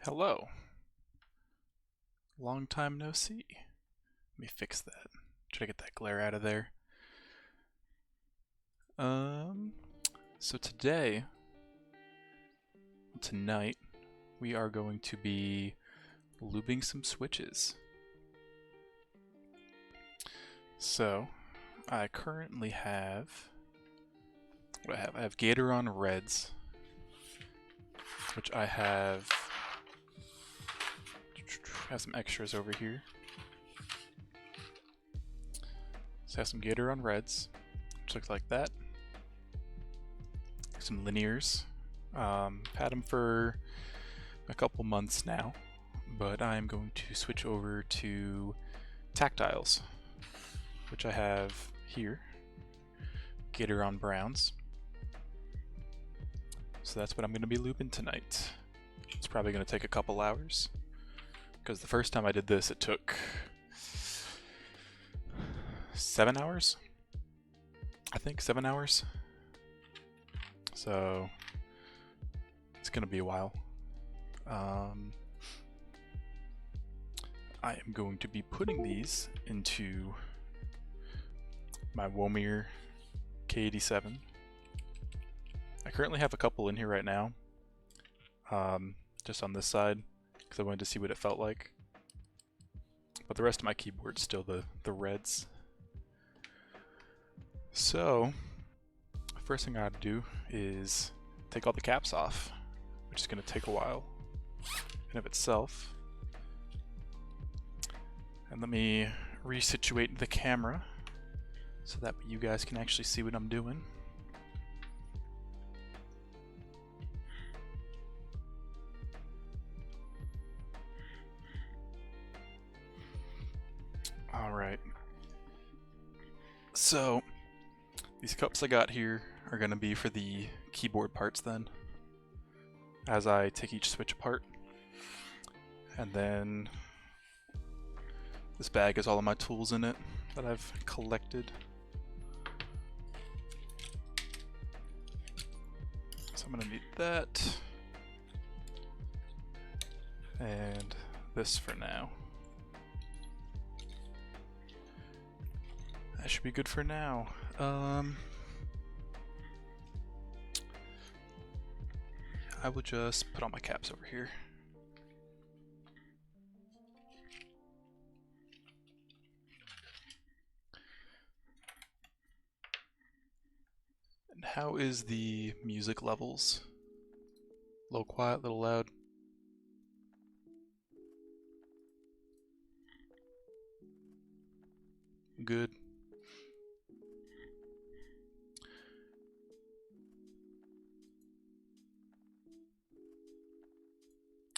Hello. Long time no see. Let me fix that. Try to get that glare out of there. So tonight, we are going to be lubing some switches. So, I currently have, I have Gateron Reds, which I have some extras over here. So I have some Gateron Reds, which looks like that. Some linears. Had them for a couple months now, but I'm going to switch over to tactiles, which I have here. Gateron Browns. So that's what I'm going to be looping tonight. It's probably going to take a couple hours, because the first time I did this it took 7 hours? I think 7 hours. So it's going to be a while. I am going to be putting these into my Womir K87. I currently have a couple in here right now, just on this side, because I wanted to see what it felt like. But the rest of my keyboard's still the reds. So, first thing I have to do is take all the caps off, which is going to take a while in of itself. And let me resituate the camera so that you guys can actually see what I'm doing. Alright. So, these cups I got here are going to be for the keyboard parts then, as I take each switch apart. And then this bag has all of my tools in it that I've collected. So I'm going to need that. And this for now. That should be good for now. I will just put all my caps over here. And how is the music levels? A little quiet, a little loud? Good.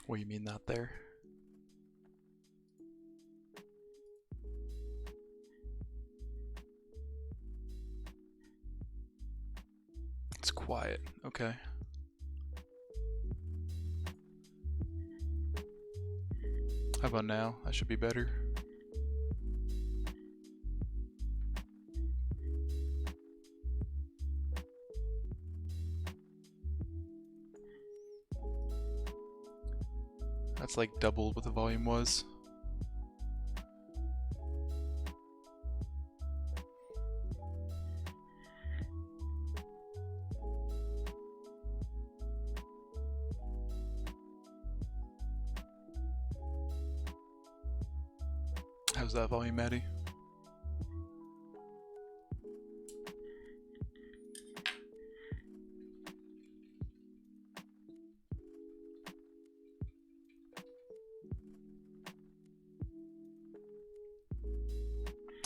What do you mean not there? It's quiet. Okay. How about now? That should be better. That's like doubled what the volume was. How's that volume, Maddie?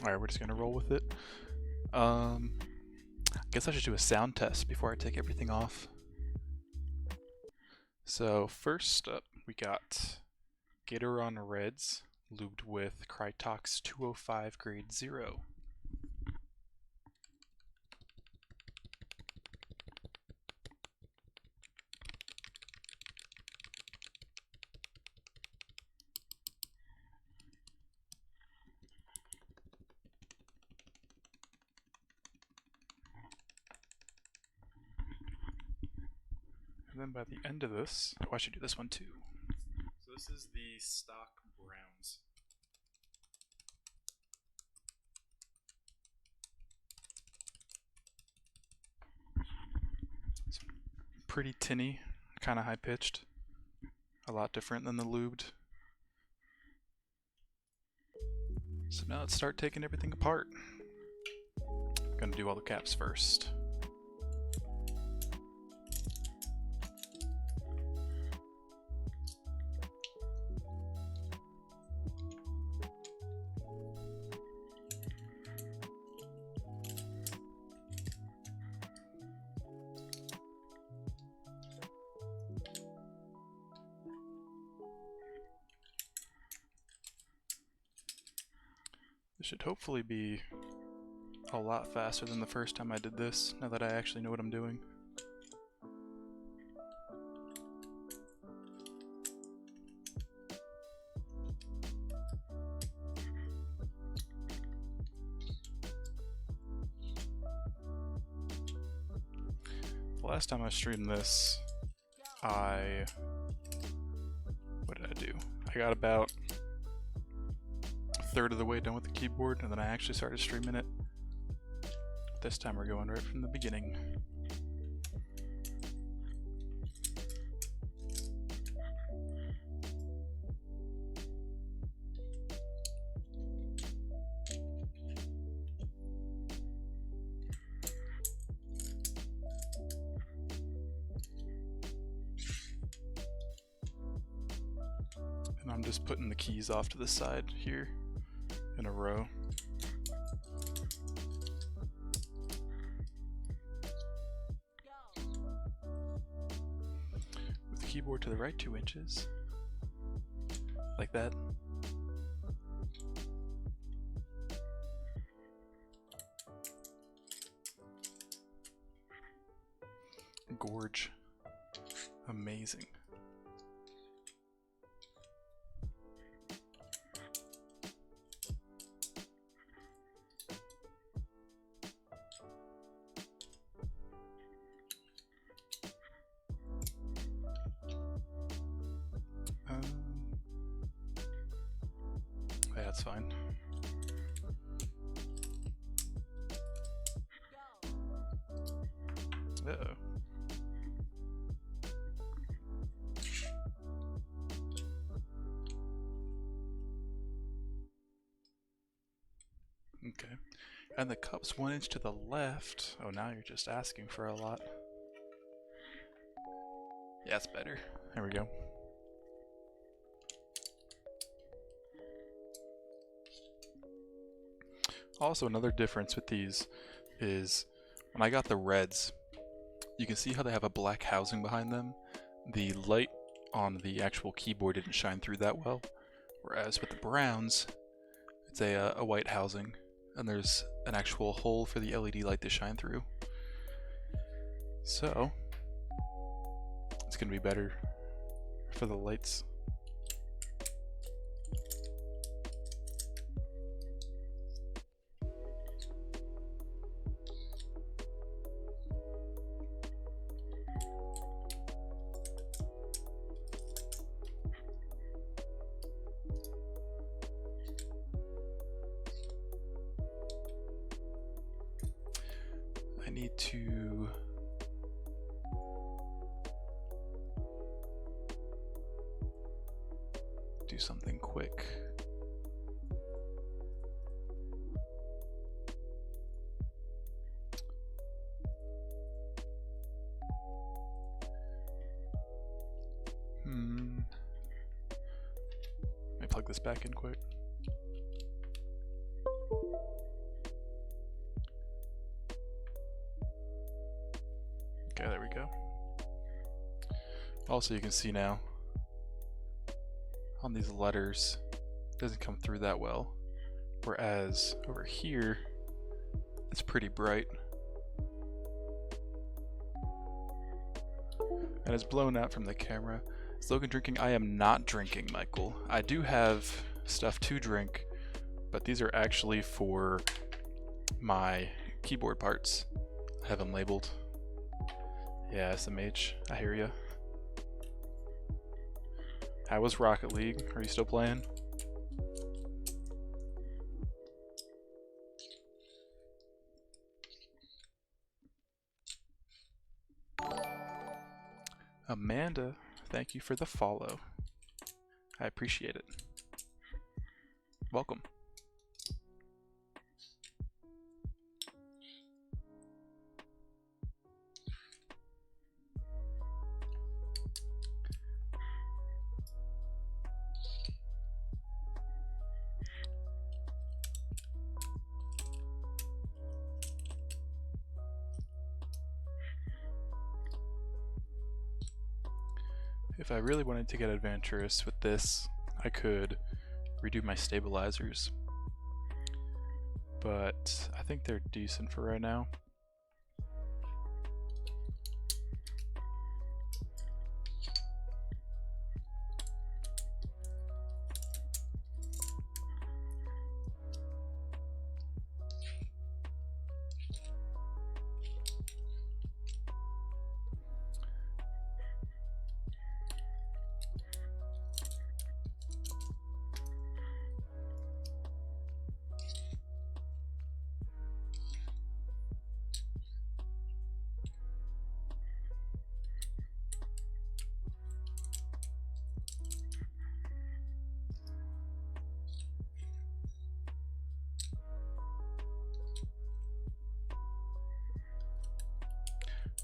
Alright, we're just gonna roll with it. I guess I should do a sound test before I take everything off. So first up, we got Gateron Reds lubed with Crytox 205 grade 0. And then by the end of this, oh, I should do this one too. this is the stock Browns. It's pretty tinny, kind of high pitched, a lot different than the lubed. So now let's start taking everything apart. I'm gonna do all the caps first. This should hopefully be a lot faster than the first time I did this, now that I actually know what I'm doing. The last time I streamed this, what did I do? I got about a third of the way done with the keyboard, and then I actually started streaming it. This time we're going right from the beginning. And I'm just putting the keys off to the side here in a row. With the keyboard to the right 2 inches. Like that. Gorge. Amazing. Yeah, that's fine. Uh-oh. Okay. And the cup's 1 inch to the left. Oh, now you're just asking for a lot. Yeah, that's better. There we go. Also, another difference with these is when I got the reds, you can see how they have a black housing behind them. The light on the actual keyboard didn't shine through that well, whereas with the browns, it's a white housing, and there's an actual hole for the LED light to shine through. So, it's going to be better for the lights. I need to do something quick. Let me plug this back in quick. Okay, there we go. Also, you can see now on these letters, it doesn't come through that well. Whereas over here, it's pretty bright. And it's blown out from the camera. Slogan drinking, I am not drinking, Michael. I do have stuff to drink, but these are actually for my keyboard parts. I have them labeled. Yeah, SMH, I hear ya. How was Rocket League? Are you still playing? Amanda, thank you for the follow. I appreciate it. Welcome. If I really wanted to get adventurous with this, I could redo my stabilizers, but I think they're decent for right now.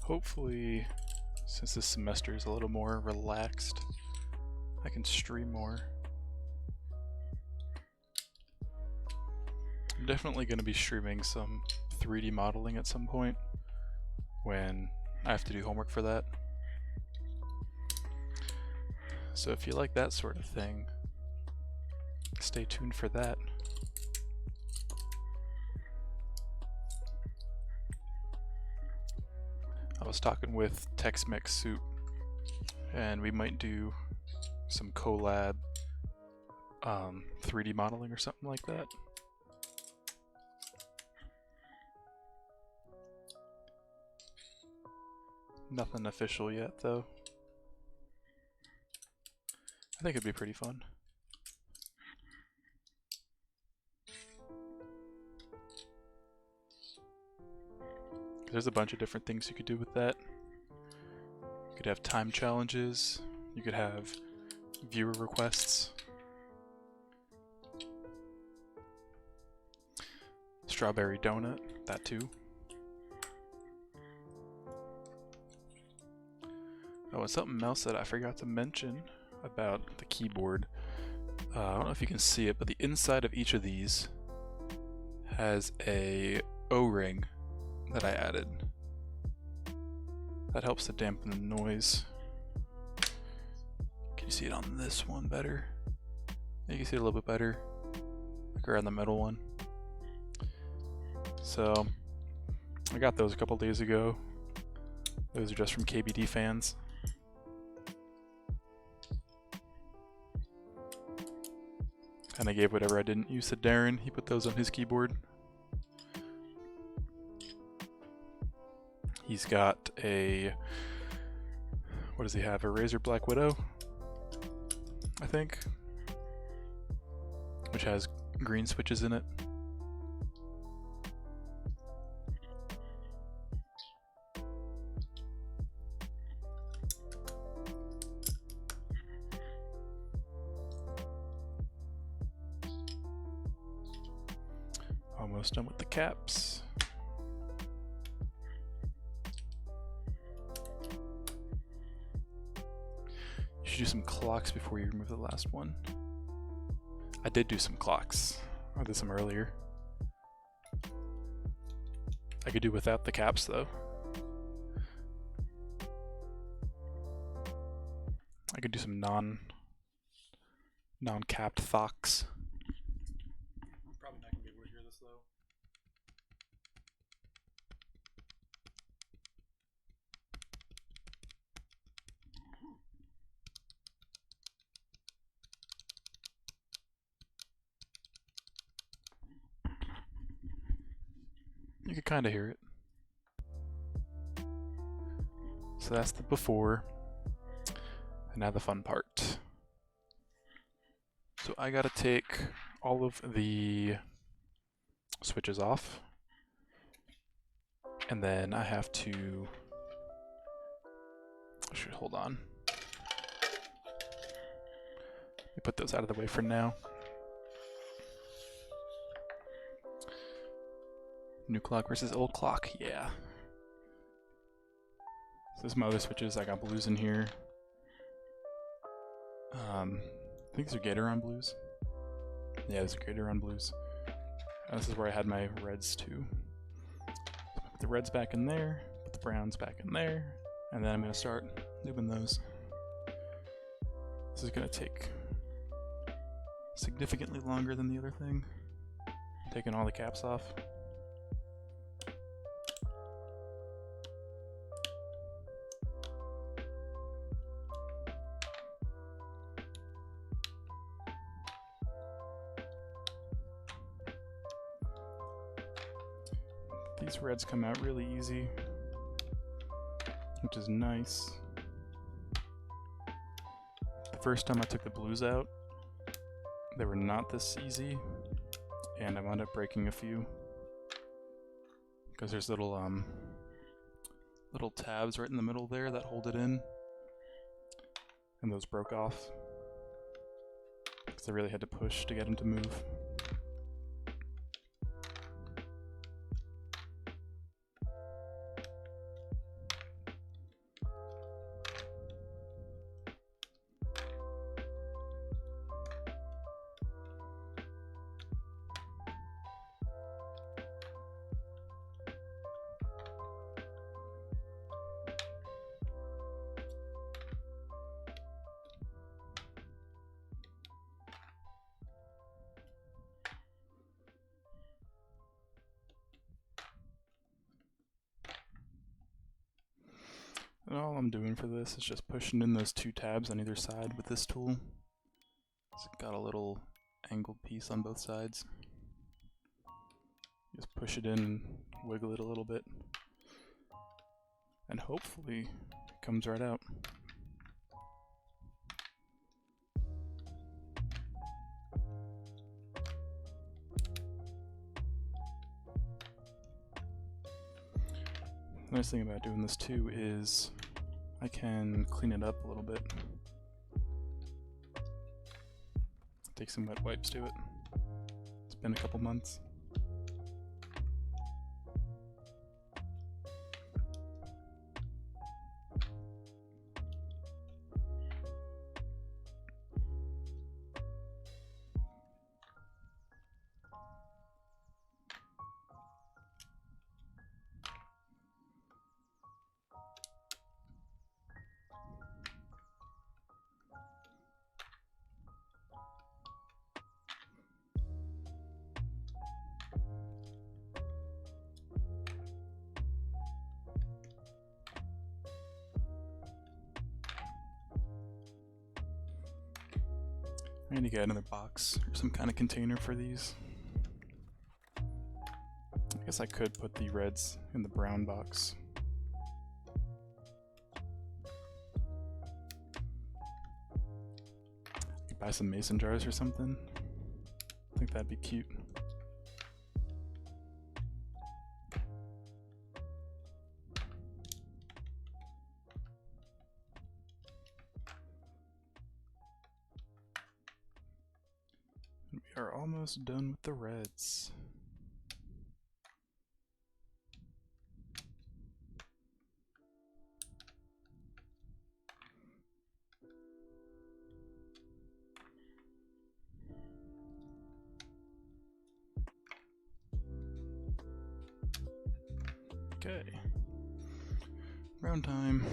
Hopefully, since this semester is a little more relaxed, I can stream more. I'm definitely going to be streaming some 3D modeling at some point when I have to do homework for that. So if you like that sort of thing, stay tuned for that. I was talking with Tex-Mex Soup, and we might do some collab 3D modeling or something like that. Nothing official yet, though. I think it'd be pretty fun. There's a bunch of different things you could do with that. You could have time challenges, you could have viewer requests, strawberry donut, that too. Oh, and something else that I forgot to mention about the keyboard. I don't know if you can see it, but the inside of each of these has a O-ring that I added. That helps to dampen the noise. Can you see it on this one better? You can see it a little bit better, like around the middle one. So I got those a couple days ago. Those are just from KBD fans. And I gave whatever I didn't use to Darren. He put those on his keyboard. He's got a, what does he have? A Razer Black Widow, I think, which has green switches in it. Almost done with the caps. You should do some clocks before you remove the last one. I did do some clocks. I did some earlier. I could do without the caps though. I could do some non-capped thocks. Probably not gonna be able to hear this though. You could kind of hear it. So that's the before, and now the fun part. I gotta take all of the switches off, and then I have to, hold on. Let me put those out of the way for now. New clock versus old clock, yeah. So this is my other switches. I got blues in here. I think these are Gateron blues. Yeah, these are Gateron blues. This is where I had my reds too. Put the reds back in there, put the browns back in there, and then I'm going to start lubing those. This is going to take significantly longer than the other thing. I'm taking all the caps off. These reds come out really easy, which is nice. The first time I took the blues out, they were not this easy, and I wound up breaking a few because there's little tabs right in the middle there that hold it in, and those broke off because I really had to push to get them to move. And all I'm doing for this is just pushing in those two tabs on either side with this tool. It's got a little angled piece on both sides. Just push it in and wiggle it a little bit. And hopefully it comes right out. The nice thing about doing this too is I can clean it up a little bit. Take some wet wipes to it. It's been a couple months. I need to get another box or some kind of container for these. I guess I could put the reds in the brown box. I could buy some mason jars or something. I think that'd be cute. We are almost done with the reds. Okay, round time.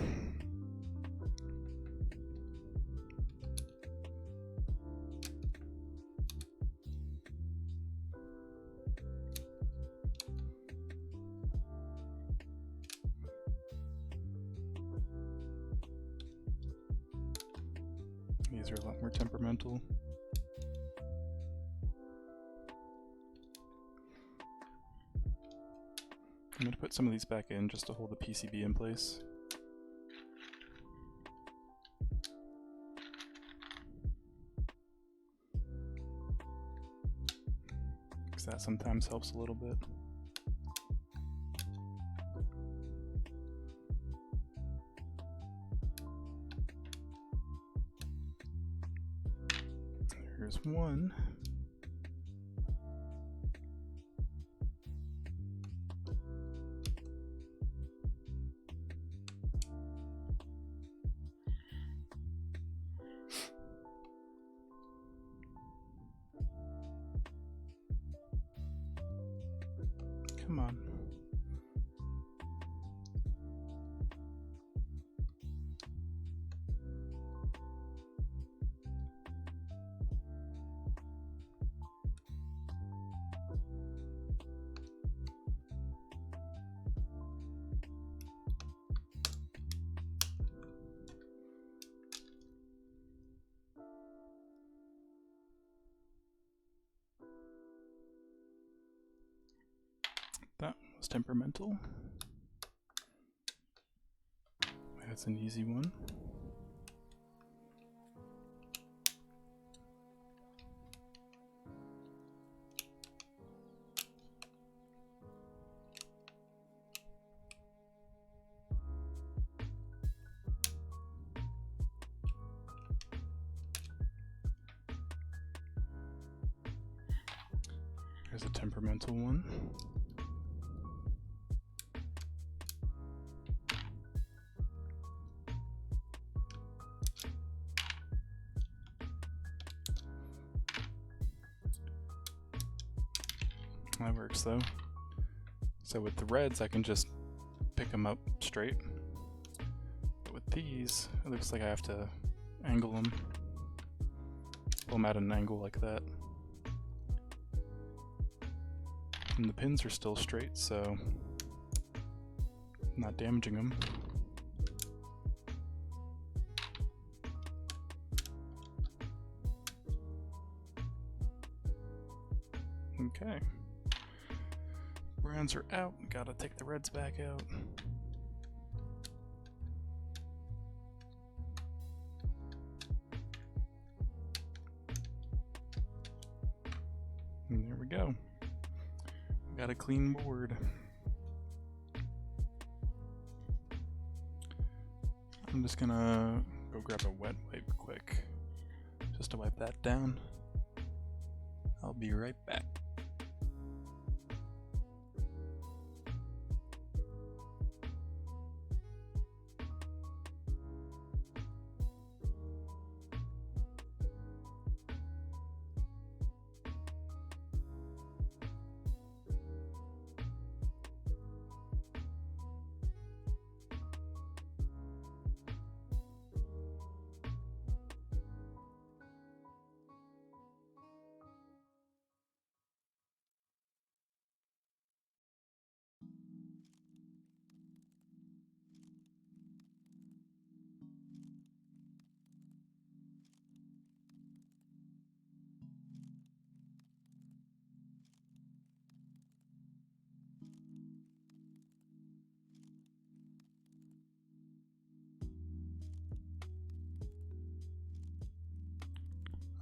These are a lot more temperamental. I'm going to put some of these back in just to hold the PCB in place. because that sometimes helps a little bit. Here's one. Come on. That was temperamental. That's an easy one. Here's a temperamental one. That works though. So with the reds, I can just pick them up straight. But with these, it looks like I have to angle them. Pull them at an angle like that. And the pins are still straight, so I'm not damaging them. Okay. Browns are out. Gotta take the reds back out. And there we go. Got a clean board. I'm just gonna go grab a wet wipe quick, just to wipe that down. I'll be right back.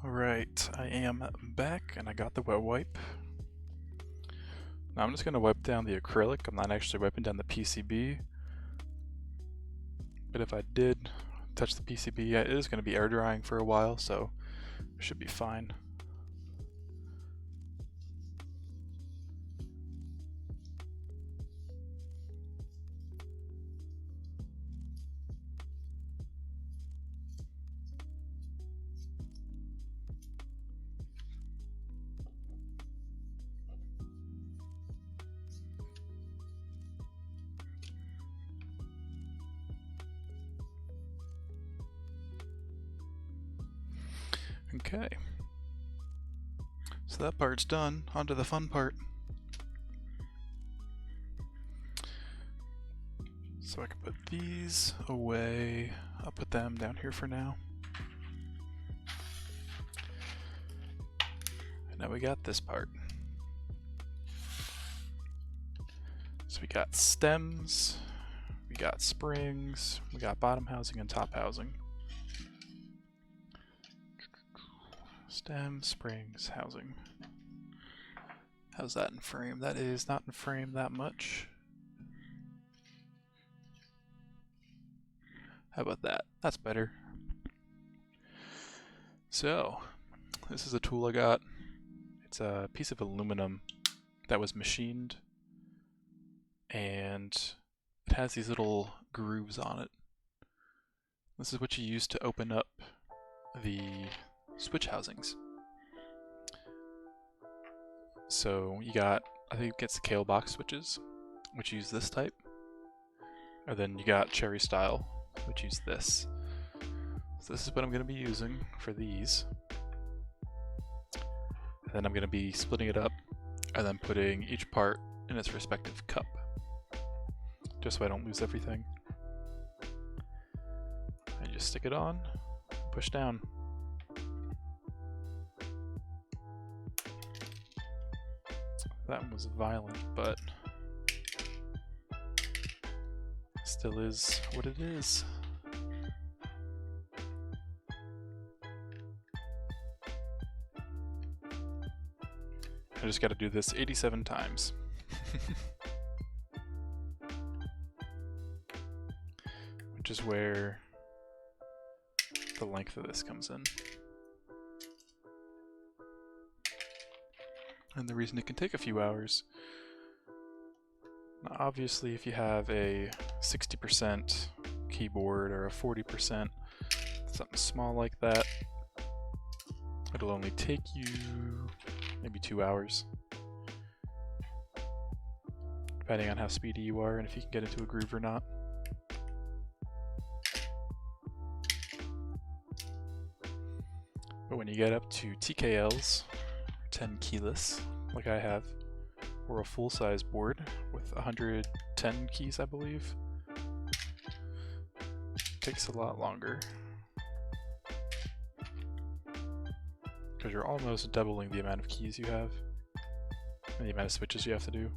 Alright, I am back and I got the wet wipe. Now I'm just going to wipe down the acrylic. I'm not actually wiping down the PCB. But if I did touch the PCB, it is going to be air drying for a while, so it should be fine. Okay, so that part's done. On to the fun part. So I can put these away. I'll put them down here for now. And now we got this part. So we got stems, we got springs, we got bottom housing and top housing. Stem, springs, housing. How's that in frame? That is not in frame that much. How about that? That's better. So, this is a tool I got. It's a piece of aluminum that was machined, and it has these little grooves on it. This is what you use to open up the switch housings. So you got, I think it gets the Kale box switches, which use this type. And then you got Cherry style, which use this. So this is what I'm going to be using for these. And then I'm going to be splitting it up and then putting each part in its respective cup, just so I don't lose everything. And just stick it on, push down. That one was violent, but still is what it is. I just got to do this 87 times. Which is where the length of this comes in. And the reason it can take a few hours. Now, obviously, if you have a 60% keyboard or a 40%, something small like that, it'll only take you maybe 2 hours, depending on how speedy you are and if you can get into a groove or not. But when you get up to TKLs, 10 keyless, like I have, or a full-size board with 110 keys, I believe, it takes a lot longer. Because you're almost doubling the amount of keys you have and the amount of switches you have to do.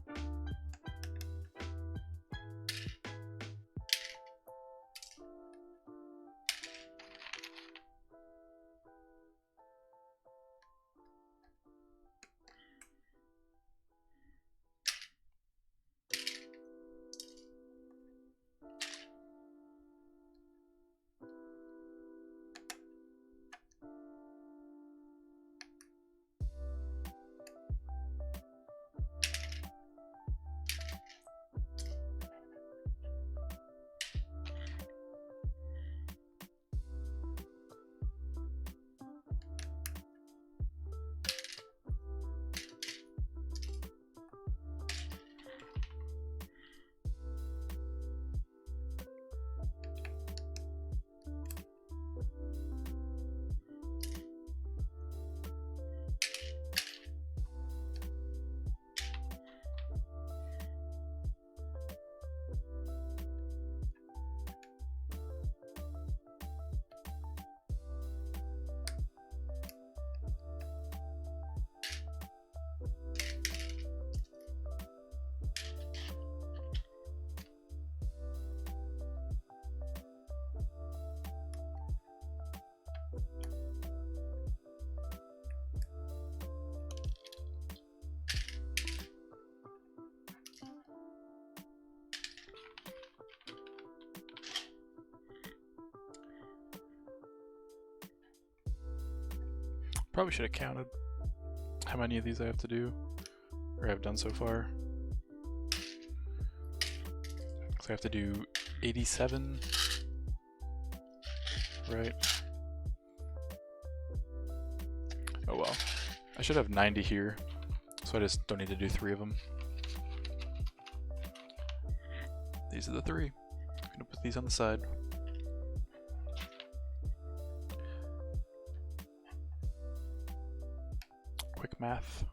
Probably should have counted how many of these I have to do, or have done so far. So I have to do 87, right? Oh well. I should have 90 here, so I just don't need to do 3 of them. These are the 3. I'm gonna put these on the side. Quick math.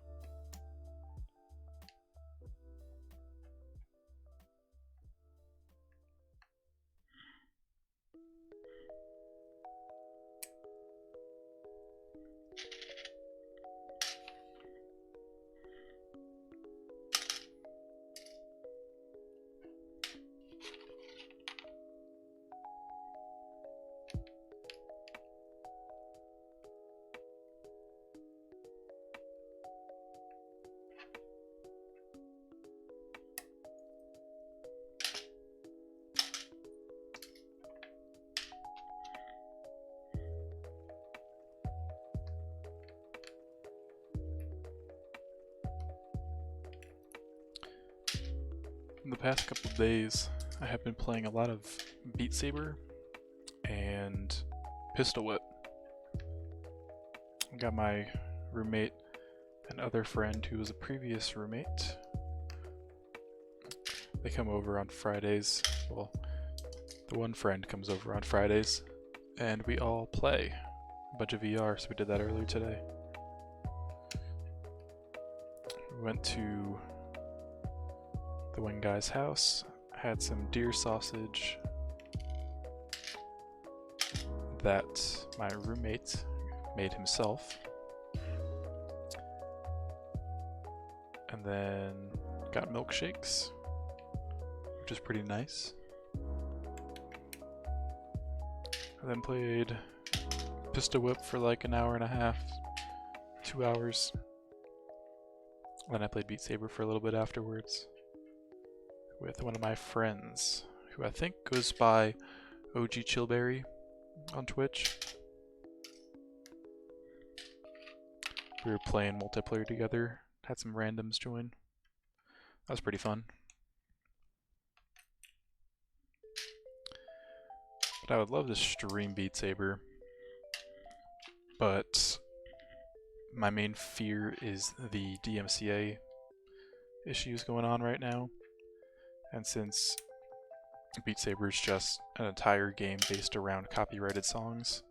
In the past couple of days, I have been playing a lot of Beat Saber and Pistol Whip. I got my roommate and other friend who was a previous roommate. They come over on Fridays. Well, the one friend comes over on Fridays, and we all play a bunch of VR, so we did that earlier today. We went to the one guy's house, had some deer sausage that my roommate made himself, and then got milkshakes, which is pretty nice. And then played Pistol Whip for like an hour and a half, 2 hours. Then I played Beat Saber for a little bit afterwards with one of my friends, who I think goes by OG Chillberry on Twitch. We were playing multiplayer together, had some randoms join. That was pretty fun. But I would love to stream Beat Saber, but my main fear is the DMCA issues going on right now. And since Beat Saber is just an entire game based around copyrighted songs,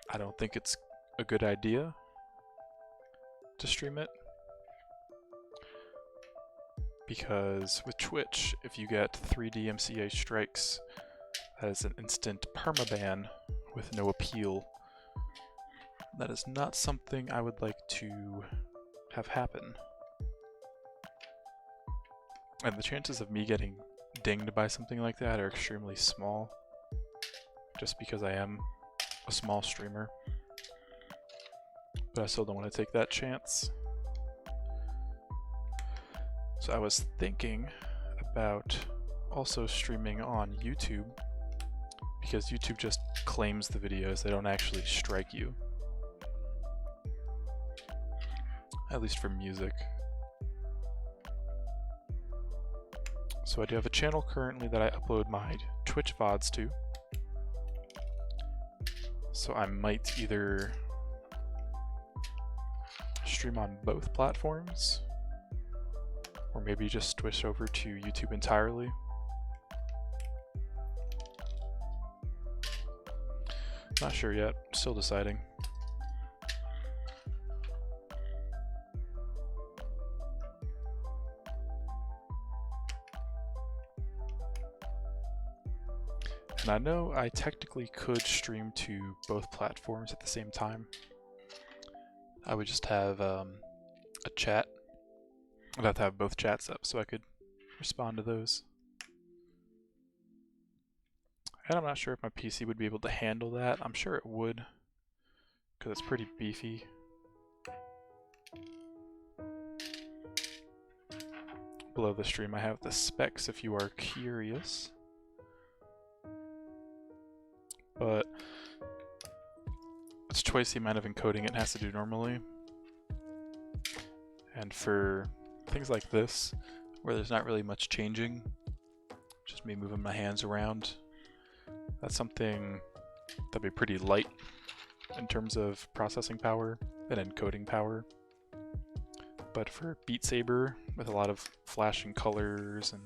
I don't think it's a good idea to stream it. Because with Twitch, if you get 3 DMCA strikes, that is an instant permaban with no appeal. That is not something I would like to have happen. And the chances of me getting dinged by something like that are extremely small, just because I am a small streamer. But I still don't want to take that chance. So I was thinking about also streaming on YouTube, because YouTube just claims the videos, they don't actually strike you. At least for music. So I do have a channel currently that I upload my Twitch VODs to. So I might either stream on both platforms, or maybe just switch over to YouTube entirely. Not sure yet, still deciding. And I know I technically could stream to both platforms at the same time. I would just have a chat. I'd have to have both chats up so I could respond to those. And I'm not sure if my PC would be able to handle that. I'm sure it would, because it's pretty beefy. Below the stream I have the specs if you are curious. But it's twice the amount of encoding it has to do normally. And for things like this, where there's not really much changing, just me moving my hands around, that's something that'd be pretty light in terms of processing power and encoding power. But for Beat Saber, with a lot of flashing colors and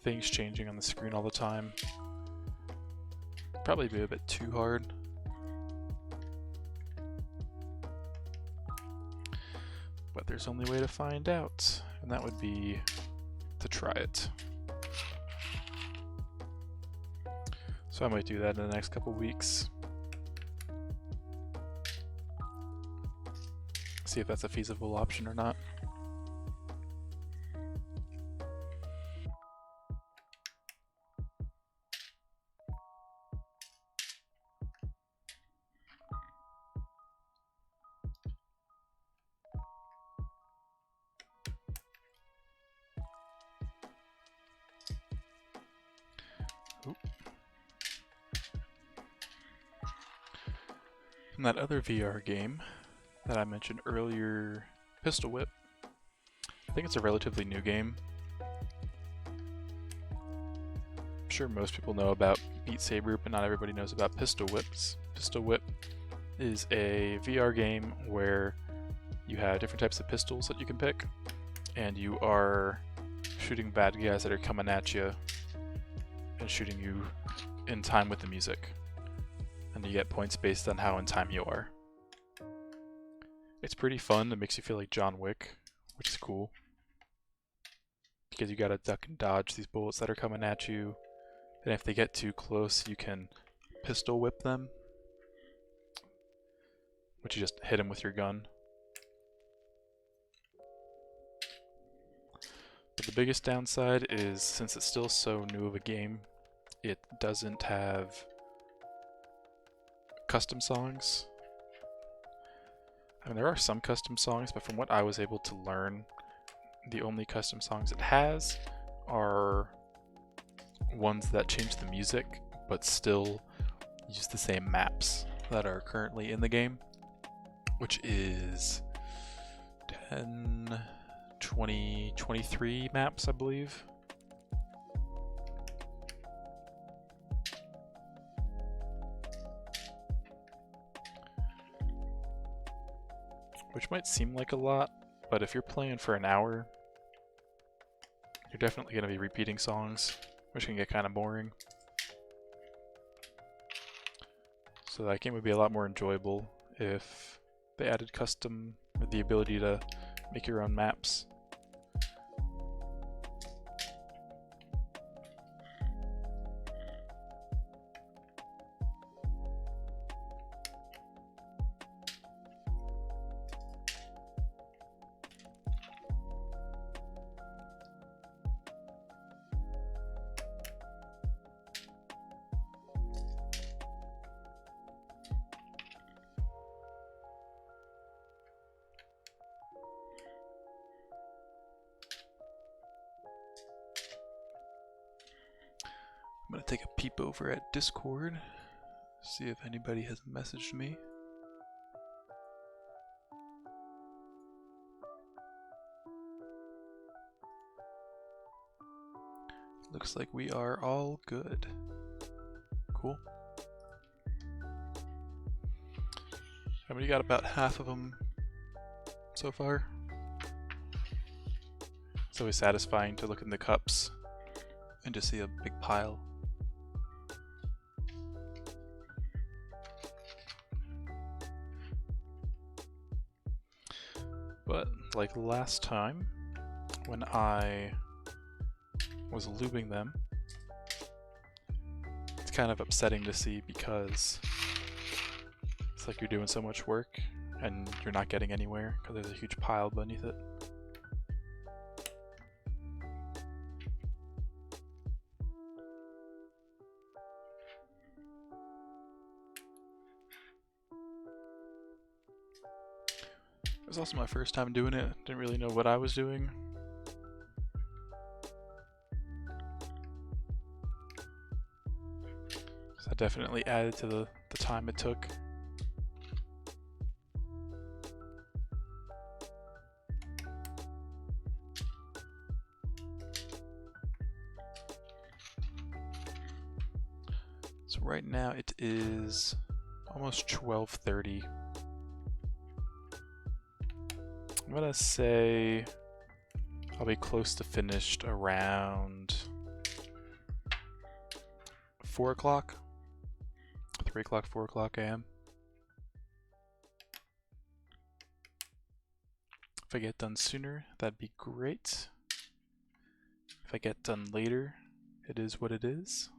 things changing on the screen all the time, probably be a bit too hard. But there's only way to find out, and that would be to try it. So I might do that in the next couple weeks. See if that's a feasible option or not. Oop. From that other VR game that I mentioned earlier, Pistol Whip, I think it's a relatively new game. I'm sure most people know about Beat Saber, but not everybody knows about Pistol Whips. Pistol Whip is a VR game where you have different types of pistols that you can pick, and you are shooting bad guys that are coming at you and shooting you in time with the music. And you get points based on how in time you are. It's pretty fun. It makes you feel like John Wick, which is cool. Because you gotta duck and dodge these bullets that are coming at you. And if they get too close, you can pistol whip them, which you just hit them with your gun. But the biggest downside is, since it's still so new of a game, it doesn't have custom songs. I mean, there are some custom songs, but from what I was able to learn, the only custom songs it has are ones that change the music, but still use the same maps that are currently in the game, which is 10, 20, 23 maps, I believe. Which might seem like a lot, but if you're playing for an hour, you're definitely going to be repeating songs, which can get kind of boring. So that game would be a lot more enjoyable if they added custom, or the ability to make your own maps. I'm gonna take a peep over at Discord, see if anybody has messaged me. Looks like we are all good. Cool. I've already got about half of them so far. It's always satisfying to look in the cups and to see a big pile. But like last time, when I was lubing them, it's kind of upsetting to see because it's like you're doing so much work and you're not getting anywhere because there's a huge pile beneath it. It was also my first time doing it. Didn't really know what I was doing. So that definitely added to the time it took. So right now it is almost 12:30. I'm gonna say I'll be close to finished around 4 o'clock, 3 o'clock, 4 o'clock a.m. If I get done sooner, that'd be great. If I get done later, it is what it is.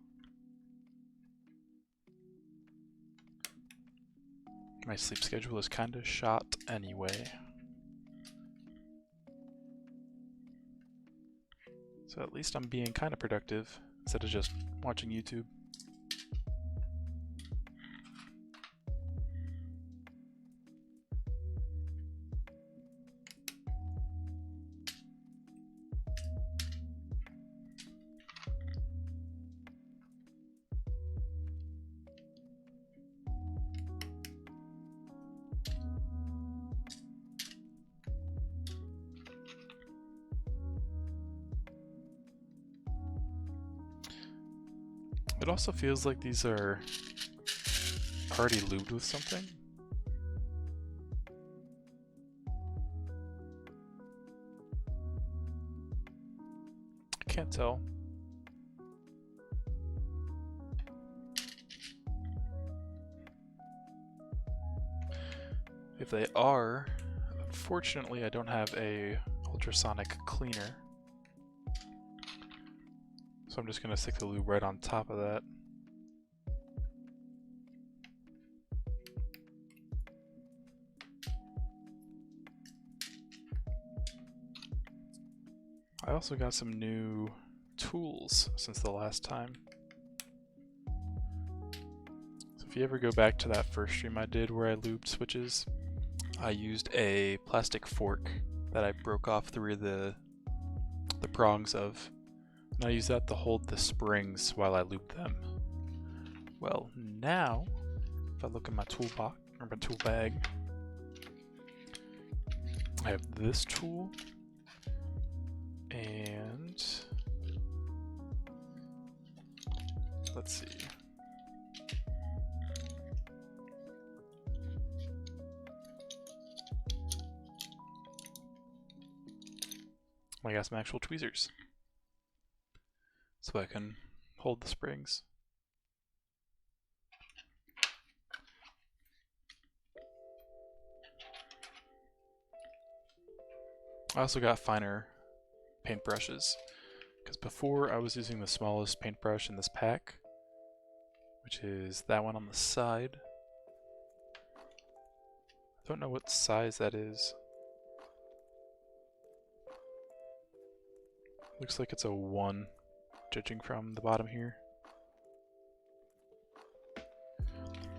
My sleep schedule is kind of shot anyway. So at least I'm being kind of productive instead of just watching YouTube. It also feels like these are already lubed with something. I can't tell. If they are, unfortunately I don't have a ultrasonic cleaner. So I'm just going to stick the lube right on top of that. I also got some new tools since the last time. So if you ever go back to that first stream I did where I lubed switches, I used a plastic fork that I broke off through the prongs of, and I used that to hold the springs while I lubed them. Well, now, if I look in my toolbox, or my tool bag, I have this tool, and let's see. I got some actual tweezers, so I can hold the springs. I also got finer paintbrushes, because before I was using the smallest paintbrush in this pack, which is that one on the side. I don't know what size that is. Looks like it's a 1, judging from the bottom here.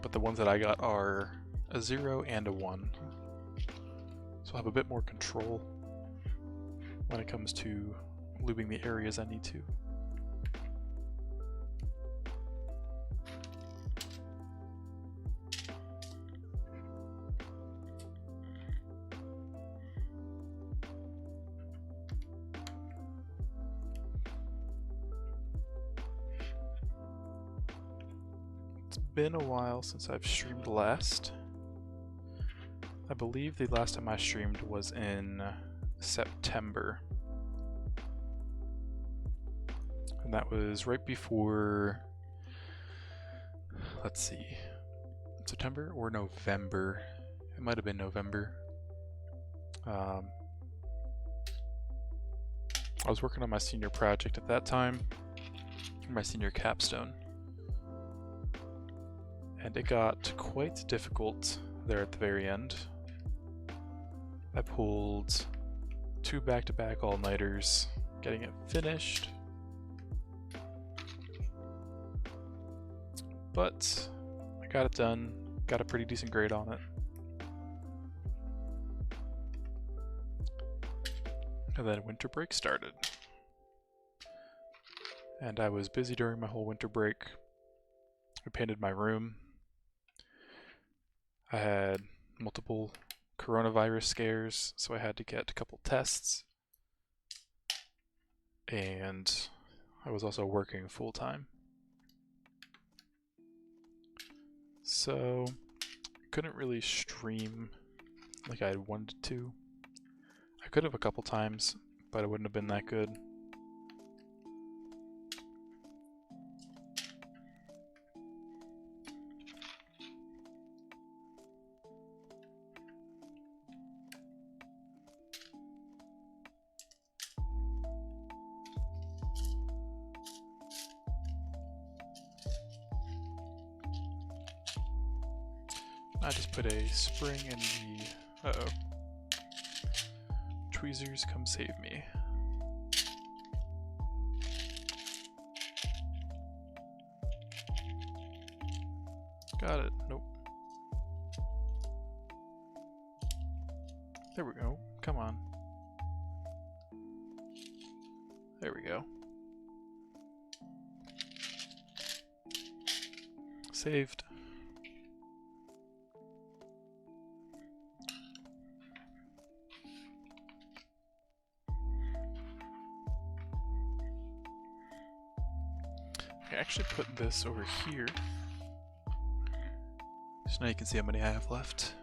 But the ones that I got are a 0 and a 1. So I'll have a bit more control when it comes to lubing the areas I need to. Been a while since I've streamed last. I believe the last time I streamed was in September. And that was right before, let's see, September or November. It might have been November. I was working on my senior project at that time, my senior capstone. And it got quite difficult there at the very end. I pulled 2 back-to-back all-nighters, getting it finished. But I got it done, got a pretty decent grade on it. And then winter break started. And I was busy during my whole winter break. I painted my room. I had multiple coronavirus scares, so I had to get a couple tests. And I was also working full time. So I couldn't really stream like I wanted to. I could have a couple times, but it wouldn't have been that good. I just put a spring in the... uh-oh. Tweezers, come save me. Got it. Nope. There we go. Come on. There we go. Saved. I actually put this over here. So now you can see how many I have left.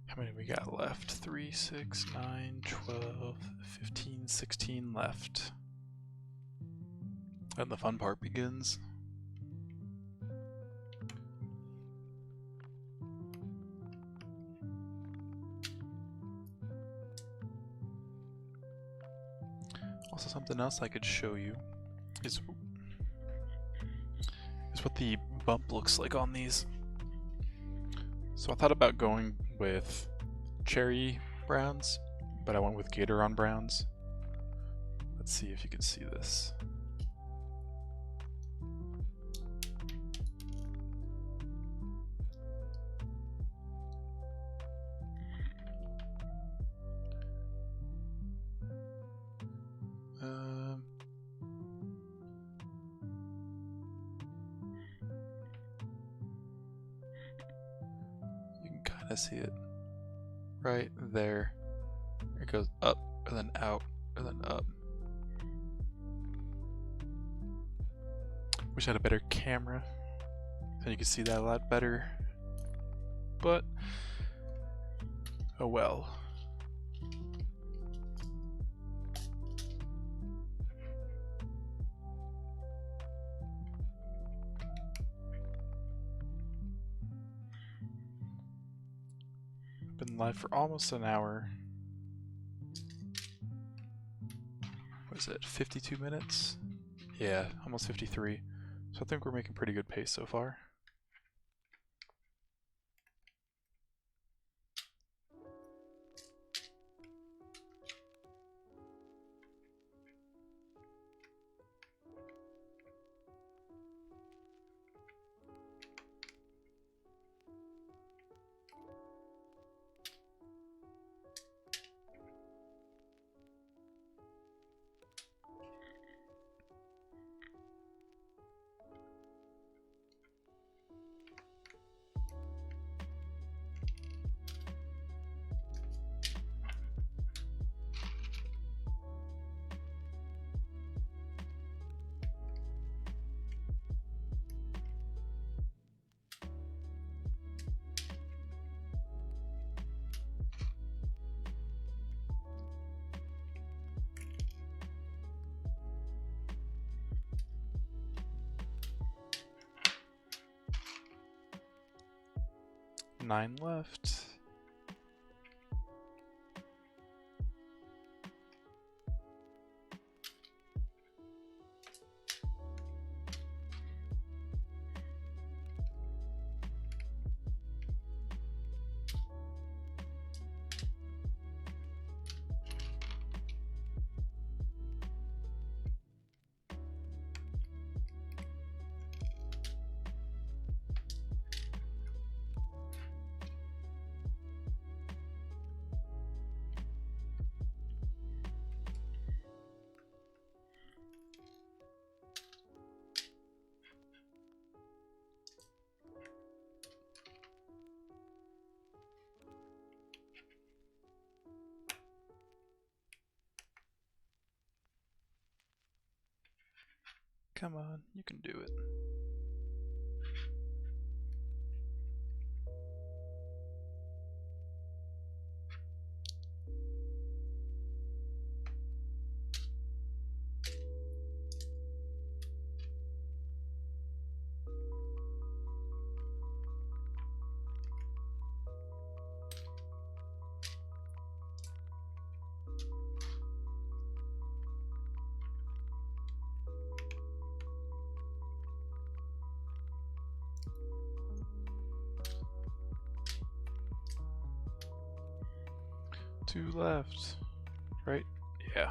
How many we got left? 3, 6, 9, 12, 15, 16 left. And the fun part begins. Also, something else I could show you is what the bump looks like on these. So I thought about going with cherry browns, but I went with Gateron Browns. Let's see if you can see this. You can kind of see it right there. It goes up and then out and then up. Wish I had a better camera, then you can see that a lot better. But oh well. Been live for almost an hour. What is it, 52 minutes? Yeah, almost 53. So I think we're making pretty good pace so far. Nine left. Come on, you can do it. 2 left. Right? Yeah.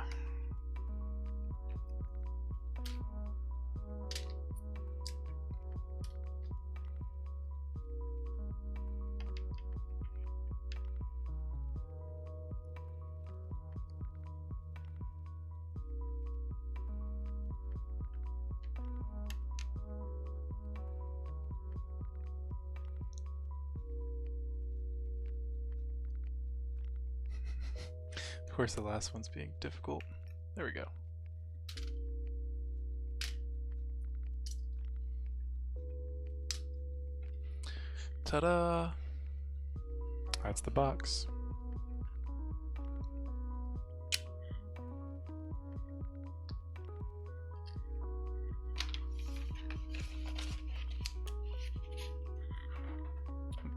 Of course, the last one's being difficult. There we go. Ta-da! That's the box.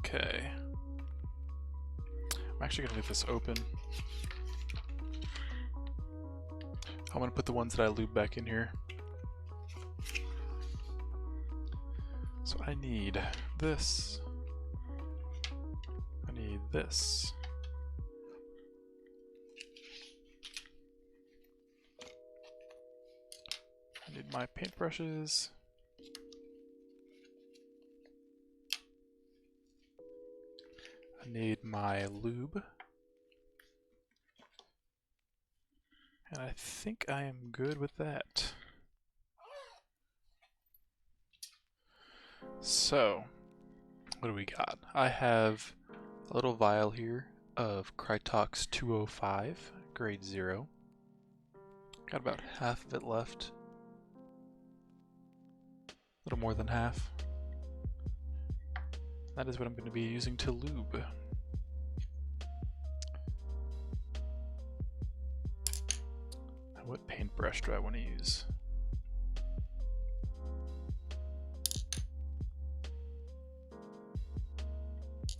Okay. I'm actually gonna leave this open. I'm gonna put the ones that I lube back in here. So I need this. I need this. I need my paintbrushes. I need my lube. And I think I am good with that. So, what do we got? I have a little vial here of Krytox 205, grade 0. Got about half of it left. A little more than half. That is what I'm going to be using to lube. Now, what paintbrush do I want to use?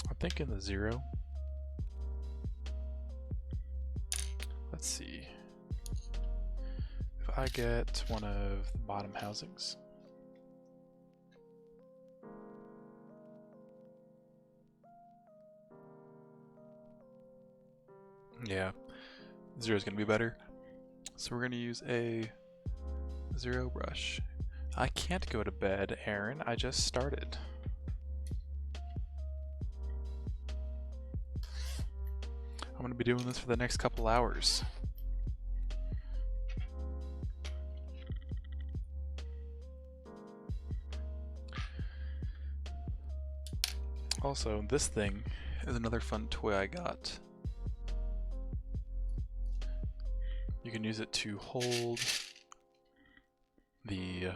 I'm thinking the 0. Let's see. If I get one of the bottom housings. Yeah, 0 is going to be better. So we're going to use a 0 brush. I can't go to bed, Aaron. I just started. I'm going to be doing this for the next couple hours. Also, this thing is another fun toy I got. You can use it to hold the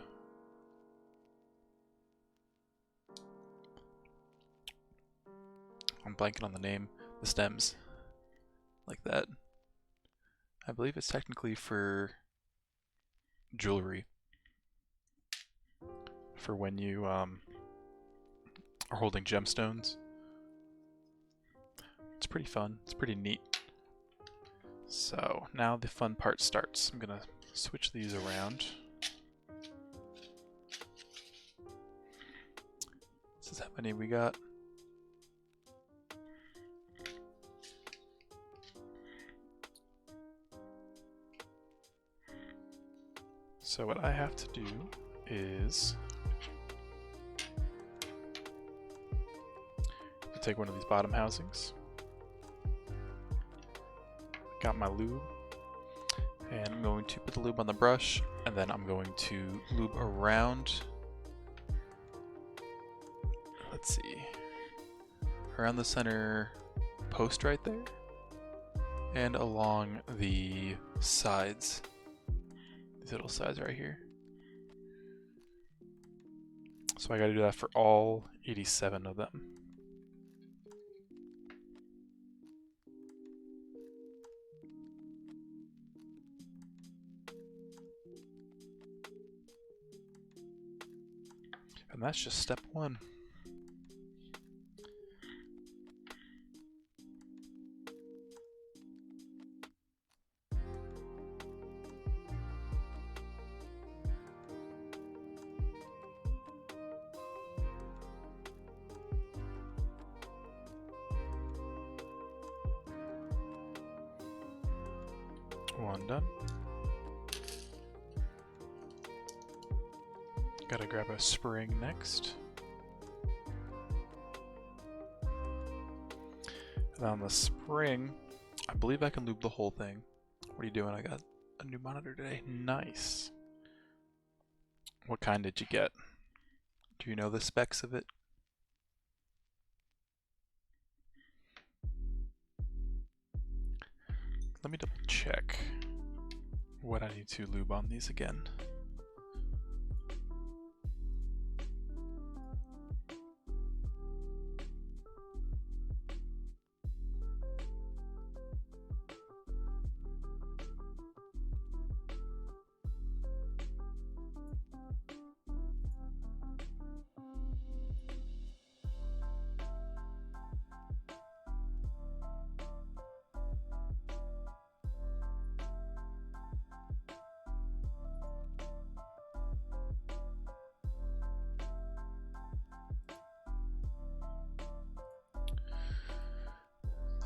I'm blanking on the name, the stems, like that. I believe it's technically for jewelry, for when you are holding gemstones. It's pretty fun, it's pretty neat. So now the fun part starts. I'm gonna switch these around. This is how many we got. So what I have to do is take one of these bottom housings. Got my lube, and I'm going to put the lube on the brush, and then I'm going to lube around, let's see, around the center post right there, and along the sides, these little sides right here. So I gotta do that for all 87 of them. And that's just step 1. one done. Gotta grab a spring next. And on the spring, I believe I can lube the whole thing. What are you doing? I got a new monitor today. Nice. What kind did you get? Do you know the specs of it? Let me double check what I need to lube on these again.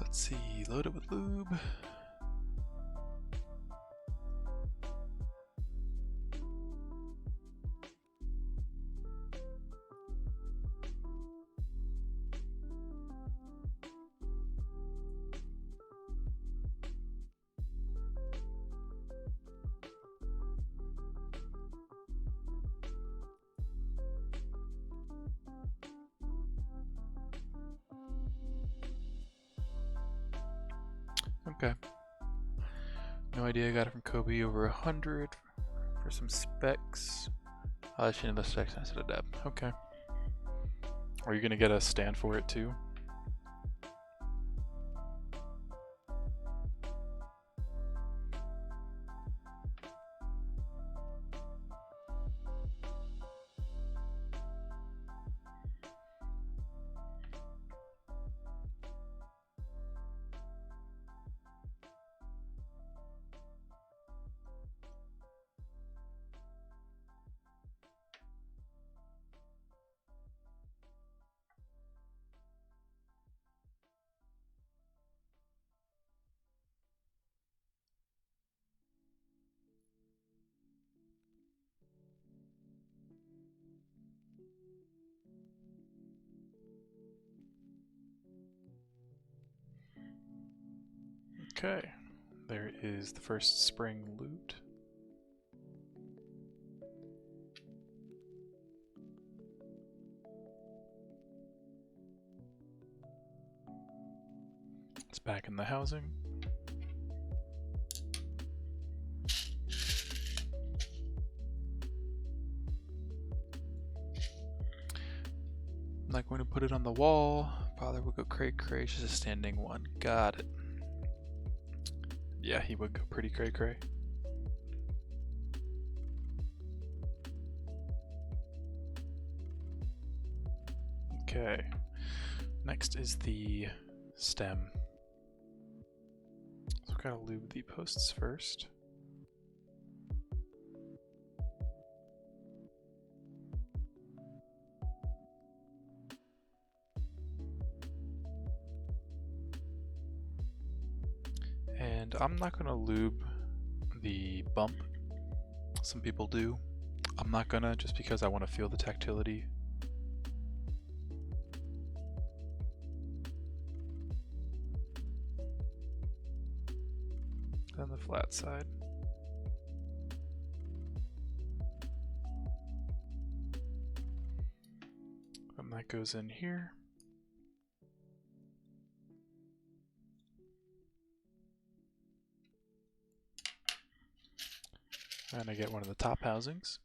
Let's see, load it with lube. Okay. No idea, I got it from Kobe, over 100 for some specs. I should know the specs instead of depth. Okay. Are you gonna get a stand for it too? Okay, there is the first spring lubed. It's back in the housing. I'm not going to put it on the wall. Father would go cray cray, it's just a standing one. Got it. Yeah, he would go pretty cray cray. Okay, next is the stem. So we've got to lube the posts first. And I'm not going to lube the bump. Some people do. I'm not gonna, just because I want to feel the tactility. Then the flat side. And that goes in here. And I get one of the top housings.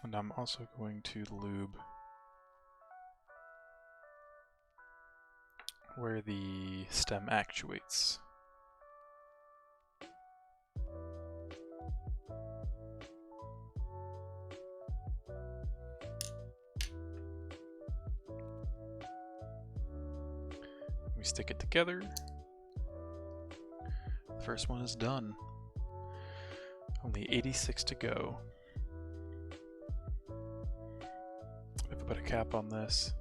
And I'm also going to lube where the stem actuates. We stick it together. The first one is done. Only 86 to go. If I put a cap on this,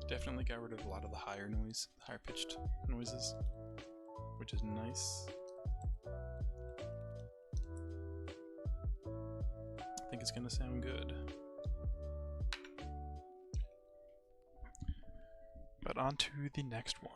Definitely got rid of a lot of the higher pitched noises, which is nice. I think it's gonna sound good. But on to the next one.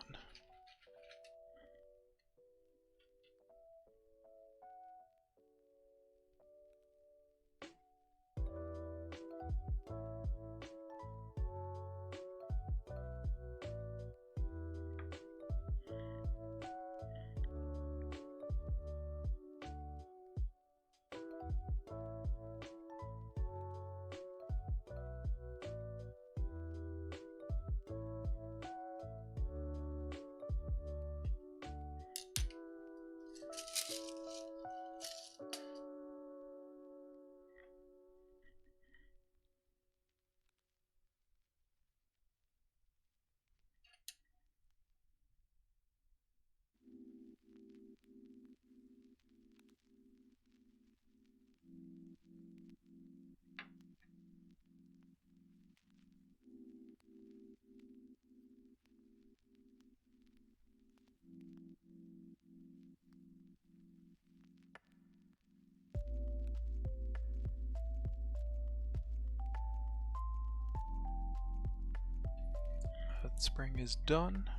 That spring is done.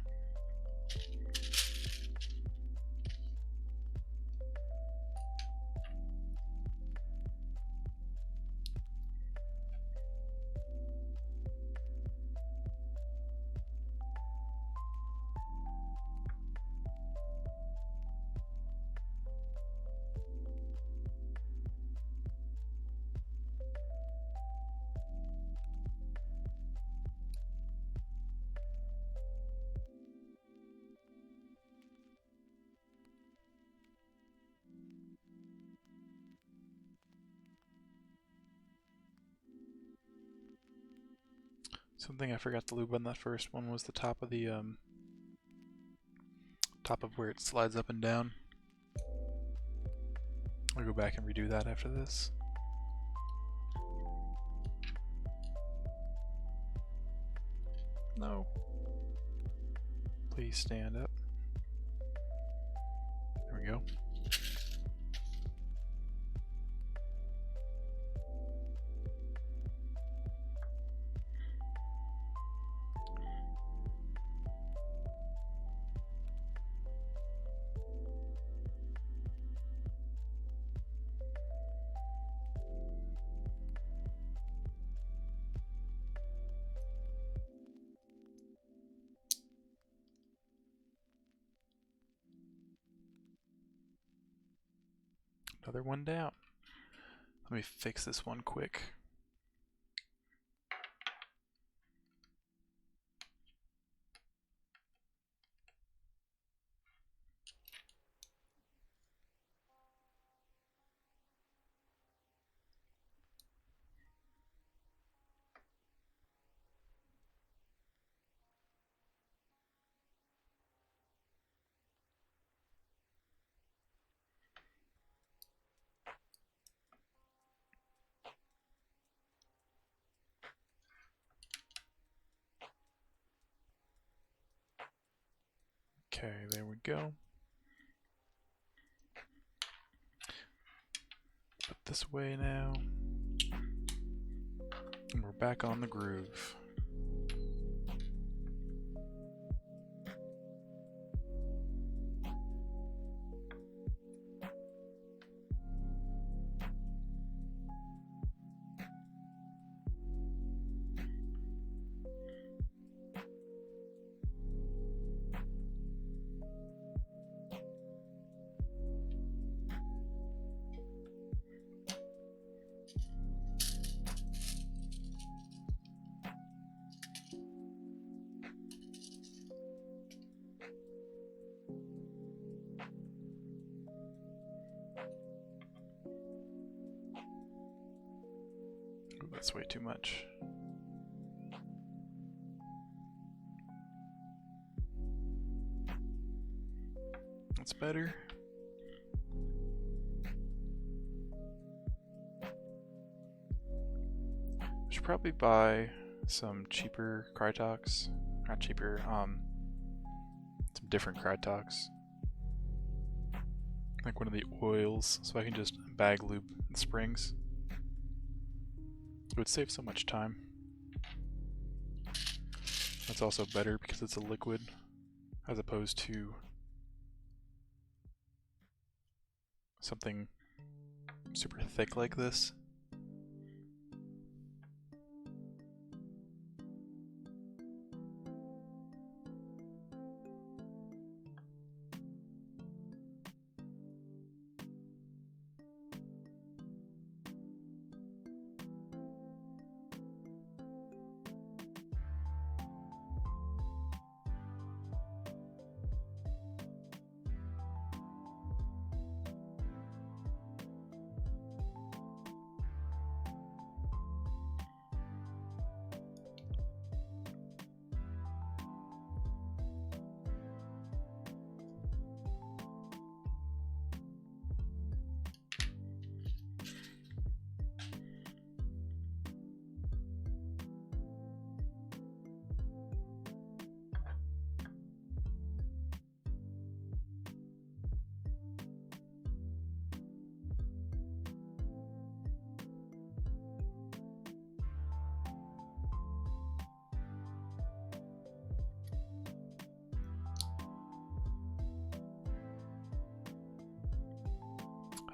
Something I forgot to lube on that first one was the top of the top of where it slides up and down. I'll go back and redo that after this. No. Please stand up. There we go. Another one down. Let me fix this one quick. Okay, there we go. Put this away now. And we're back on the groove. Ooh, that's way too much. That's better. Should probably buy some cheaper Crytox, not cheaper, some different Crytox, like one of the oils, so I can just bag lube the springs. It would save so much time. That's also better because it's a liquid as opposed to something super thick like this.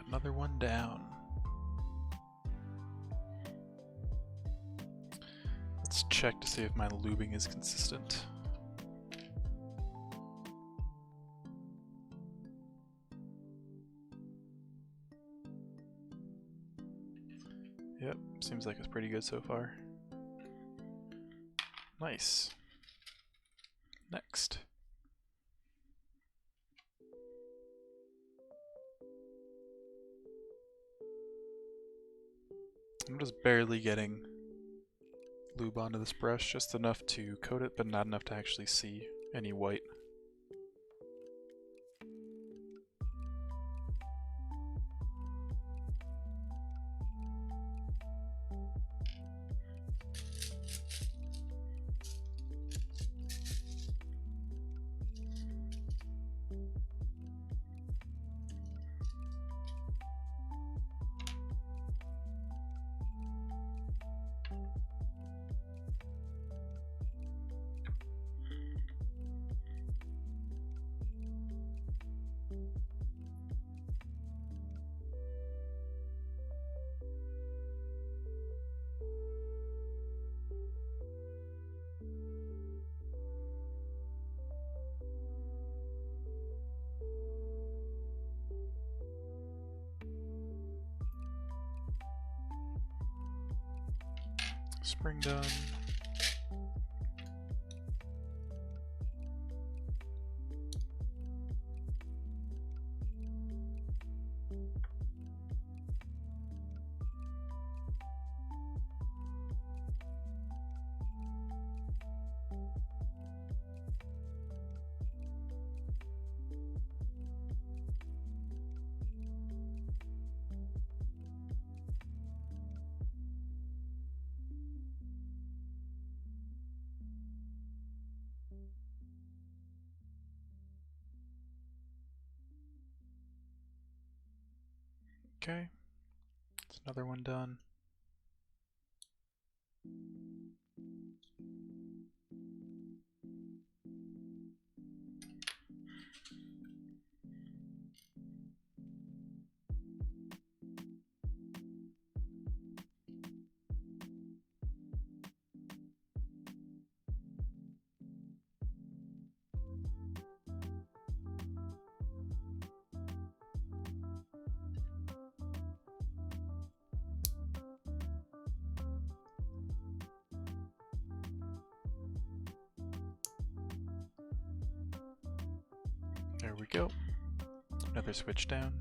Another one down. Let's check to see if my lubing is consistent. Yep, seems like it's pretty good so far. Nice. Next. I'm just barely getting lube onto this brush, just enough to coat it, but not enough to actually see any white. Spring done. Okay, that's another one done. There we go. Another switch down.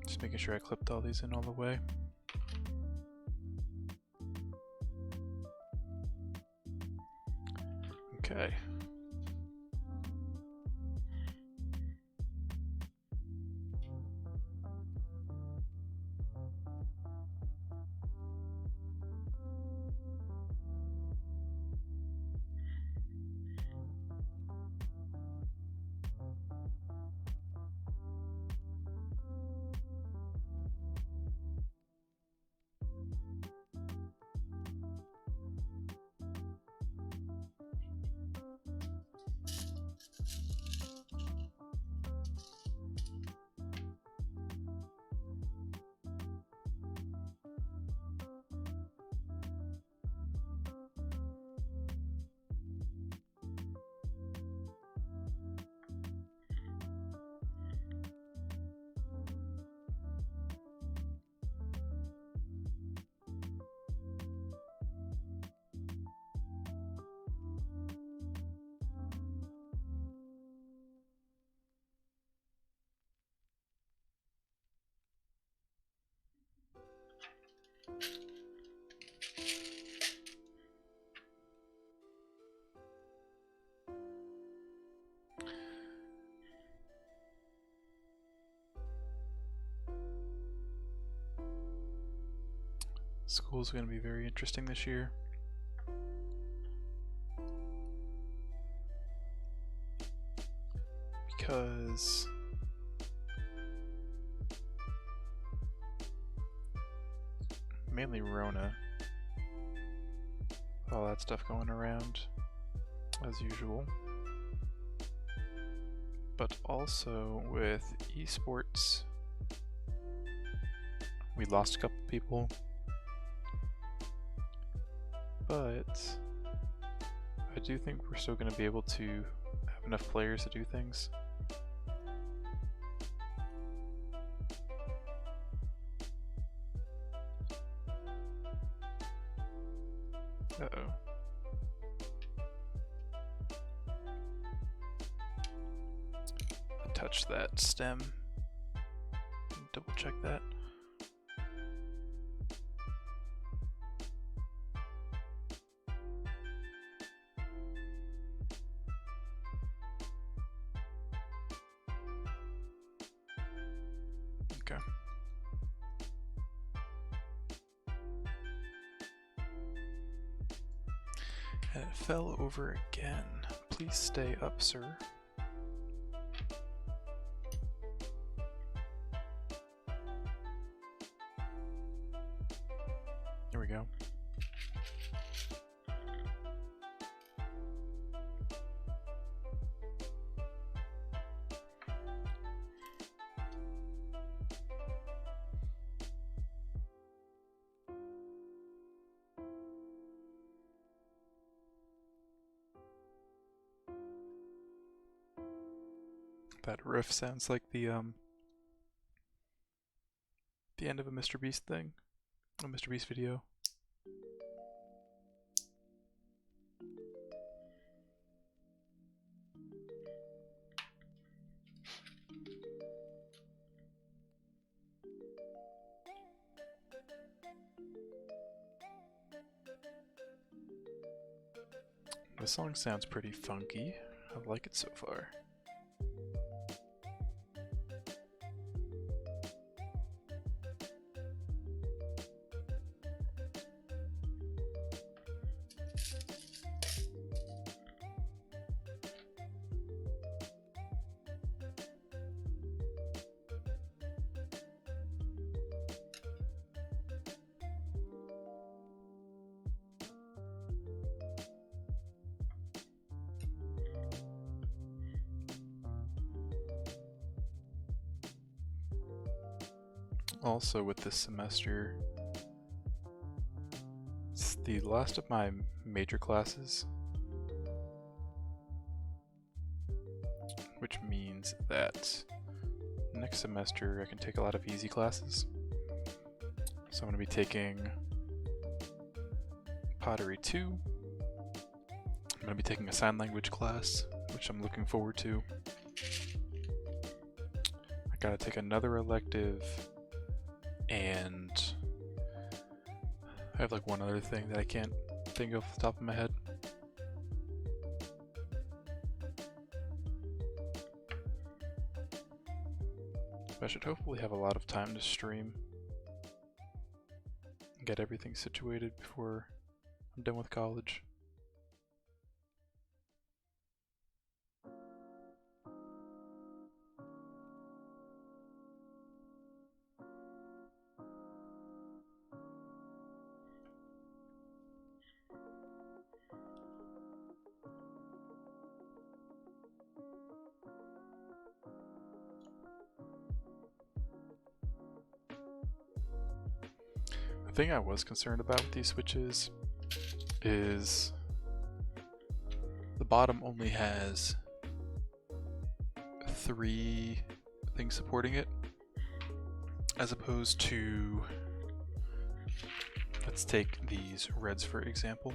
Just making sure I clipped all these in all the way. Okay. School's going to be very interesting this year. Because mainly Rona, all that stuff going around as usual, but also with esports we lost a couple people, but I do think we're still going to be able to have enough players to do things. Uh-oh. I touched that stem. Double check that. Okay. And it fell over again. Please stay up, sir. There we go. That riff sounds like the end of a Mr. Beast thing, a Mr. Beast video. This song sounds pretty funky. I like it so far. Also with this semester, it's the last of my major classes, which means that next semester I can take a lot of easy classes. So I'm going to be taking Pottery 2, I'm going to be taking a sign language class, which I'm looking forward to. I gotta take another elective, and I have like one other thing that I can't think of off the top of my head. I should hopefully have a lot of time to stream and get everything situated before I'm done with college. The thing I was concerned about with these switches is the bottom only has 3 things supporting it, as opposed to, let's take these reds for example.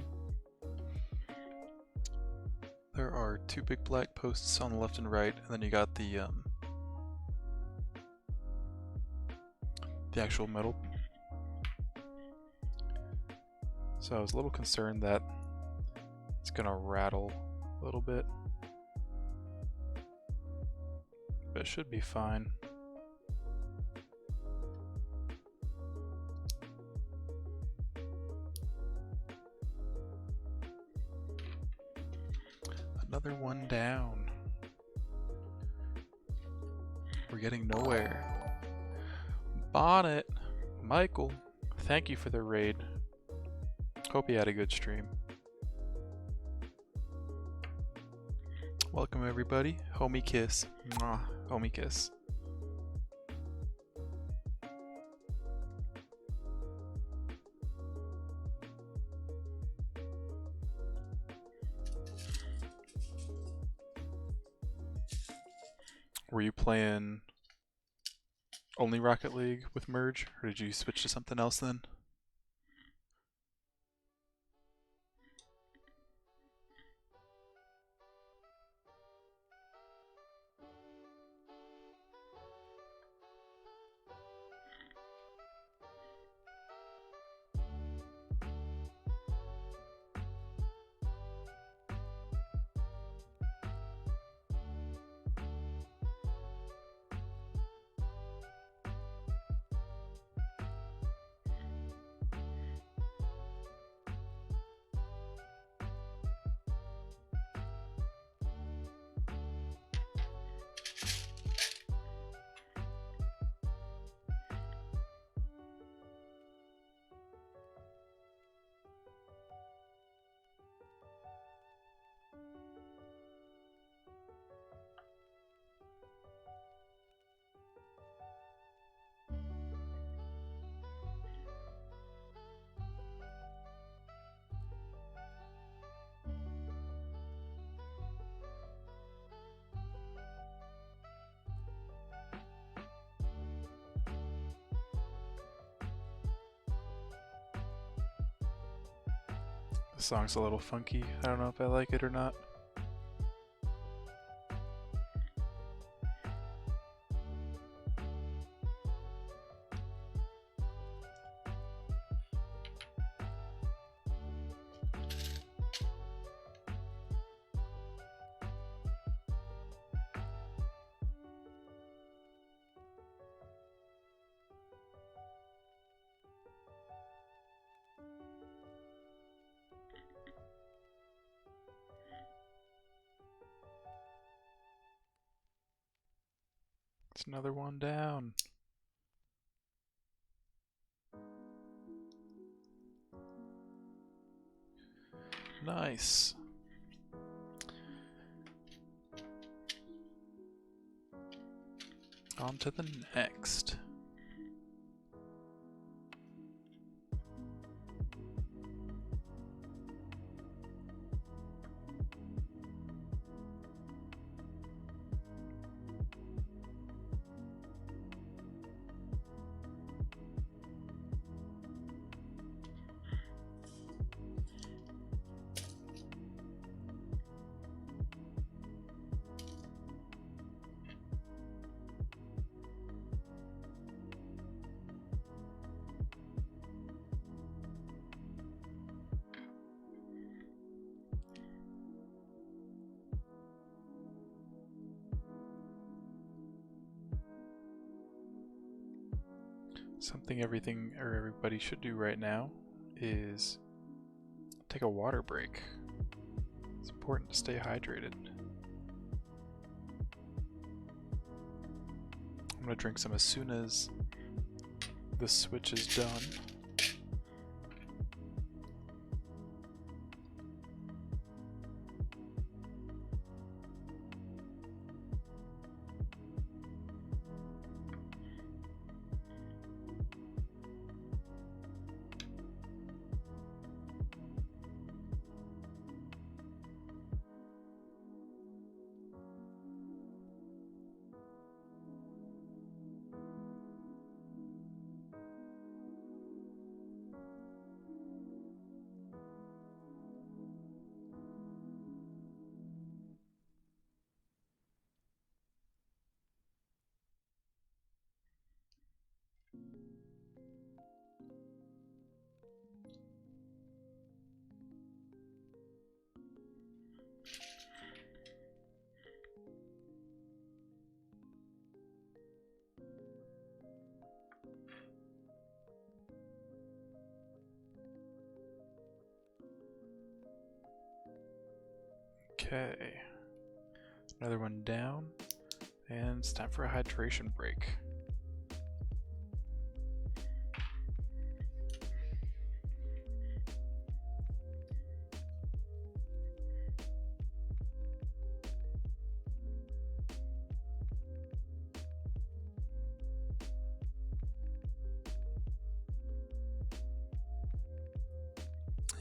There are 2 big black posts on the left and right, and then you got the actual metal So I was a little concerned that it's gonna rattle a little bit, but it should be fine. Another one down. We're getting nowhere. Bonnet, Michael, thank you for the raid. Hope you had a good stream. Welcome everybody. Homie kiss. Mwah. Homie kiss. Were you playing only Rocket League with Merge, or did you switch to something else then? The song's a little funky. I don't know if I like it or not. It's another one down. Nice. On to the next. Something everybody should do right now is take a water break. It's important to stay hydrated. I'm gonna drink some as soon as the switch is done. Okay. Another one down. And it's time for a hydration break.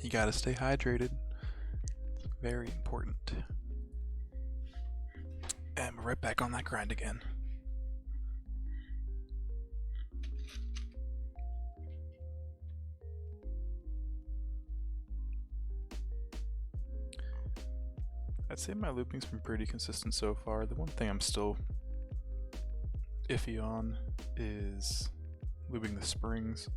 You gotta stay hydrated. It's very important. And we're right back on that grind again. I'd say my looping's been pretty consistent so far. The one thing I'm still iffy on is looping the springs.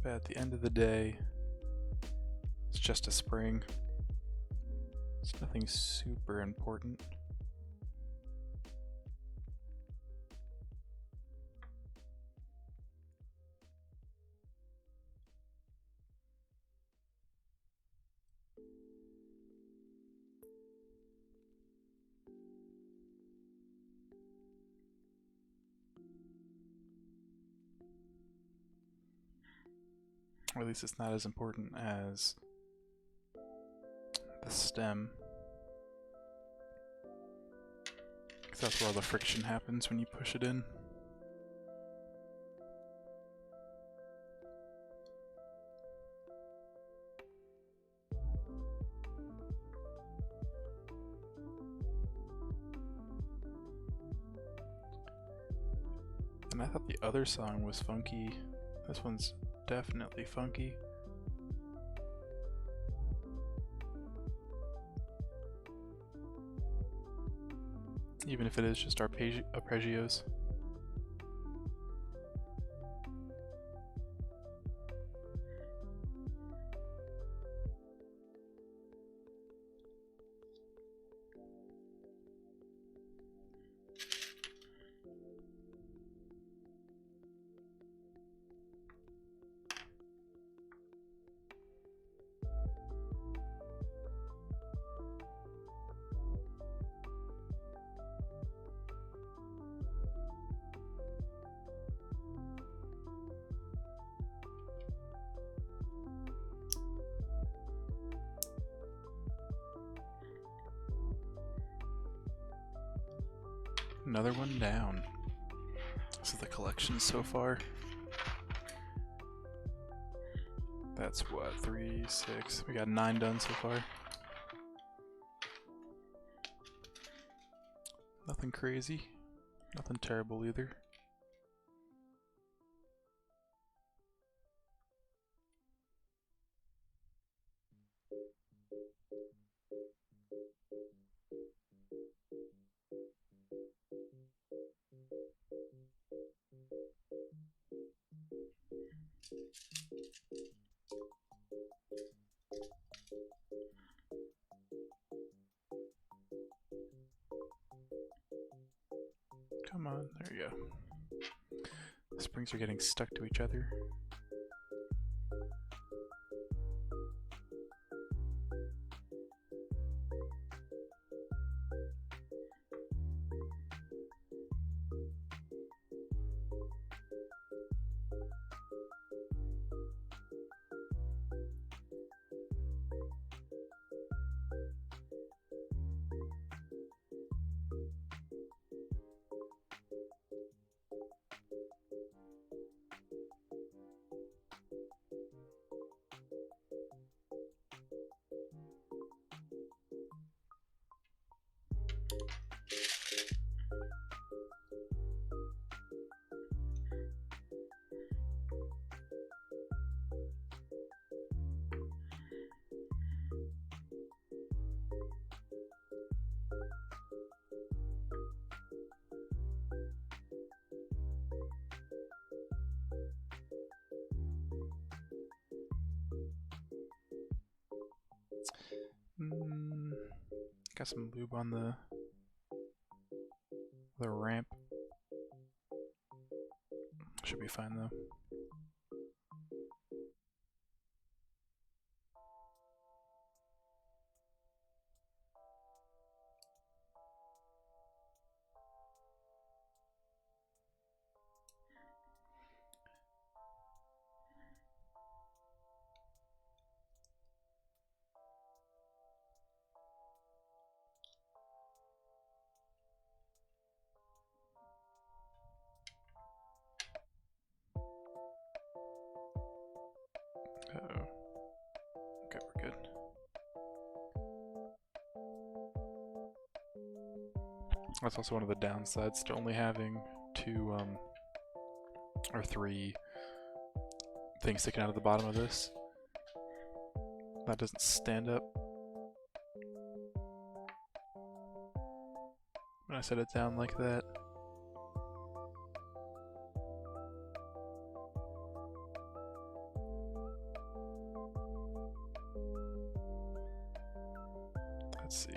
But at the end of the day, it's just a spring. It's nothing super important. Or at least it's not as important as the stem. Because that's where all the friction happens when you push it in. And I thought the other song was funky. This one's definitely funky. Even if it is just arpeggios. Another one down. This is the collection so far. That's what, 3, 6. We got 9 done so far. Nothing crazy. Nothing terrible either. Come on, there you go. The springs are getting stuck to each other. Got some lube on the ramp. Should be fine though. Uh-oh. Okay, we're good. That's also one of the downsides to only having two or three things sticking out of the bottom of this. That doesn't stand up when I set it down like that. Let's see.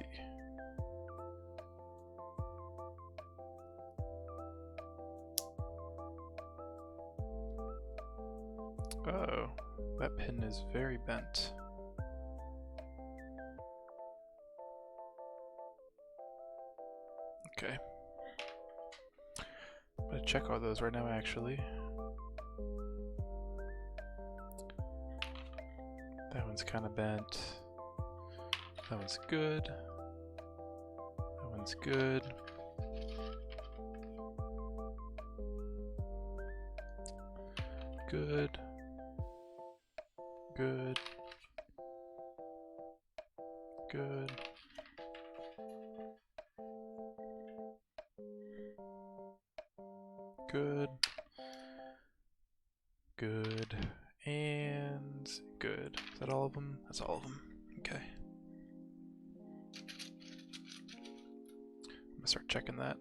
Oh, that pin is very bent. Okay. I'm gonna check all those right now actually. That one's kind of bent. That one's good. That one's good. Good. Good. Good. Good. Good. And good. Is that all of them? That's all of them. Okay. I'm gonna start checking that.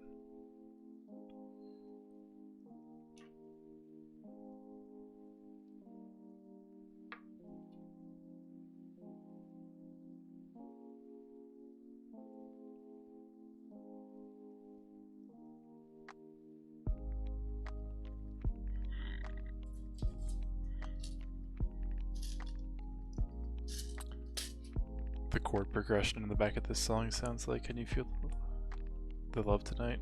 The chord progression in the back of this song sounds like Can You Feel the Love Tonight?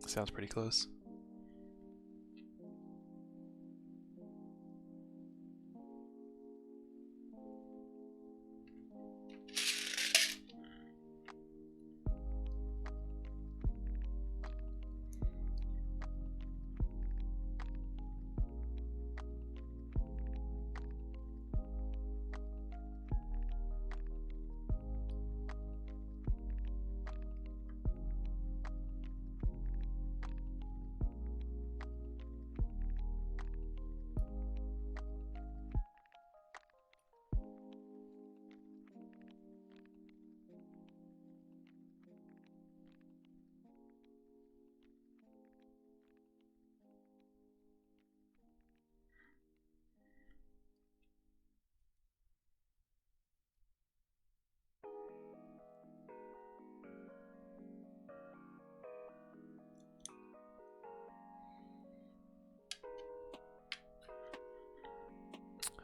Sounds pretty close.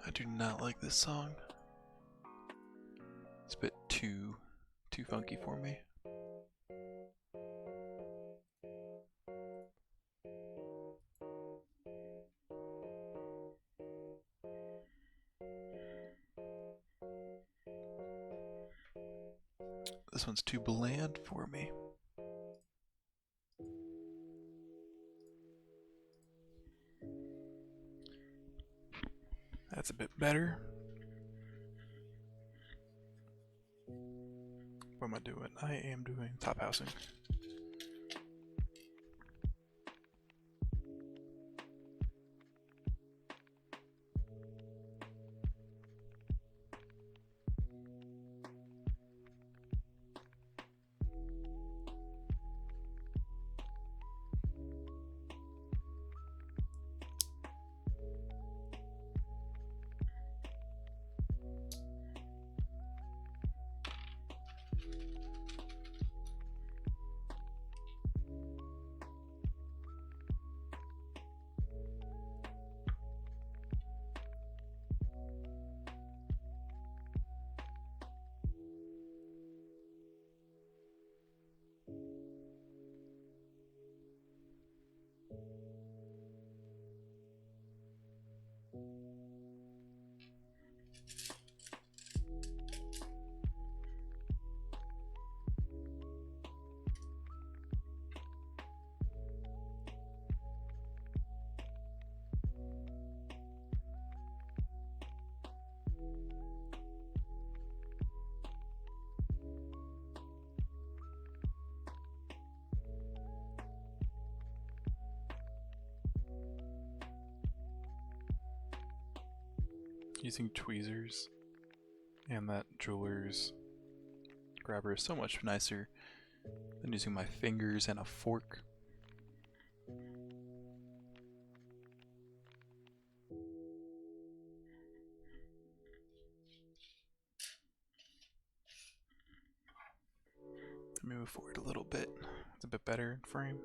I do not like this song. It's a bit too funky for me. This one's too bland for me. That's a bit better. What am I doing? I am doing top housing. Using tweezers and that jeweler's grabber is so much nicer than using my fingers and a fork. Let me move forward a little bit. It's a bit better in frame.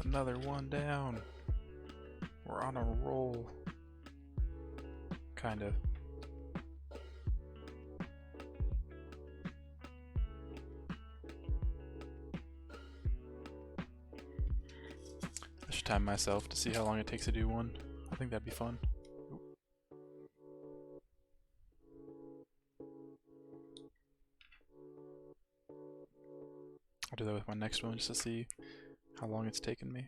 Another one down. We're on a roll. Kind of. I should time myself to see how long it takes to do one. I think that'd be fun. I'll do that with my next one just to see how long it's taken me.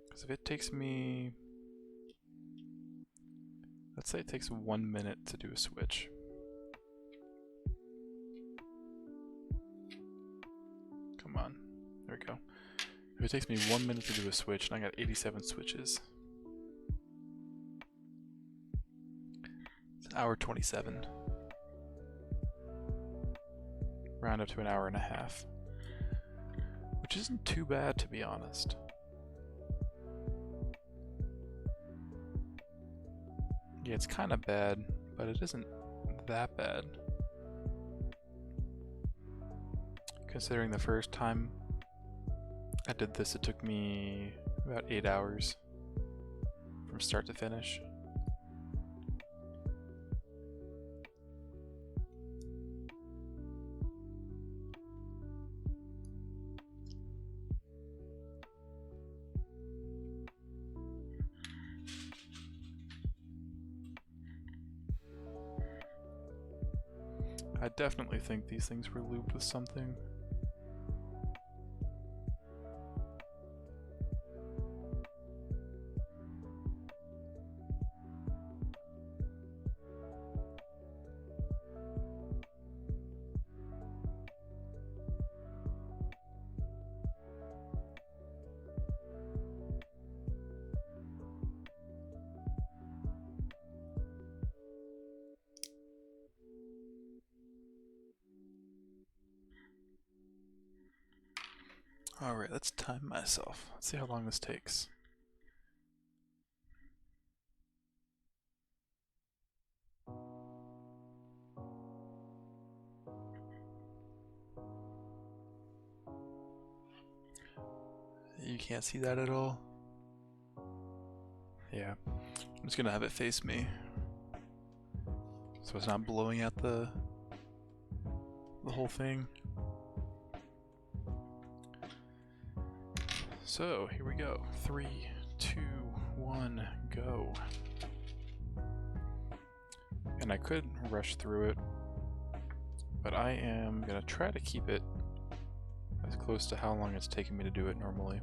Because if it takes me, let's say it takes 1 minute to do a switch. Come on, there we go. If it takes me 1 minute to do a switch and I got 87 switches, it's 1:27. Round up to 1.5 hours, which isn't too bad, to be honest. Yeah, it's kind of bad, but it isn't that bad. Considering the first time I did this, it took me about 8 hours from start to finish. I definitely think these things were lubed with something. Alright, let's time myself. Let's see how long this takes. You can't see that at all? Yeah. I'm just gonna have it face me, so it's not blowing out the whole thing. So here we go. 3, 2, 1, go. And I could rush through it, but I am gonna try to keep it as close to how long it's taking me to do it normally.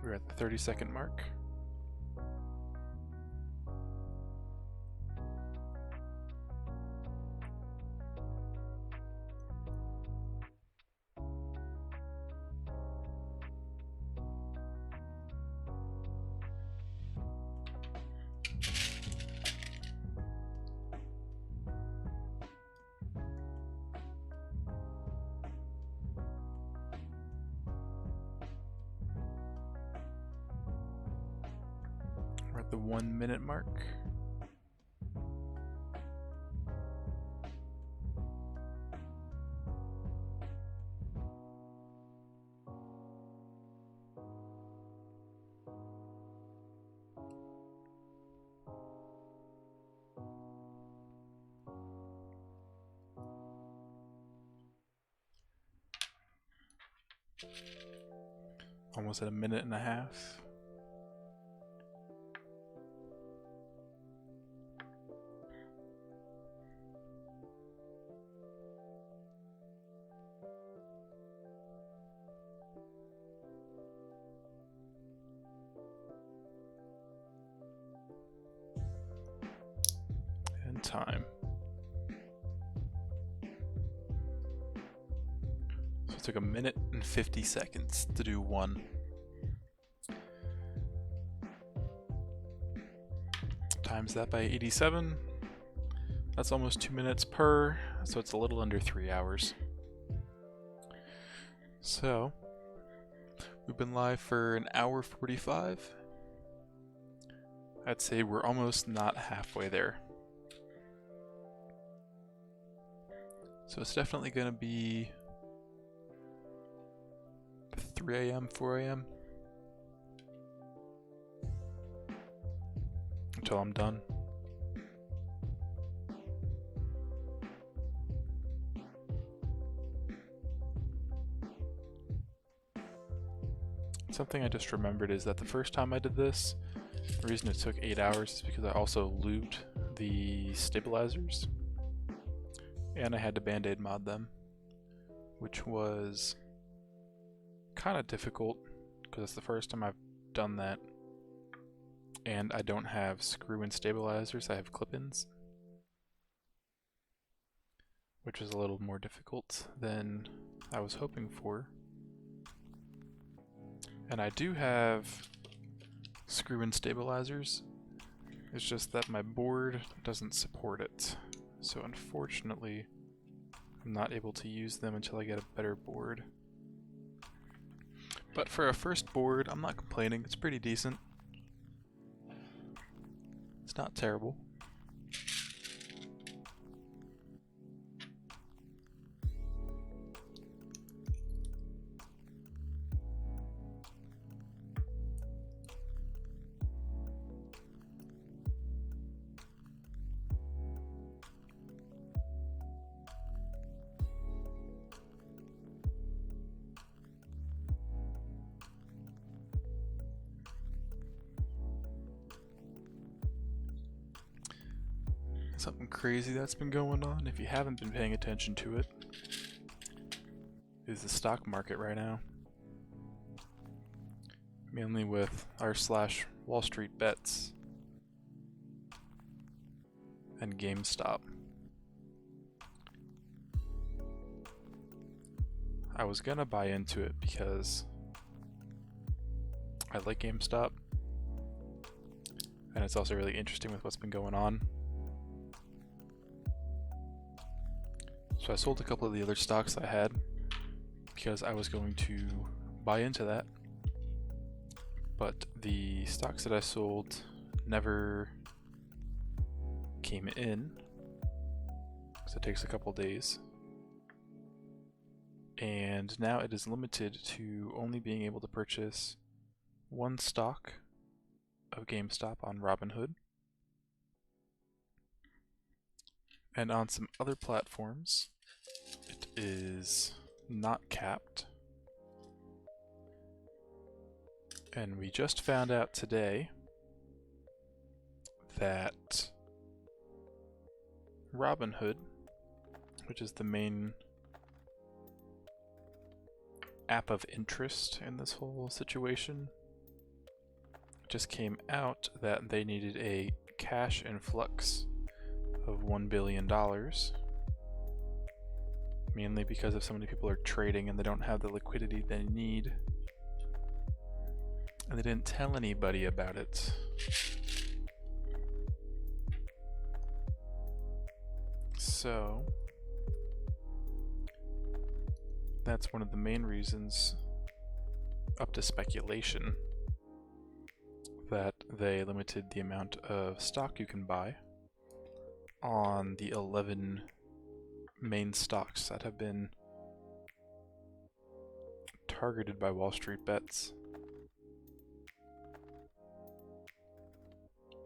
We're at the 30-second mark. We're at the 1 minute mark. Almost at a minute and a half. And time. So it took 1 minute and 50 seconds to do one. Times that by 87. That's almost 2 minutes per, so it's a little under 3 hours. So, we've been live for 1 hour 45. I'd say we're almost not halfway there. So it's definitely going to be 3 a.m., 4 a.m. until I'm done. Something I just remembered is that the first time I did this, the reason it took 8 hours is because I also lubed the stabilizers and I had to band-aid mod them, which was kind of difficult because it's the first time I've done that, and I don't have screw-in stabilizers, I have clip-ins, which is a little more difficult than I was hoping for. And I do have screw-in stabilizers, it's just that my board doesn't support it. So unfortunately, I'm not able to use them until I get a better board. But for a first board, I'm not complaining, it's pretty decent. It's not terrible. Something crazy that's been going on, if you haven't been paying attention to it, is the stock market right now. Mainly with r/Wall Street Bets and GameStop. I was gonna buy into it because I like GameStop, and it's also really interesting with what's been going on. So I sold a couple of the other stocks I had because I was going to buy into that. But the stocks that I sold never came in because it takes a couple days. And now it is limited to only being able to purchase one stock of GameStop on Robinhood. And on some other platforms, it is not capped. And we just found out today that Robinhood, which is the main app of interest in this whole situation, just came out that they needed a cash influx of $1 billion, mainly because of so many people are trading and they don't have the liquidity they need. And they didn't tell anybody about it. So that's one of the main reasons, up to speculation, that they limited the amount of stock you can buy on the 11 main stocks that have been targeted by Wall Street bets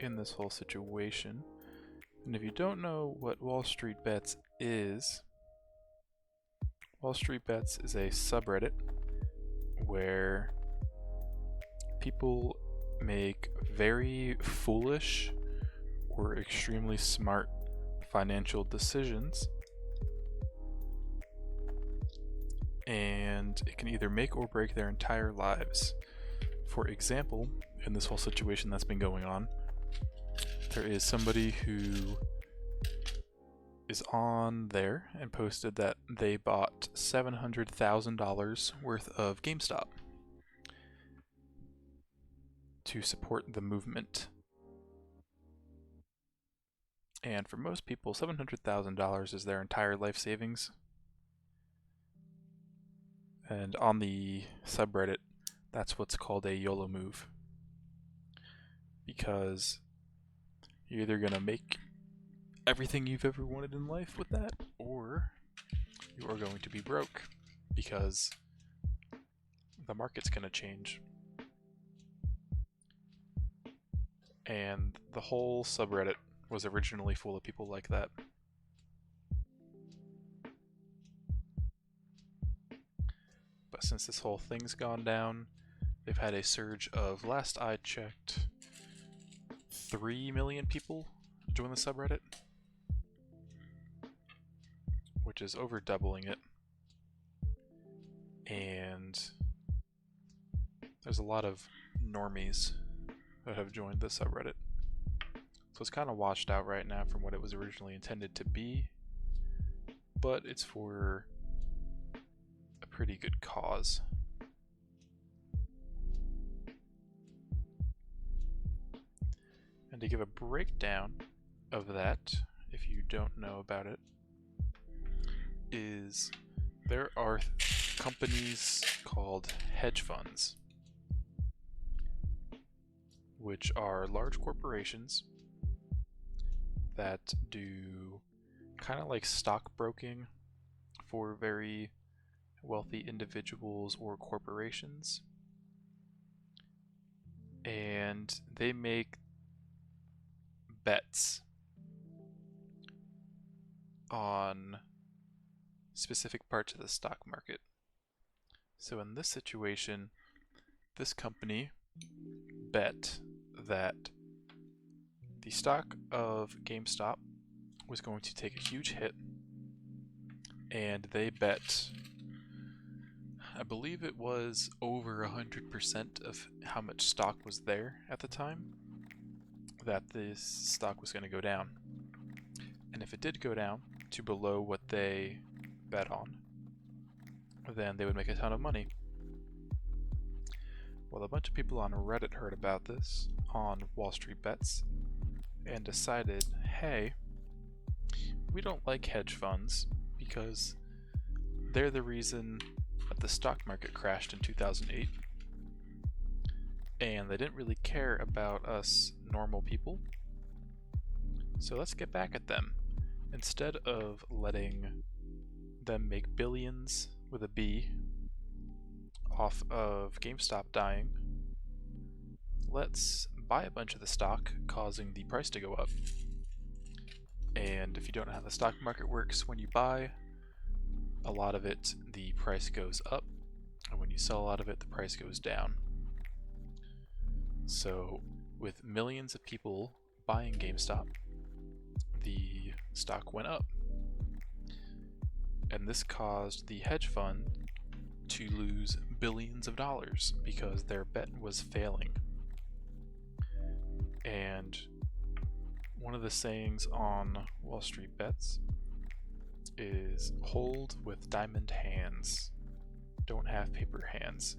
in this whole situation. And if you don't know what Wall Street Bets is, Wall Street Bets is a subreddit where people make very foolish or extremely smart financial decisions, and it can either make or break their entire lives. For example, in this whole situation that's been going on, there is somebody who is on there and posted that they bought $700,000 worth of GameStop to support the movement. And for most people, $700,000 is their entire life savings. And on the subreddit, that's what's called a YOLO move. Because you're either going to make everything you've ever wanted in life with that, or you are going to be broke because the market's going to change. And the whole subreddit was originally full of people like that. But since this whole thing's gone down, they've had a surge of, last I checked, 3 million people join the subreddit, which is over doubling it. And there's a lot of normies that have joined the subreddit. So it's kind of washed out right now from what it was originally intended to be, but it's for a pretty good cause. And to give a breakdown of that, if you don't know about it, is there are companies called hedge funds, which are large corporations that do kind of like stockbroking for very wealthy individuals or corporations. And they make bets on specific parts of the stock market. So in this situation, this company bet that the stock of GameStop was going to take a huge hit, and they bet, I believe it was over 100% of how much stock was there at the time, that this stock was going to go down. And if it did go down to below what they bet on, then they would make a ton of money. Well, a bunch of people on Reddit heard about this on Wall Street Bets and decided, hey, we don't like hedge funds because they're the reason that the stock market crashed in 2008, and they didn't really care about us normal people. So let's get back at them. Instead of letting them make billions with a B off of GameStop dying, let's buy a bunch of the stock, causing the price to go up. And if you don't know how the stock market works, when you buy a lot of it, the price goes up, and when you sell a lot of it, the price goes down. So with millions of people buying GameStop, the stock went up. And this caused the hedge fund to lose billions of dollars because their bet was failing. And one of the sayings on Wall Street Bets is hold with diamond hands, don't have paper hands,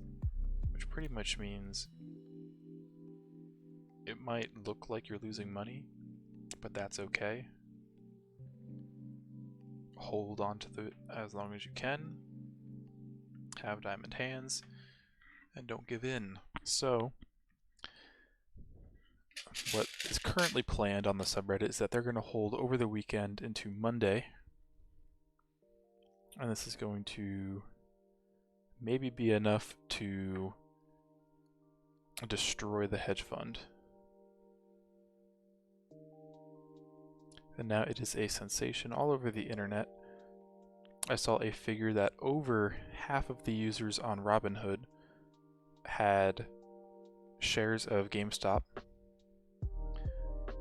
which pretty much means it might look like you're losing money, but that's okay. Hold on to it as long as you can, have diamond hands, and don't give in. So what is currently planned on the subreddit is that they're going to hold over the weekend into Monday, and this is going to maybe be enough to destroy the hedge fund. And now it is a sensation all over the internet. I saw a figure that over half of the users on Robinhood had shares of GameStop,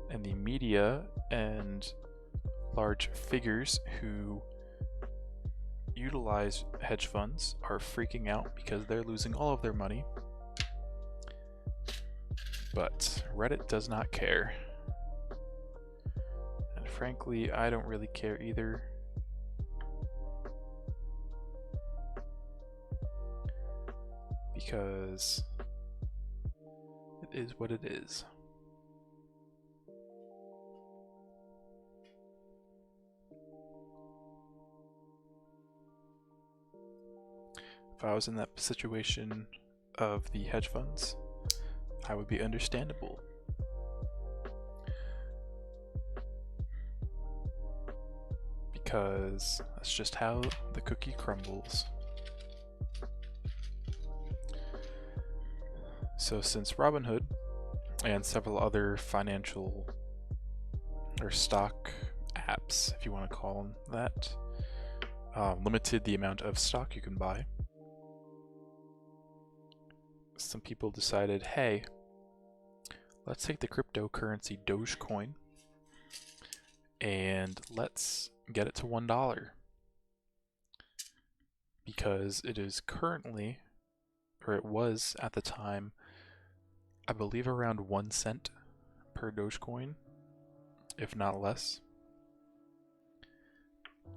and the media and large figures who utilize hedge funds are freaking out because they're losing all of their money. But Reddit does not care. And frankly, I don't really care either. Because it is what it is. If I was in that situation of the hedge funds, I would be understandable. Because that's just how the cookie crumbles. So since Robinhood and several other financial or stock apps, if you want to call them that, limited the amount of stock you can buy, some people decided, hey, let's take the cryptocurrency Dogecoin and let's get it to $1. Because it is currently, or it was at the time, I believe around 1 cent per Dogecoin, if not less.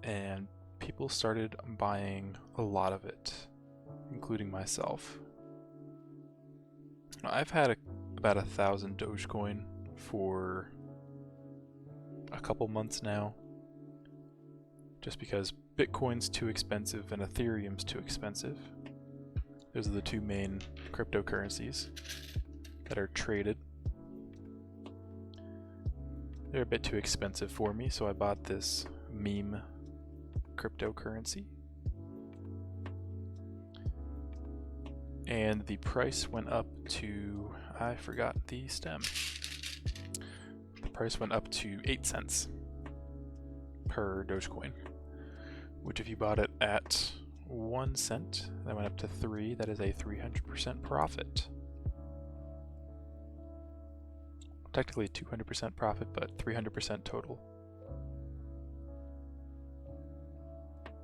And people started buying a lot of it, including myself. I've had about 1,000 Dogecoin for a couple months now, just because Bitcoin's too expensive and Ethereum's too expensive. Those are the two main cryptocurrencies that are traded. They're a bit too expensive for me, so I bought this meme cryptocurrency. And the price went up to, I forgot the stem. The price went up to 8 cents per Dogecoin, which if you bought it at 1 cent, that went up to 3, that is a 300% profit. Technically 200% profit, but 300% total.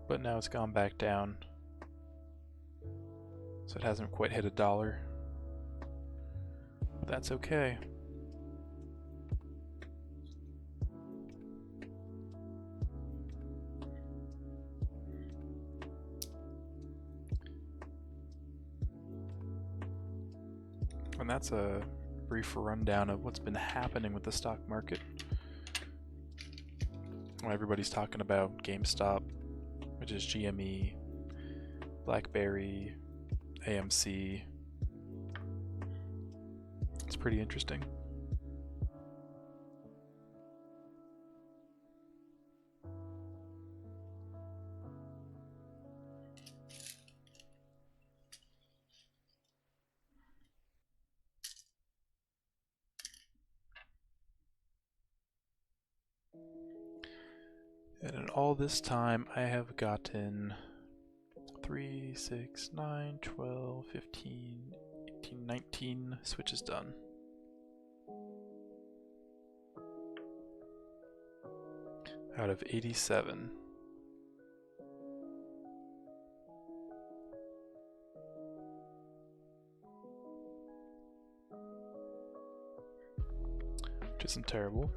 But now it's gone back down, so it hasn't quite hit $1. But that's okay. And that's a brief rundown of what's been happening with the stock market. Well, everybody's talking about GameStop, which is GME, BlackBerry, AMC. It's pretty interesting. And in all this time, I have gotten 3, 6, 9, 12, 15, 18, 19 switches done. Out of 87. isn't terrible.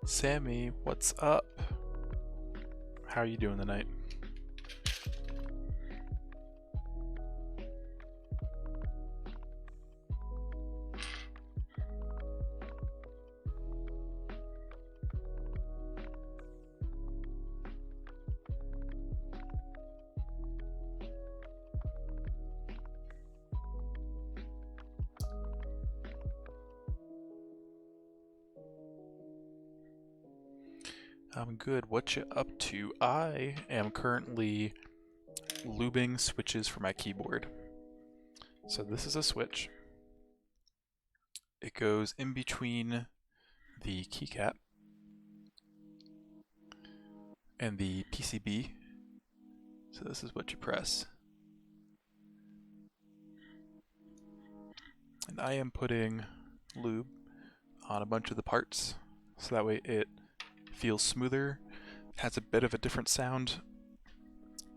Sammy, what's up? How are you doing tonight? I'm good. What you up to? I am currently lubing switches for my keyboard. So this is a switch. It goes in between the keycap and the PCB. So this is what you press. And I am putting lube on a bunch of the parts, so that way it feels smoother, has a bit of a different sound,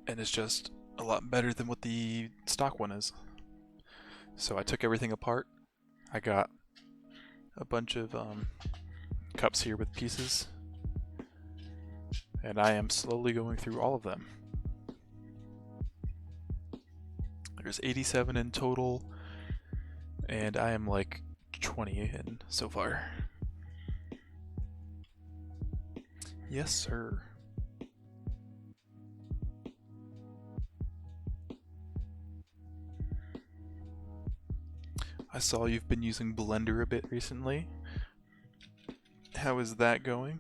and is just a lot better than what the stock one is. So I took everything apart. I got a bunch of cups here with pieces, and I am slowly going through all of them. There's 87 in total, and I am like 20 in so far. Yes, sir. I saw you've been using Blender a bit recently. How is that going?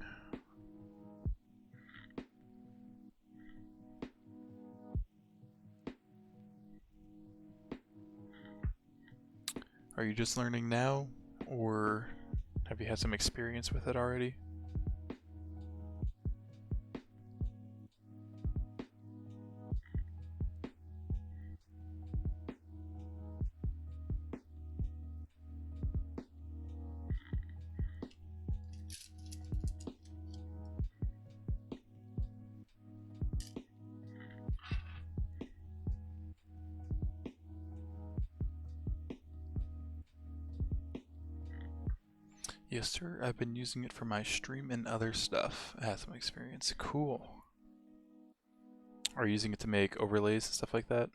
Are you just learning now, or have you had some experience with it already? Yes, sir. I've been using it for my stream and other stuff. I have some experience. Cool. Are you using it to make overlays and stuff like that?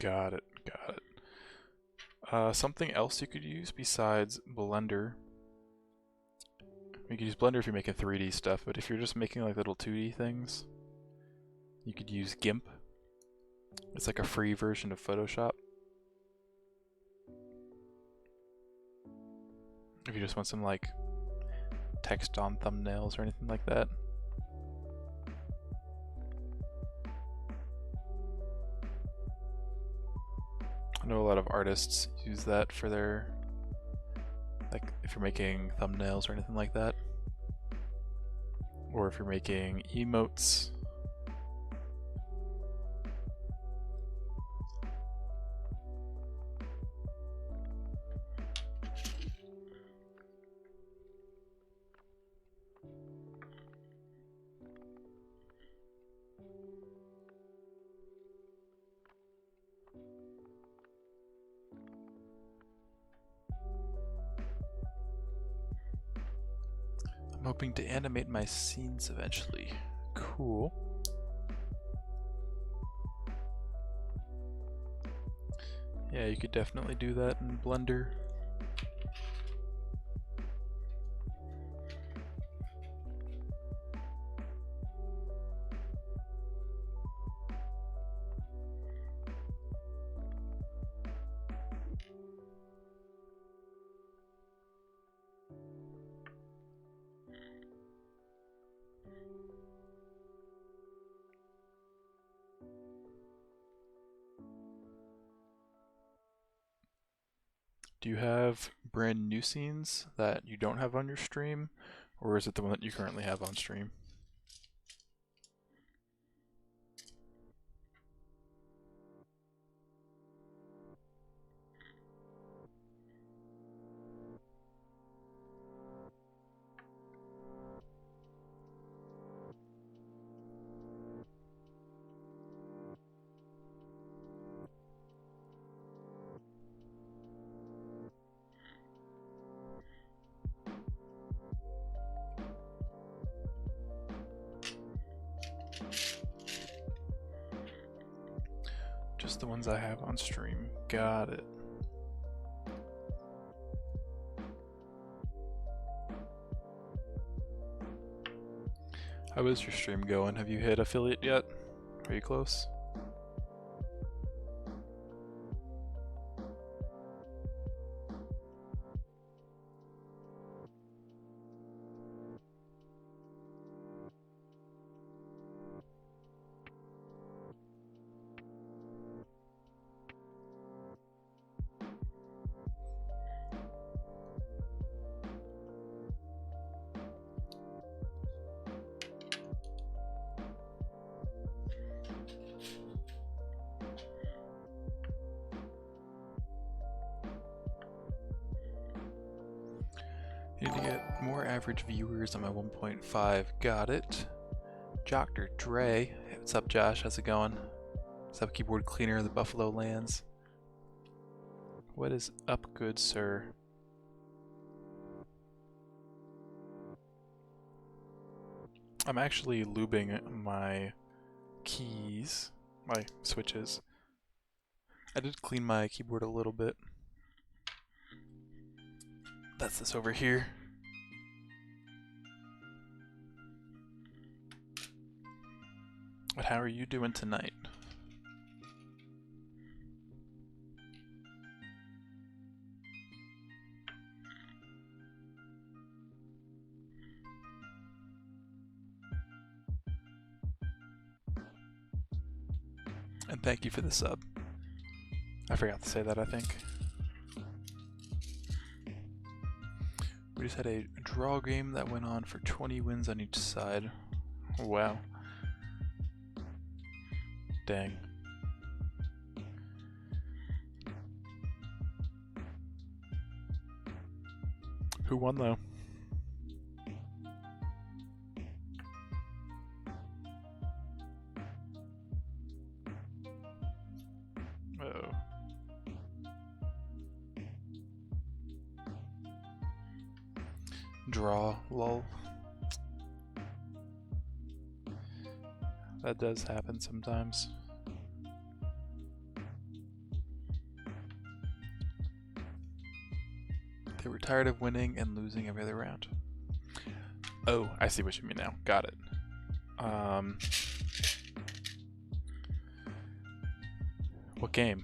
Got it. Got it. Something else you could use besides Blender. You could use Blender if you're making 3D stuff, but if you're just making like little 2D things, you could use GIMP. It's like a free version of Photoshop. If you just want some like text on thumbnails or anything like that. I know a lot of artists use that for their, like if you're making thumbnails or anything like that. Or if you're making emotes. I'm hoping to animate my scenes eventually. Cool. Yeah, you could definitely do that in Blender. Do you have brand new scenes that you don't have on your stream, or is it the one that you currently have on stream? Just the ones I have on stream. Got it. How is your stream going? Have you hit affiliate yet? Are you close? Need to get more average viewers on my 1.5. Got it. Dr. Dre. Hey, what's up, Josh? How's it going? What's up, Keyboard Cleaner of the Buffalo Lands? What is up, good sir? I'm actually lubing my keys, my switches. I did clean my keyboard a little bit. That's this over here. But how are you doing tonight? And thank you for the sub. I forgot to say that, I think. We just had a draw game that went on for 20 wins on each side. Wow. Dang. Who won though? Uh-oh. Draw, lol. That does happen sometimes. They were tired of winning and losing every other round. Oh, I see what you mean now. Got it. What game?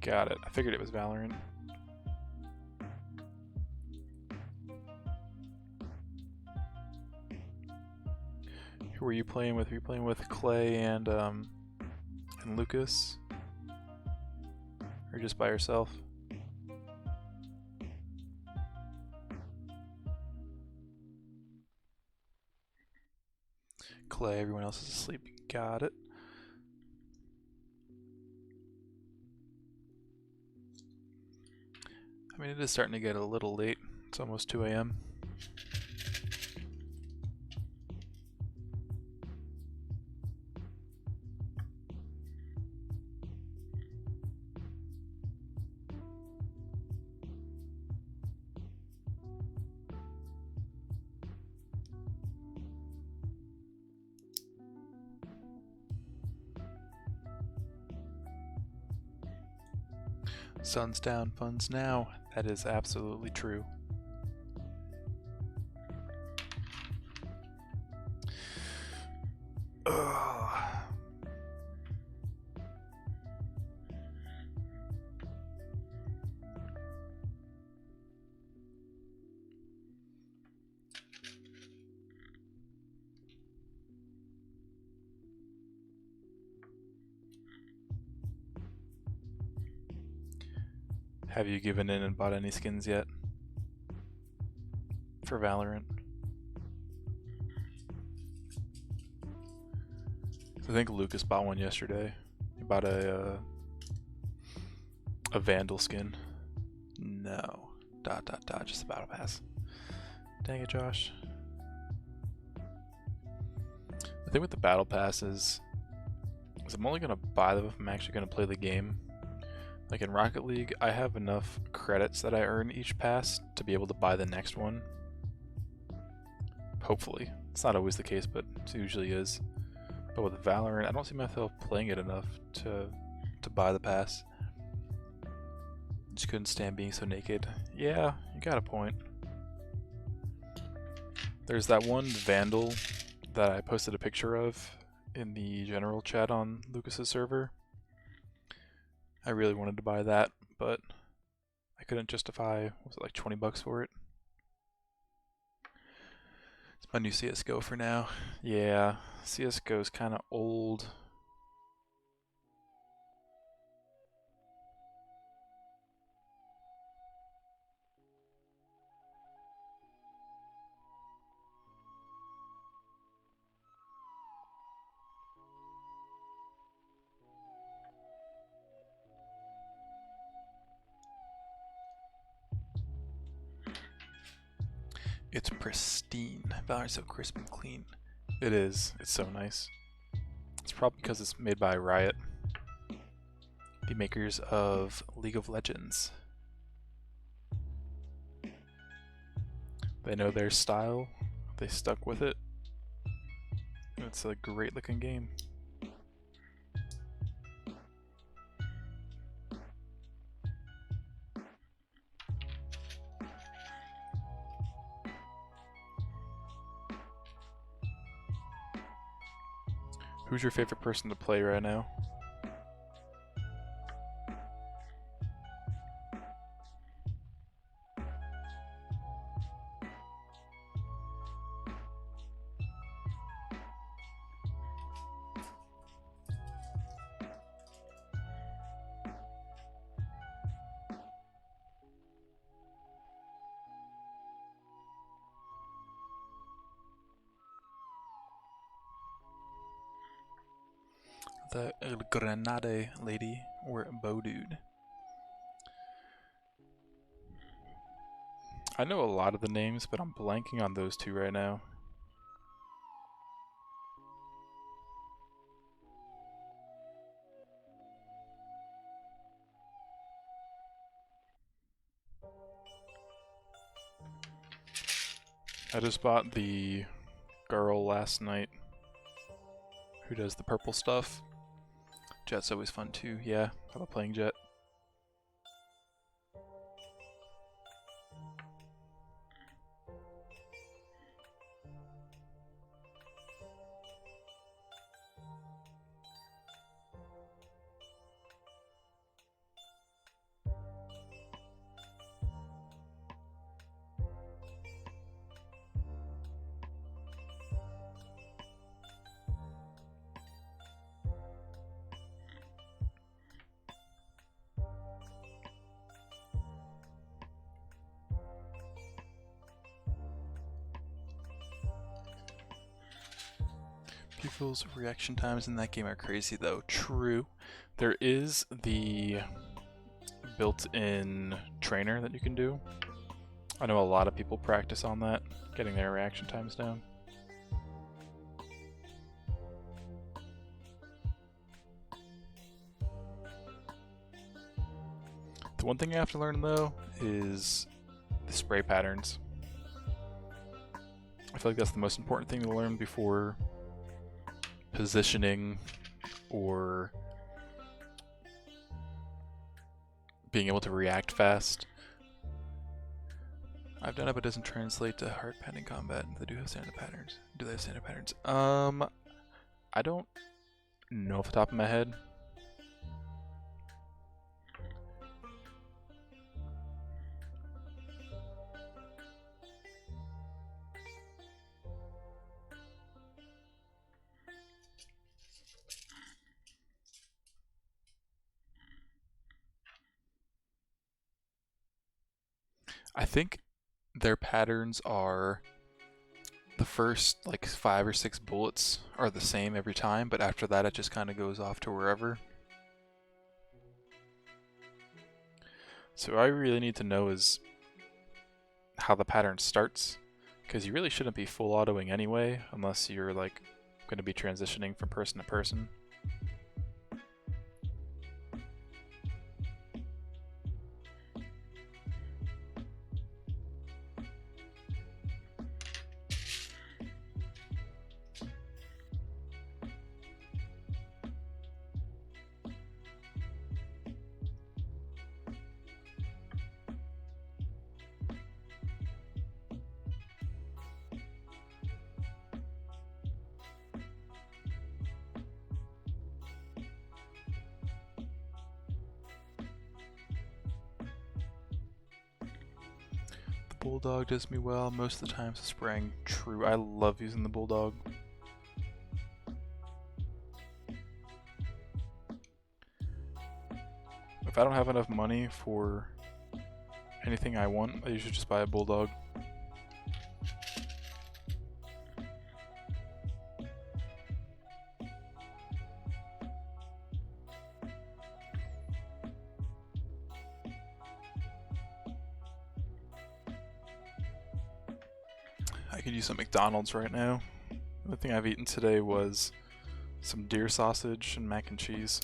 Got it. I figured it was Valorant. Who were you playing with? Were you playing with Clay and Lucas? Or just by yourself? Clay, everyone else is asleep. Got it. I mean, it is starting to get a little late. It's almost 2 a.m. Sun's down, fun's now. That is absolutely true. Ugh. Have you given in and bought any skins yet for Valorant? I think Lucas bought one yesterday. He bought a Vandal skin. No. ... Just a battle pass. Dang it, Josh. The thing with the battle pass is I'm only gonna buy them if I'm actually gonna play the game. Like in Rocket League, I have enough credits that I earn each pass to be able to buy the next one. Hopefully. It's not always the case, but it usually is. But with Valorant, I don't see myself playing it enough to buy the pass. Just couldn't stand being so naked. Yeah, you got a point. There's that one Vandal that I posted a picture of in the general chat on Lucas's server. I really wanted to buy that, but I couldn't justify, was it like 20 bucks for it? It's my new CSGO for now. Yeah, CSGO's kind of old. It's pristine. Valorant's so crisp and clean. It is. It's so nice. It's probably because it's made by Riot, the makers of League of Legends. They know their style. They stuck with it. It's a great looking game. Who's your favorite person to play right now? The Grenade lady or Bow Dude. I know a lot of the names, but I'm blanking on those two right now. I just bought the girl last night who does the purple stuff. Jet's always fun too. Yeah, I love playing Jet. People's reaction times in that game are crazy though. True. There is the built-in trainer that you can do. I know a lot of people practice on that, getting their reaction times down. The one thing you have to learn though is the spray patterns. I feel like that's the most important thing to learn before positioning or being able to react fast. I've done it, but it doesn't translate to hard pattern combat. They do have standard patterns. Do they have standard patterns? I don't know off the top of my head. I think their patterns are the first like 5 or 6 bullets are the same every time, but after that it just kind of goes off to wherever. So what I really need to know is how the pattern starts, because you really shouldn't be full autoing anyway unless you're like going to be transitioning from person to person. Bulldog does me well. Most of the time, so spraying true. I love using the Bulldog. If I don't have enough money for anything I want, I usually just buy a Bulldog. I could use some McDonald's right now. The thing I've eaten today was some deer sausage and mac and cheese.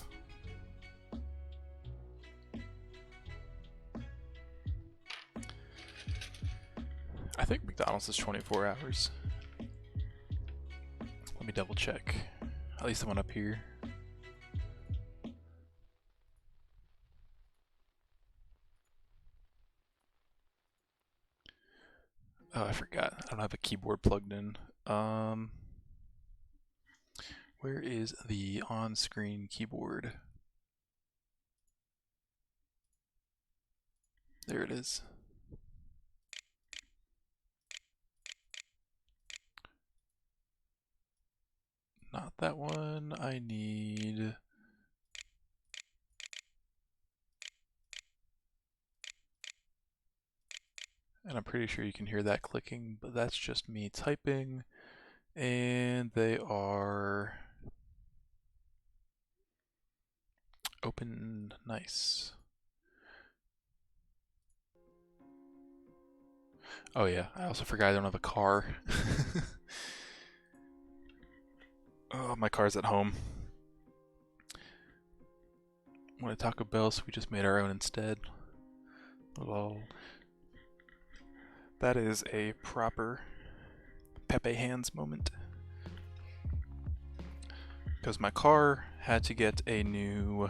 I think McDonald's is 24 hours. Let me double check. At least the one up here. Oh, I forgot. I don't have a keyboard plugged in. Where is the on-screen keyboard? There it is. Not that one. I need... And I'm pretty sure you can hear that clicking, but that's just me typing. And they are open. Nice. Oh yeah, I also forgot I don't have a car. Oh, my car's at home. Went to Taco Bell, so we just made our own instead. Lol. That is a proper Pepe Hands moment. Because my car had to get a new...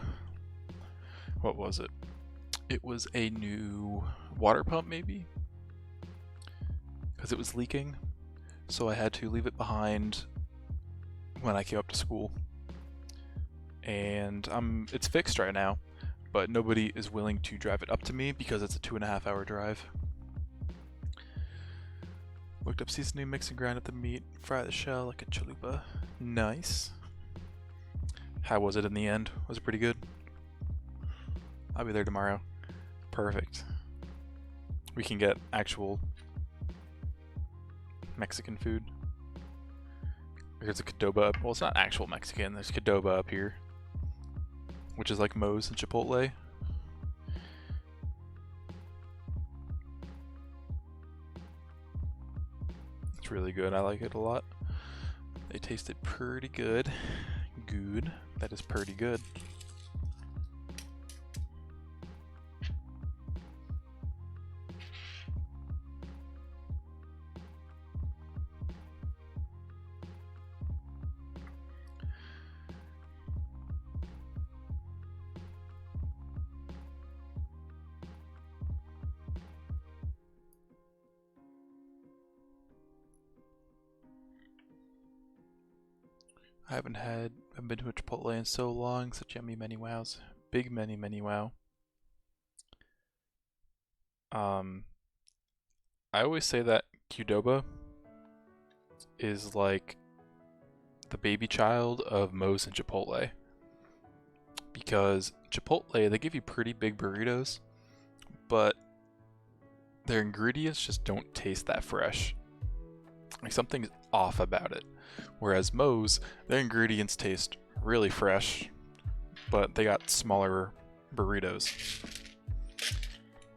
What was it? It was a new water pump, maybe? Because it was leaking. So I had to leave it behind when I came up to school. And it's fixed right now, but nobody is willing to drive it up to me because it's a 2.5 hour drive. Looked up seasoning, mix and grind up the meat, fry the shell like a chalupa. Nice. How was it in the end? Was it pretty good? I'll be there tomorrow. Perfect. We can get actual Mexican food. There's a Qdoba up. Well, it's not actual Mexican. There's Qdoba up here, which is like Moe's and Chipotle. It's really good. I like it a lot. They tasted pretty good. Good. That is pretty good. I haven't been to a Chipotle in so long. Such yummy many wows. Big many wow. I always say that Qdoba is like the baby child of Moe's and Chipotle. Because Chipotle, they give you pretty big burritos, but their ingredients just don't taste that fresh. Like something's off about it. Whereas Moe's, their ingredients taste really fresh, but they got smaller burritos.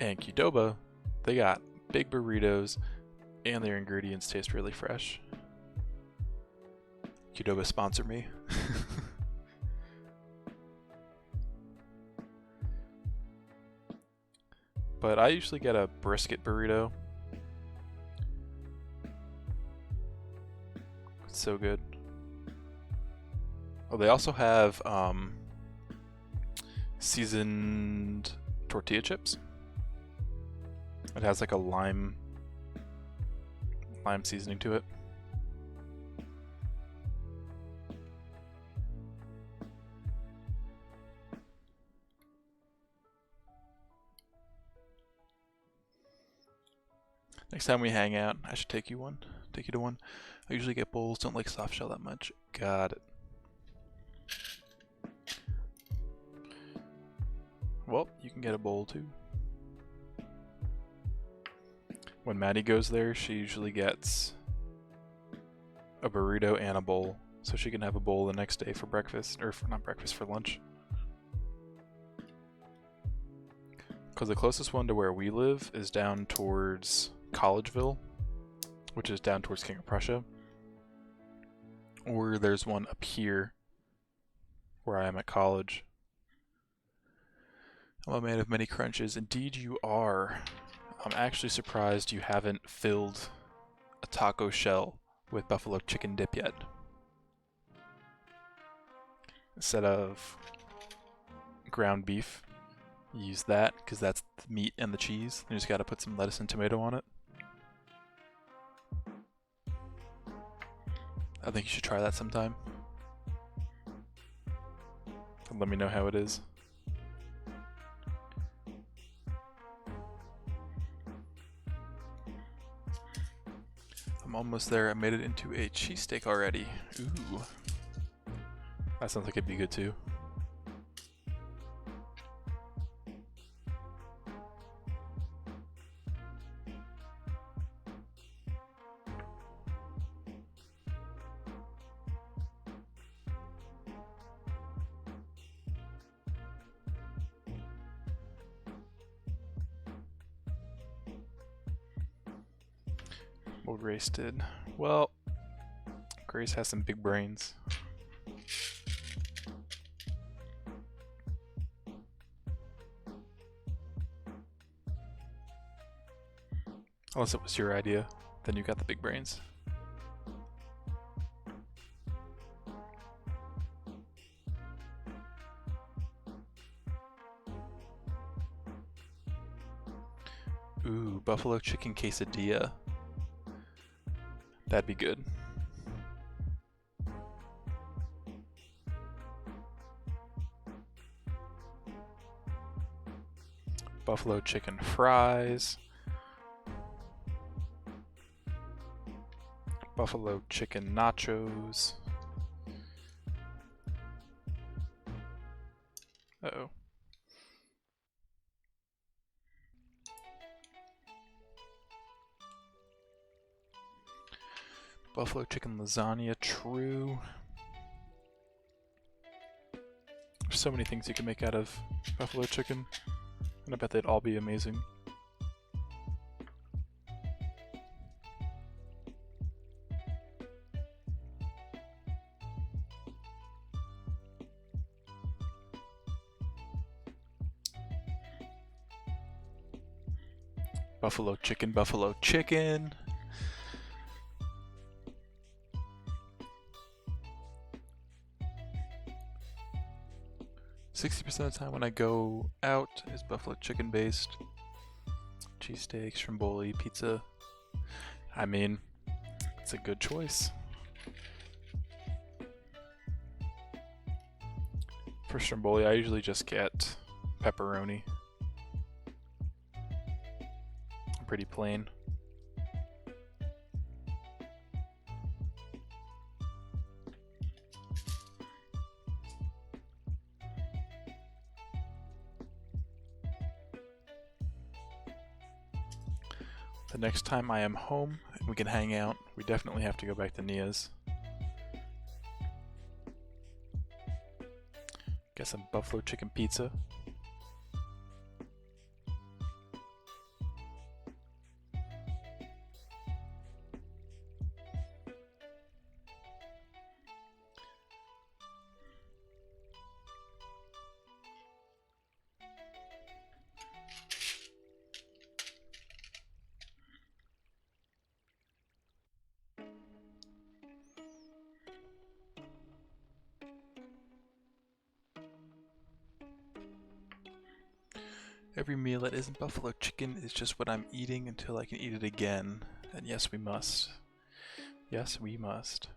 And Qdoba, they got big burritos and their ingredients taste really fresh. Qdoba, sponsor me. But I usually get a brisket burrito. It's so good. Oh, they also have seasoned tortilla chips. It has like a lime seasoning to it. Next time we hang out, I should take you to one. I usually get bowls, don't like soft shell that much. Got it. Well, you can get a bowl too. When Maddie goes there, she usually gets a burrito and a bowl, so she can have a bowl the next day for breakfast, or for, not breakfast, for lunch. Because the closest one to where we live is down towards Collegeville, which is down towards King of Prussia. Or there's one up here where I am at college. I'm a man of many crunches. Indeed you are. I'm actually surprised you haven't filled a taco shell with buffalo chicken dip yet. Instead of ground beef, you use that because that's the meat and the cheese. You just gotta put some lettuce and tomato on it. I think you should try that sometime. And let me know how it is. I'm almost there. I made it into a cheesesteak already. Ooh. That sounds like it'd be good too. What Grace did. Well, Grace has some big brains. Unless it was your idea, then you got the big brains. Ooh, buffalo chicken quesadilla. That'd be good. Buffalo chicken fries. Buffalo chicken nachos. Uh-oh. Buffalo chicken lasagna, true. There's so many things you can make out of buffalo chicken, and I bet they'd all be amazing. Buffalo chicken, buffalo chicken. %60 of the time when I go out is buffalo chicken based. Cheesesteaks, stromboli, pizza. I mean, it's a good choice. For stromboli, I usually just get pepperoni. Pretty plain. the next time I am home and we can hang out, we definitely have to go back to Nia's. Get some buffalo chicken pizza. Every meal that isn't buffalo chicken is just what I'm eating until I can eat it again. And yes, we must. Yes, we must.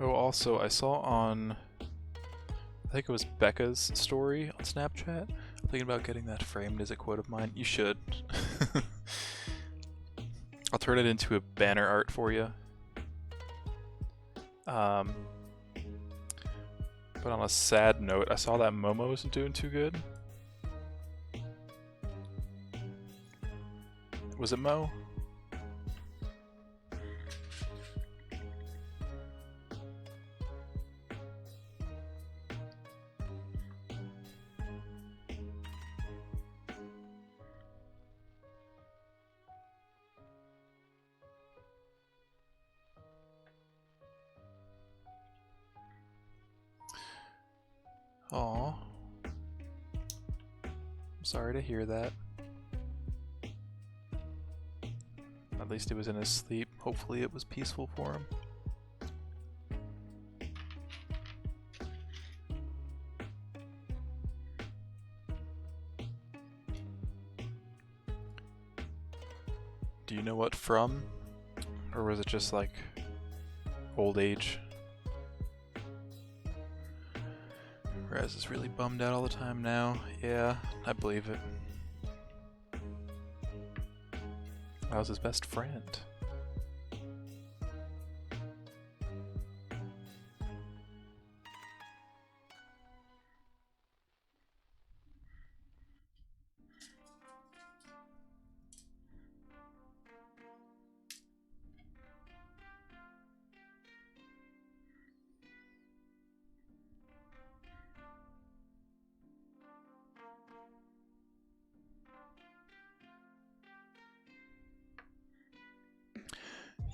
Oh, also, I saw on, I think it was Becca's story on Snapchat, thinking about getting that framed as a quote of mine. You should. I'll turn it into a banner art for you. But on a sad note, I saw that Momo isn't doing too good. Was it Mo? Aw. I'm sorry to hear that. At least he was in his sleep. Hopefully it was peaceful for him. Do you know what from? Or was it just like old age? Raz is really bummed out all the time now. Yeah, I believe it. I was his best friend.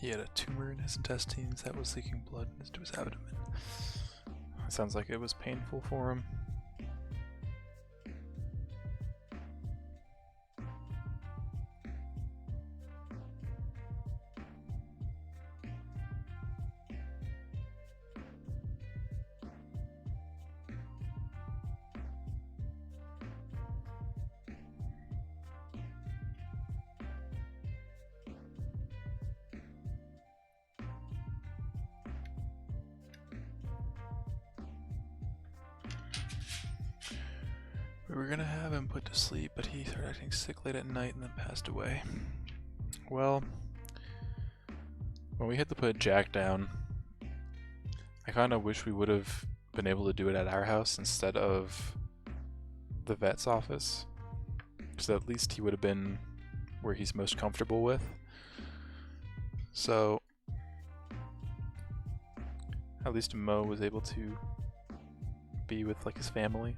He had a tumor in his intestines that was leaking blood into his abdomen. Sounds like it was painful for him. We were gonna have him put to sleep, but he started acting sick late at night and then passed away. Well, when we had to put Jack down, I kinda wish we would have been able to do it at our house instead of the vet's office. Because at least he would have been where he's most comfortable with. So, at least Mo was able to be with like his family.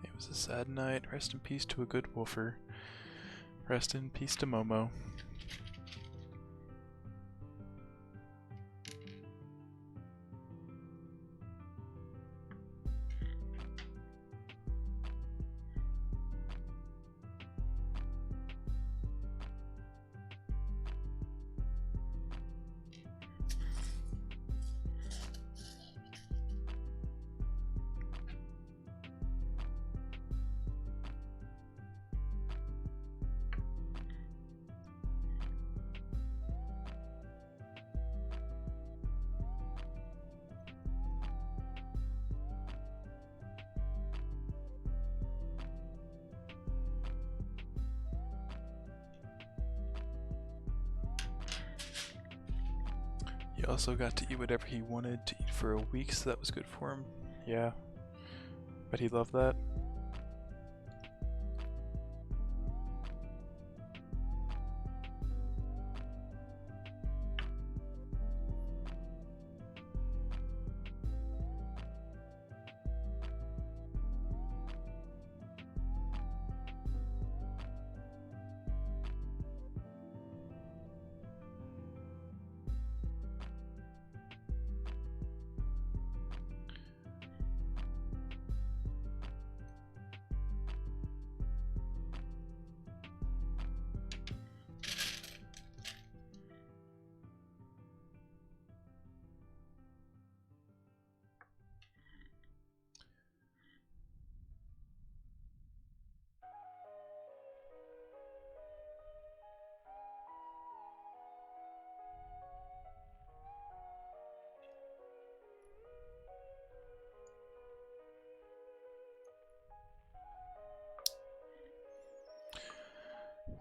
It was a sad night. Rest in peace to a good wolfer. Rest in peace to Momo. He also got to eat whatever he wanted to eat for a week, so that was good for him. Yeah. But he loved that.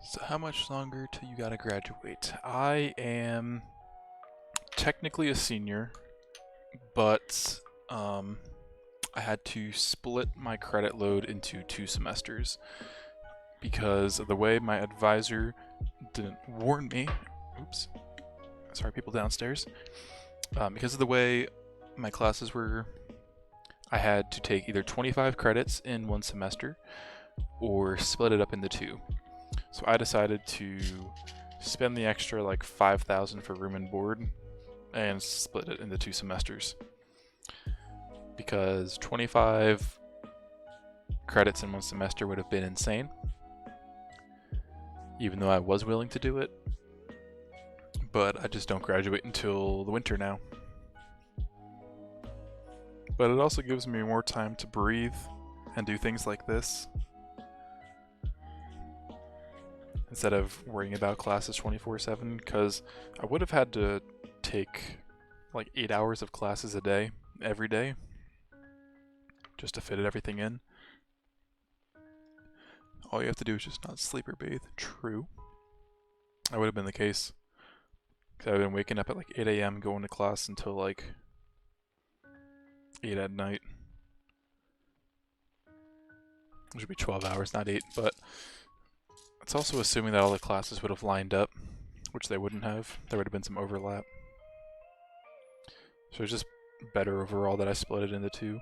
So how much longer till you gotta graduate? I am technically a senior, but I had to split my credit load into 2 semesters because of the way my advisor didn't warn me. Oops. Sorry, people downstairs. Because of the way my classes were, I had to take either 25 credits in 1 semester or split it up into 2. So I decided to spend the extra like $5,000 for room and board and split it into 2 semesters. Because 25 credits in 1 semester would have been insane, even though I was willing to do it. But I just don't graduate until the winter now. But it also gives me more time to breathe and do things like this, instead of worrying about classes 24/7, because I would have had to take like 8 hours of classes a day, every day, just to fit everything in. All you have to do is just not sleep or bathe. True. That would have been the case. Because I've been waking up at like 8 a.m. going to class until like 8 at night. Which would be 12 hours, not 8, but it's also assuming that all the classes would have lined up, which they wouldn't have. There would have been some overlap. So it's just better overall that I split it into 2.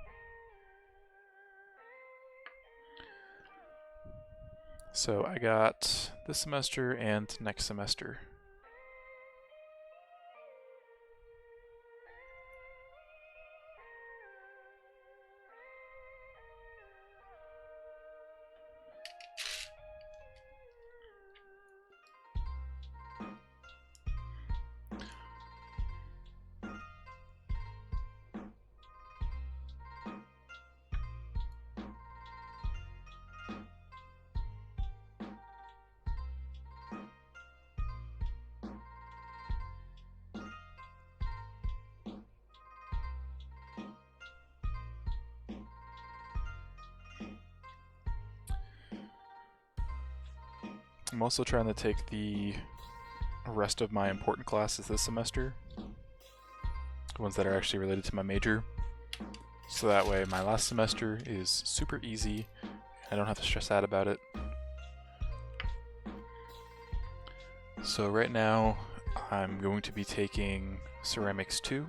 So I got this semester and next semester. I'm also trying to take the rest of my important classes this semester, the ones that are actually related to my major, so that way my last semester is super easy. I don't have to stress out about it. So right now I'm going to be taking Ceramics 2,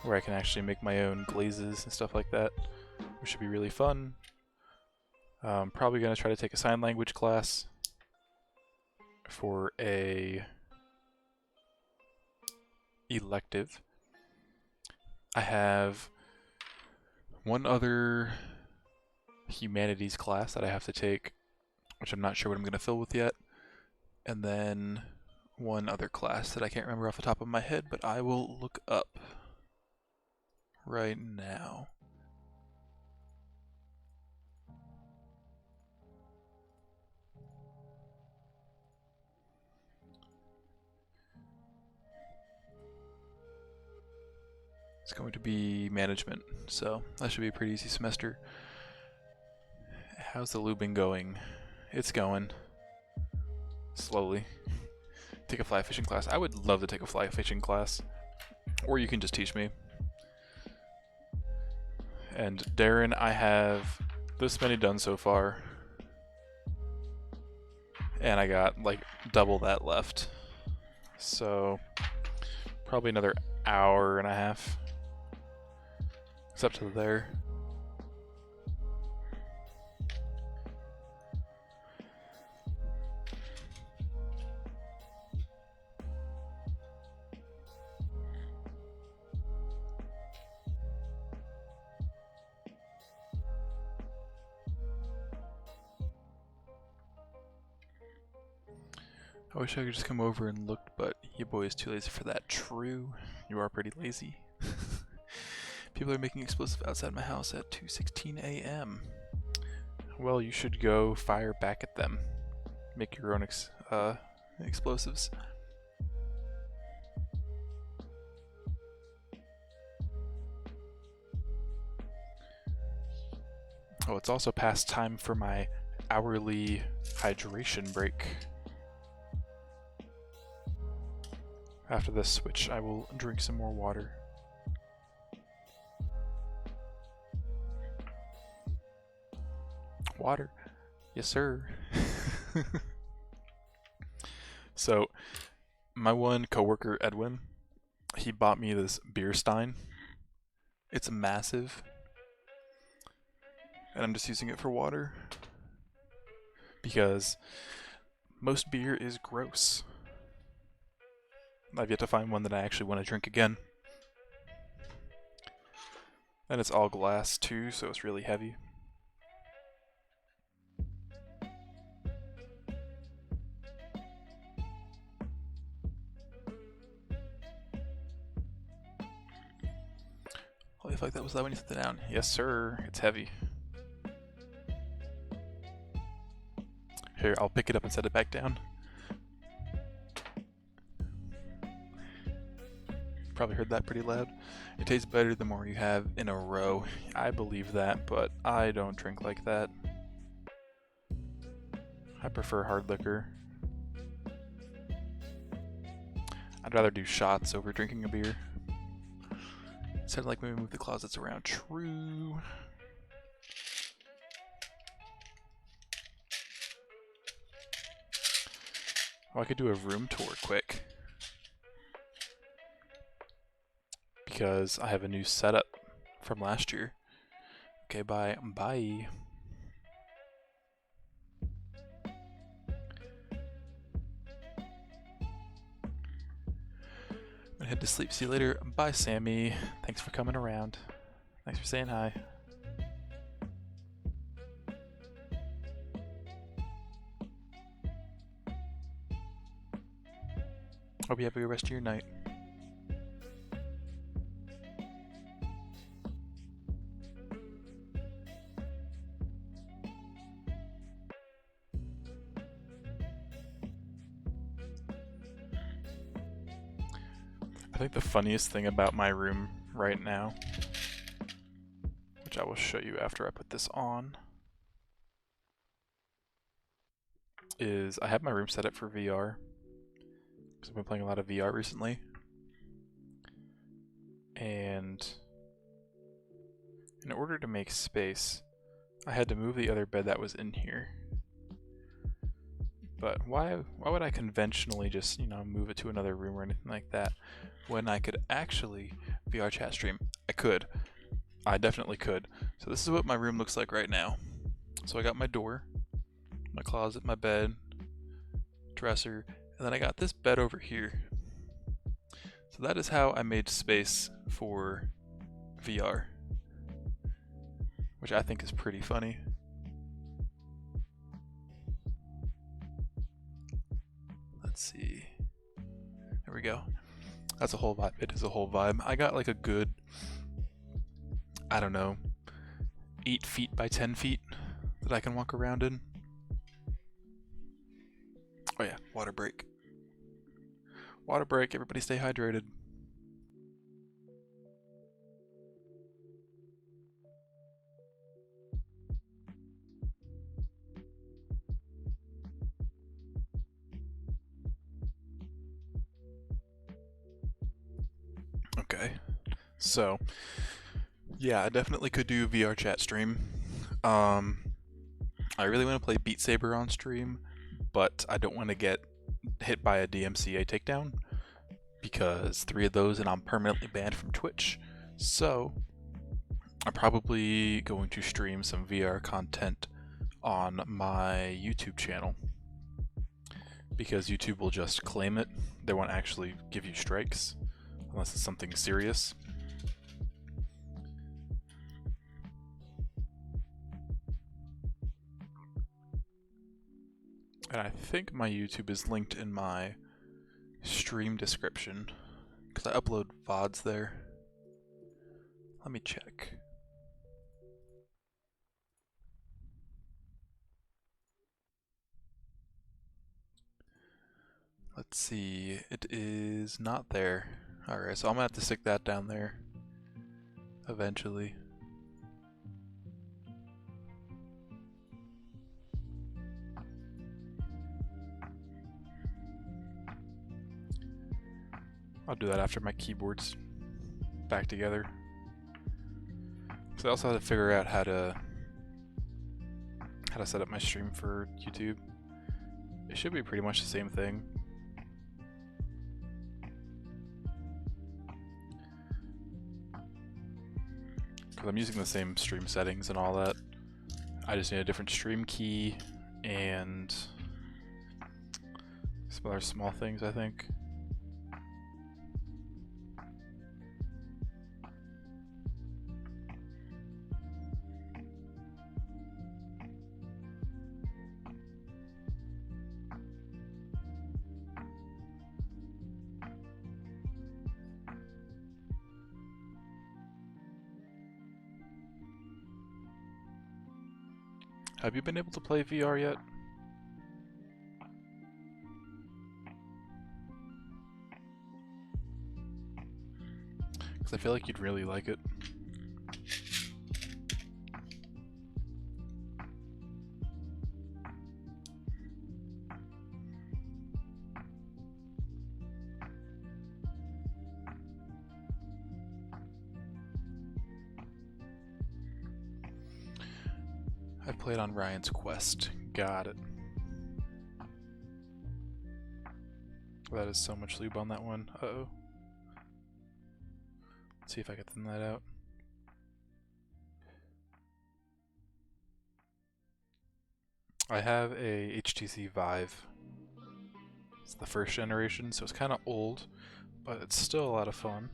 where I can actually make my own glazes and stuff like that, which should be really fun. I'm probably going to try to take a sign language class for a elective. I have one other humanities class that I have to take, which I'm not sure what I'm going to fill with yet, and then one other class that I can't remember off the top of my head, but I will look up right now. It's going to be management, so that should be a pretty easy semester. How's the lubing going? It's going. Slowly. Take a fly fishing class. I would love to take a fly fishing class. Or you can just teach me. And Darren, I have this many done so far. And I got like double that left. So probably another hour and a half. It's up to there. I wish I could just come over and look, but your boy is too lazy for that. True. You are pretty lazy. People are making explosives outside my house at 2:16 a.m. Well, you should go fire back at them. Make your own explosives. Oh, it's also past time for my hourly hydration break. After this switch, I will drink some more water. Water? Yes, sir. So, my one coworker, Edwin, he bought me this beer stein. It's massive. And I'm just using it for water. Because most beer is gross. I've yet to find one that I actually want to drink again. And it's all glass too, so it's really heavy. Oh, I feel like that was loud when you set it down. Yes, sir. It's heavy. Here, I'll pick it up and set it back down. Probably heard that pretty loud. It tastes better the more you have in a row. I believe that, but I don't drink like that. I prefer hard liquor. I'd rather do shots over drinking a beer. Sounded like maybe move the closets around. True. Oh, I could do a room tour quick. Because I have a new setup from last year. Okay, bye. Bye. I'm gonna head to sleep. See you later. Bye, Sammy. Thanks for coming around. Thanks for saying hi. Hope you have a good rest of your night. I think the funniest thing about my room right now, which I will show you after I put this on, is I have my room set up for VR. Because I've been playing a lot of VR recently. And in order to make space, I had to move the other bed that was in here. But why would I conventionally just, move it to another room or anything like that when I could actually VR chat stream? I could. I definitely could. So this is what my room looks like right now. So I got my door, my closet, my bed, dresser, and then I got this bed over here. So that is how I made space for VR, which I think is pretty funny. Let's see. There we go. That's a whole vibe. It is a whole vibe. I got like a good, I don't know, 8 feet by 10 feet that I can walk around in. Oh yeah, water break. Water break, everybody stay hydrated. Okay. So, yeah, I definitely could do VR chat stream. I really want to play Beat Saber on stream, but I don't want to get hit by a DMCA takedown because 3 of those and I'm permanently banned from Twitch. So, I'm probably going to stream some VR content on my YouTube channel because YouTube will just claim it. They won't actually give you strikes unless it's something serious. And I think my YouTube is linked in my stream description because I upload VODs there. Let me check. Let's see, it is not there. Alright, so I'm gonna have to stick that down there eventually. I'll do that after my keyboard's back together. So I also have to figure out how to set up my stream for YouTube. It should be pretty much the same thing. Because I'm using the same stream settings and all that. I just need a different stream key and some other small things, I think. Have you been able to play VR yet? Because I feel like you'd really like it. I played on Ryan's Quest. Got it. That is so much lube on that one. Uh-oh. Let's see if I can thin that out. I have a HTC Vive. It's the first generation, so it's kind of old, but it's still a lot of fun.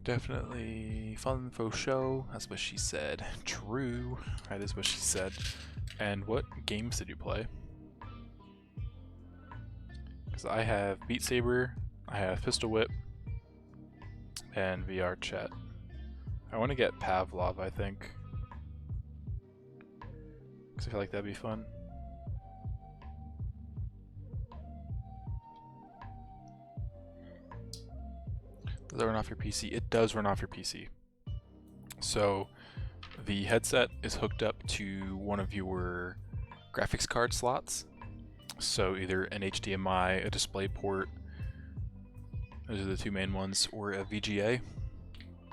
Definitely fun for show. That's what she said. True. That is what she said. And what games did you play? Because I have Beat Saber, I have Pistol Whip, and VR Chat. I want to get Pavlov, I think. Because I feel like that'd be fun. Does that run off your PC? It does run off your PC. So the headset is hooked up to one of your graphics card slots. So either an HDMI, a display port, those are the 2 main ones, or a VGA,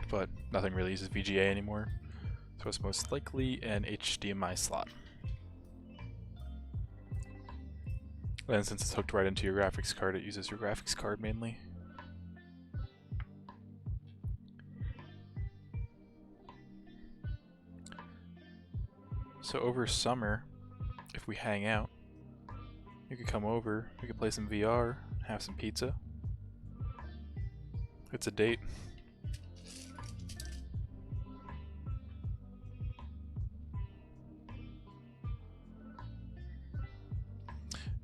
but nothing really uses VGA anymore. So it's most likely an HDMI slot. And since it's hooked right into your graphics card, it uses your graphics card mainly. So over summer, if we hang out, you could come over, we could play some VR, have some pizza. It's a date.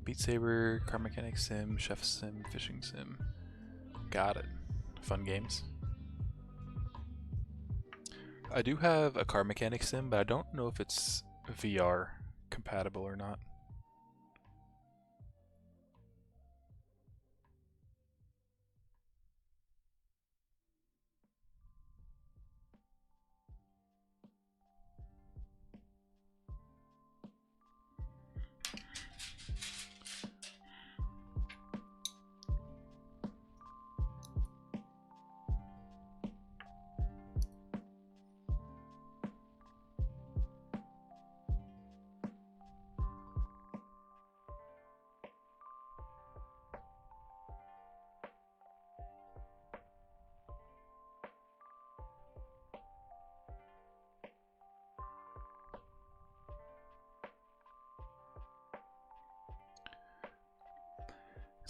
Beat Saber, Car Mechanic Sim, Chef Sim, Fishing Sim. Got it. Fun games. I do have a Car Mechanic Sim, but I don't know if it's VR compatible or not.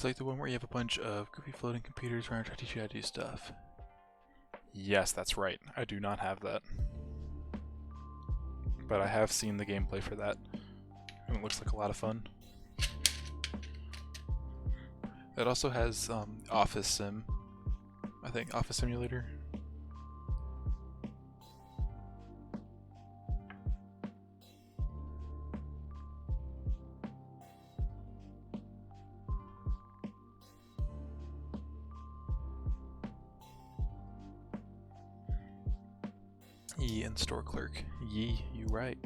It's like the one where you have a bunch of goofy floating computers around trying to teach you how to do stuff. Yes, that's right. I do not have that. But I have seen the gameplay for that, and it looks like a lot of fun. It also has Office Sim, I think, Office Simulator. Ye and store clerk. Ye, you right.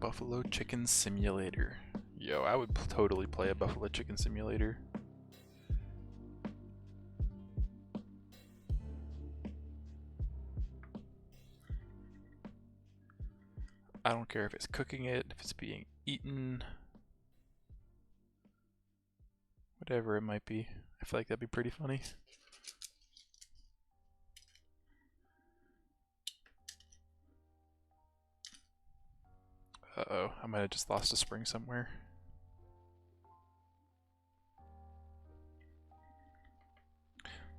Buffalo Chicken Simulator. Yo, I would totally play a Buffalo Chicken Simulator. I don't care if it's cooking it, if it's being eaten, whatever it might be. I feel like that'd be pretty funny. Uh-oh, I might have just lost a spring somewhere.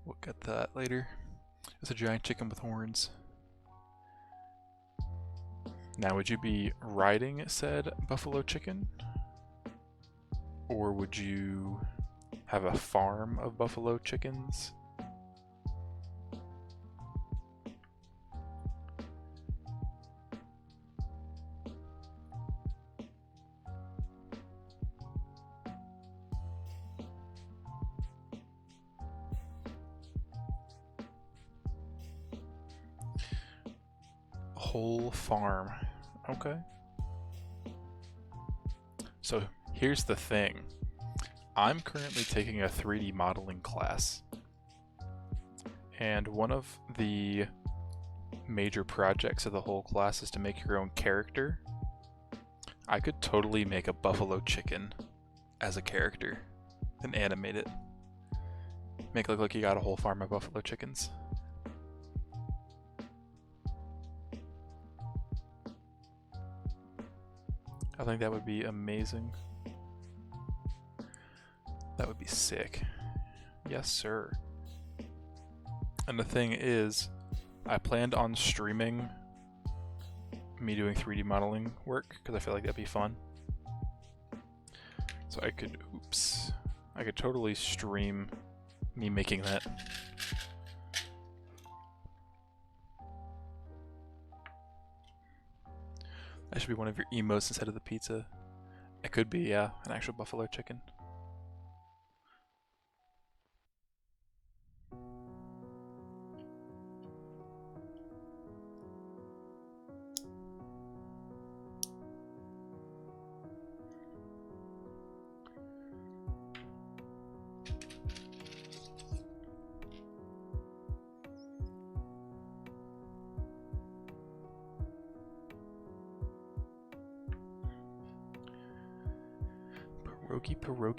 We'll get to that later. It's a giant chicken with horns. Now, would you be riding said buffalo chicken? Or would you have a farm of buffalo chickens? Whole farm. Okay. So here's the thing. I'm currently taking a 3D modeling class. And one of the major projects of the whole class is to make your own character. I could totally make a buffalo chicken as a character and animate it. Make it look like you got a whole farm of buffalo chickens. I think that would be amazing. That would be sick. Yes, sir. And the thing is, I planned on streaming me doing 3D modeling work because I feel like that'd be fun. So I could, I could totally stream me making that. That should be one of your emotes instead of the pizza. It could be, yeah, an actual buffalo chicken.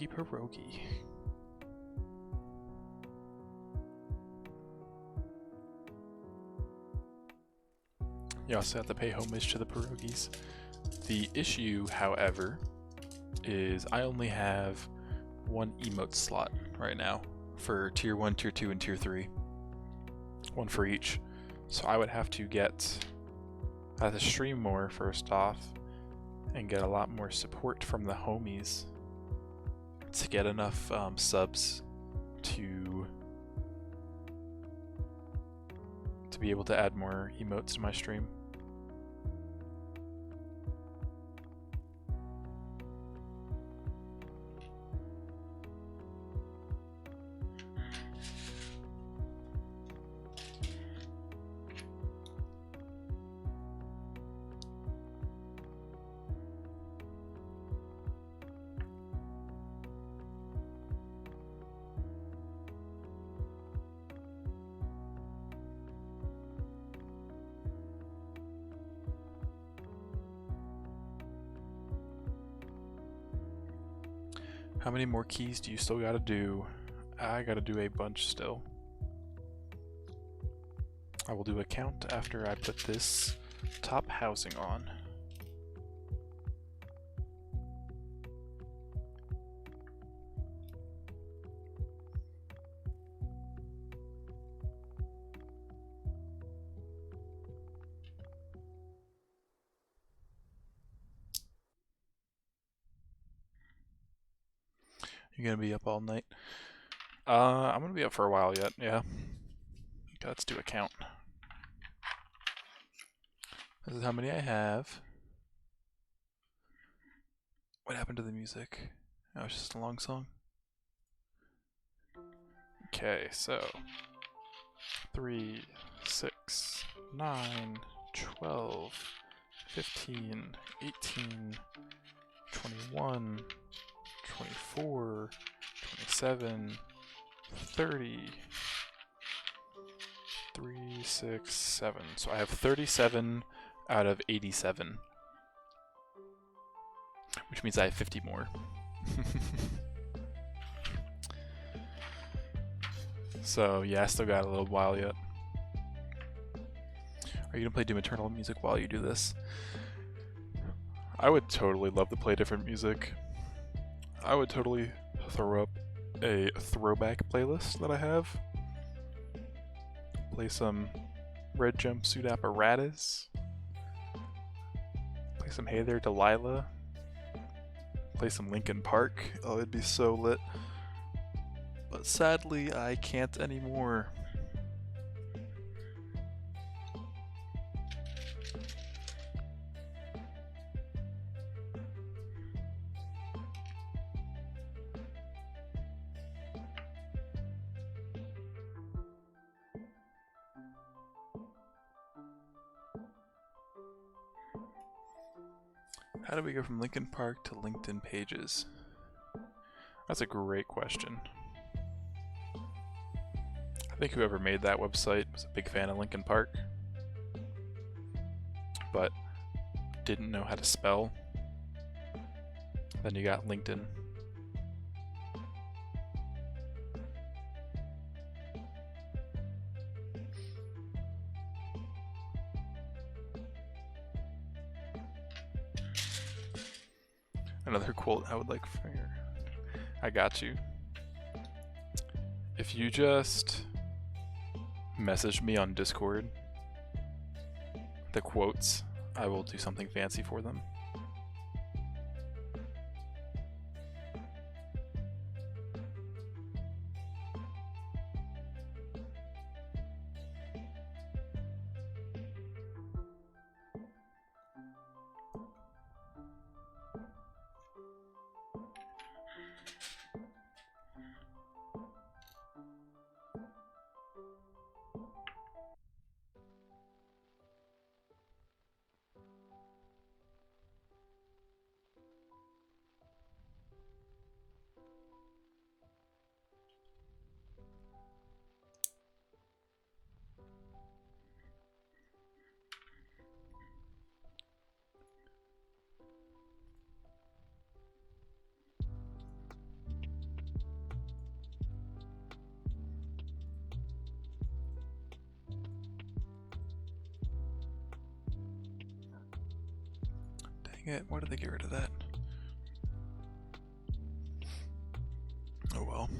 Pierogi. You also have to pay homage to the pierogies. The issue, however, is I only have one emote slot right now for tier 1, tier 2, and tier 3. One for each. So I would have to stream more first off and get a lot more support from the homies to get enough subs to be able to add more emotes to my stream. How many more keys do you still gotta do? I gotta do a bunch still. I will do a count after I put this top housing on. You're gonna be up all night? I'm gonna be up for a while yet, yeah. Okay, let's do a count. This is how many I have. What happened to the music? Oh, it's just a long song. Okay, so 3, 6, 9, 12, 15, 18, 21, 24, 27, 30, 3, 6, 7. So I have 37 out of 87. Which means I have 50 more. So yeah, I still got a little while yet. Are you gonna play Doom Eternal music while you do this? I would totally love to play different music. I would totally throw up a throwback playlist that I have. Play some Red Jumpsuit Apparatus. Play some Hey There Delilah. Play some Linkin Park. Oh, it'd be so lit. But sadly, I can't anymore. How do we go from Linkin Park to LinkedIn pages? That's a great question. I think whoever made that website was a big fan of Linkin Park, but didn't know how to spell. Then you got LinkedIn. Another quote I would like for you. I got you. If you just message me on Discord the quotes, I will do something fancy for them. Dang it, why did they get rid of that? Oh well.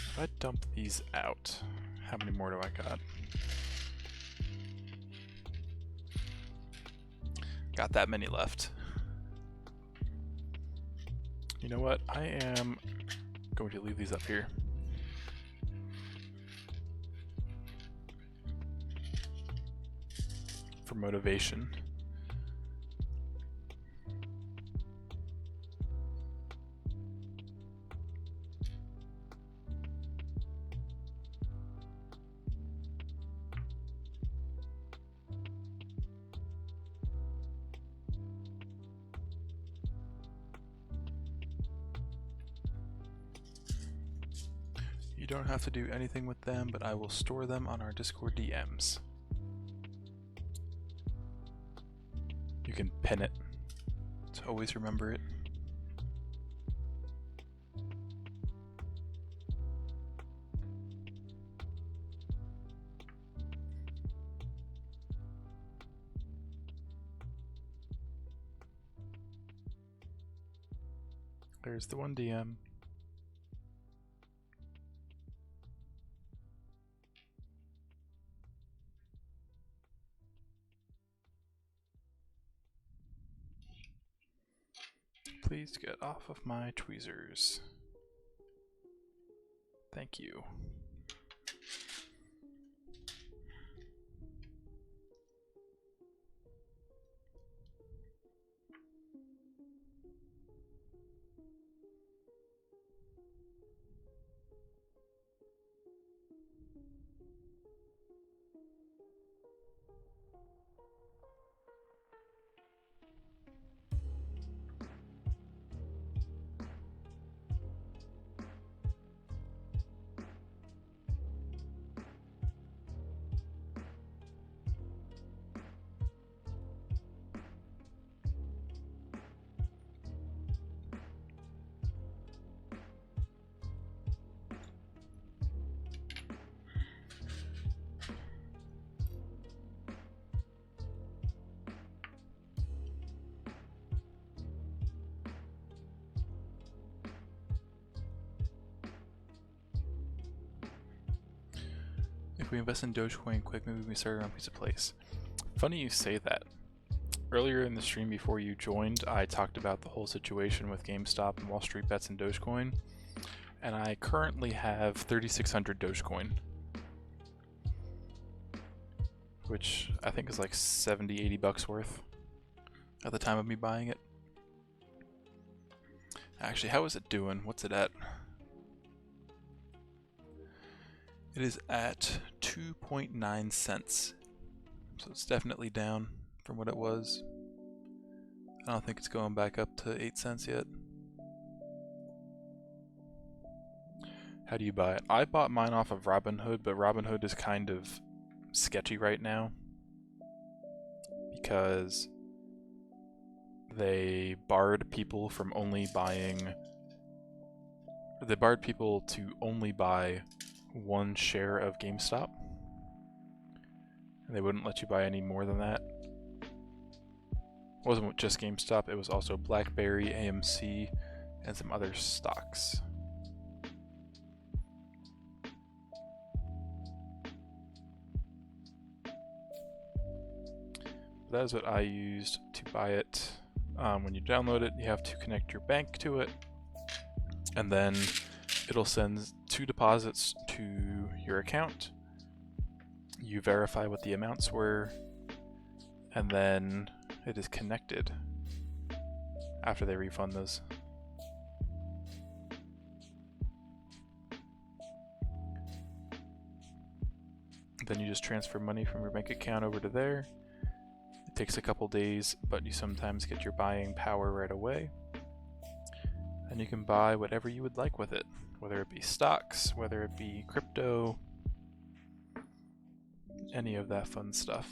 If I dump these out, how many more do I got? Got that many left. You know what? I am going to leave these up here. For motivation. don't have to do anything with them, but I will store them on our Discord DMs. You can pin it to always remember it. There's the one DM. Please get off of my tweezers. Thank you. If we invest in Dogecoin quick, maybe we start our own piece of place. Funny you say that. Earlier in the stream before you joined, I talked about the whole situation with GameStop and Wall Street bets and Dogecoin, and I currently have 3,600 Dogecoin, which I think is like 70, 80 bucks worth at the time of me buying it. Actually, how is it doing? What's it at? It is at 2.9 cents. So it's definitely down from what it was. I don't think it's going back up to 8 cents yet. How do you buy it? I bought mine off of Robinhood, but Robinhood is kind of sketchy right now because they barred people from only buying... They barred people to only buy one share of GameStop. And they wouldn't let you buy any more than that. It wasn't just GameStop, it was also BlackBerry, AMC, and some other stocks. That is what I used to buy it. When you download it, you have to connect your bank to it, and then it'll send 2 deposits to your account. You verify what the amounts were, and then it is connected after they refund those. Then you just transfer money from your bank account over to there. It takes a couple days, but you sometimes get your buying power right away. And you can buy whatever you would like with it, whether it be stocks, whether it be crypto, any of that fun stuff.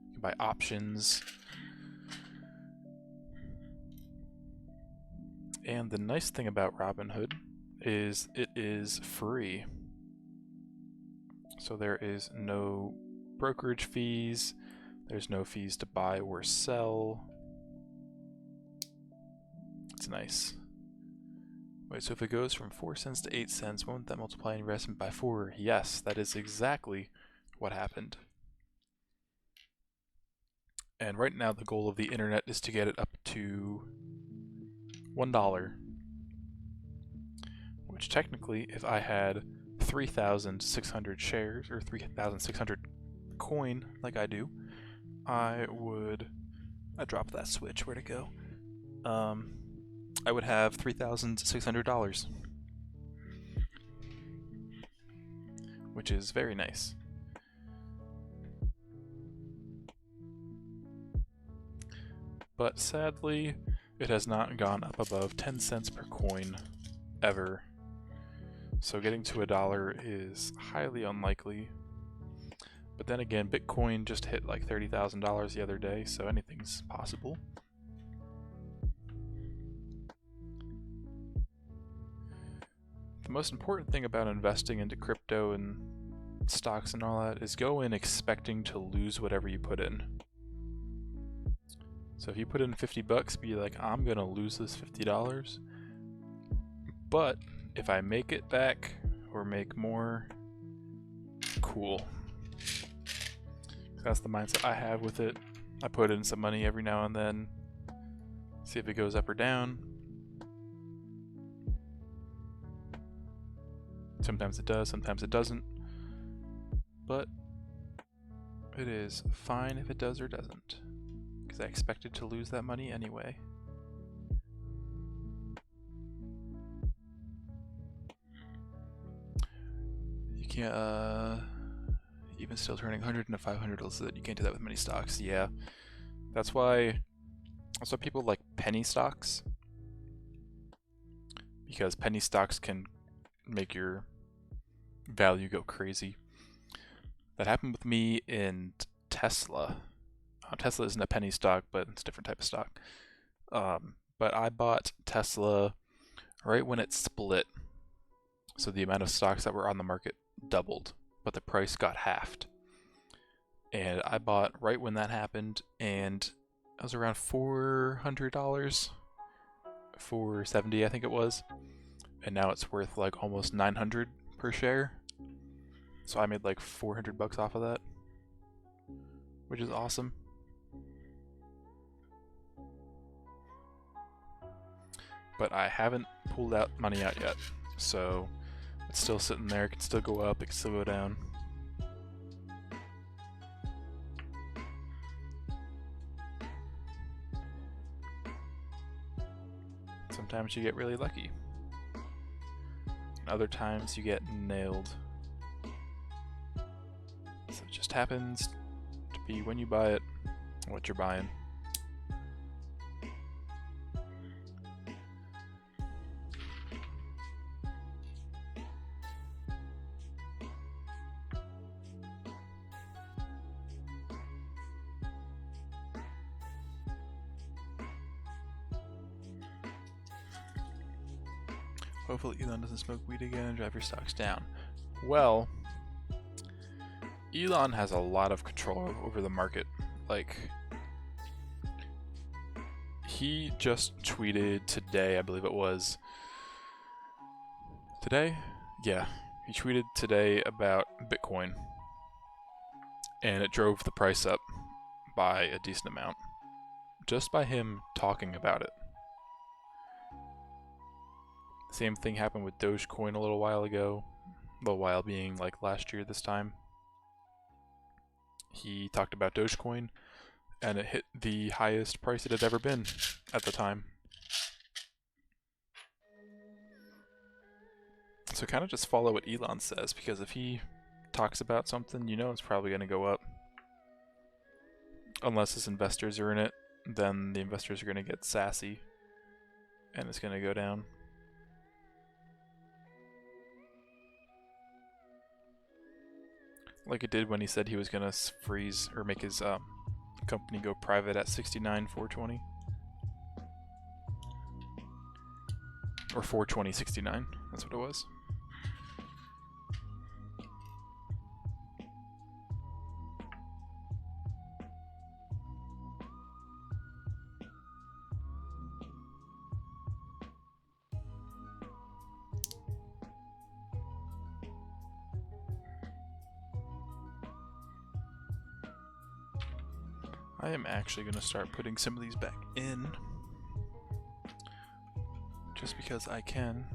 You can buy options. And the nice thing about Robinhood is it is free. So there is no brokerage fees, there's no fees to buy or sell. It's nice. Wait, so if it goes from 4 cents to 8 cents, won't that multiply investment by 4? Yes, that is exactly what happened. And right now the goal of the internet is to get it up to $1. Which technically, if I had 3,600 shares, or 3,600 coin, like I do, I dropped that switch, where'd it go? I would have $3,600, which is very nice. But sadly, it has not gone up above 10 cents per coin ever. So getting to $1 is highly unlikely. But then again, Bitcoin just hit like $30,000 the other day, so anything's possible. The most important thing about investing into crypto and stocks and all that is go in expecting to lose whatever you put in. So if you put in 50 bucks, be like, I'm gonna lose this $50. But if I make it back or make more, cool. That's the mindset I have with it. I put in some money every now and then, see if it goes up or down. Sometimes it does, sometimes it doesn't. But it is fine if it does or doesn't, because I expected to lose that money anyway. You can't, even still turning 100 into 500, so that you can't do that with many stocks. Yeah, that's why people like penny stocks, because penny stocks can make your value go crazy. That happened with me in Tesla. Tesla isn't a penny stock, but it's a different type of stock. But I bought Tesla right when it split, so the amount of stocks that were on the market doubled, but the price got halved. And I bought right when that happened, and it was around $400, $470 I think it was, and now it's worth like almost $900 per share. So I made like $400 off of that, which is awesome. But I haven't pulled out money out yet, so it's still sitting there. It can still go up, it can still go down. Sometimes you get really lucky. And other times you get nailed. So it just happens to be when you buy it, what you're buying. Hopefully Elon doesn't smoke weed again and drive your stocks down. Well, Elon has a lot of control over the market. Like, he just tweeted today, I believe it was. Today? Yeah. He tweeted today about Bitcoin. And it drove the price up by a decent amount. Just by him talking about it. Same thing happened with Dogecoin a little while ago. A little while being like last year this time. He talked about Dogecoin, and it hit the highest price it had ever been at the time. So kind of just follow what Elon says, because if he talks about something, you know it's probably going to go up. Unless his investors are in it, then the investors are going to get sassy, and it's going to go down. Like it did when he said he was going to freeze or make his company go private at 69,420. Or 420.69, that's what it was. I am actually going to start putting some of these back in, just because I can.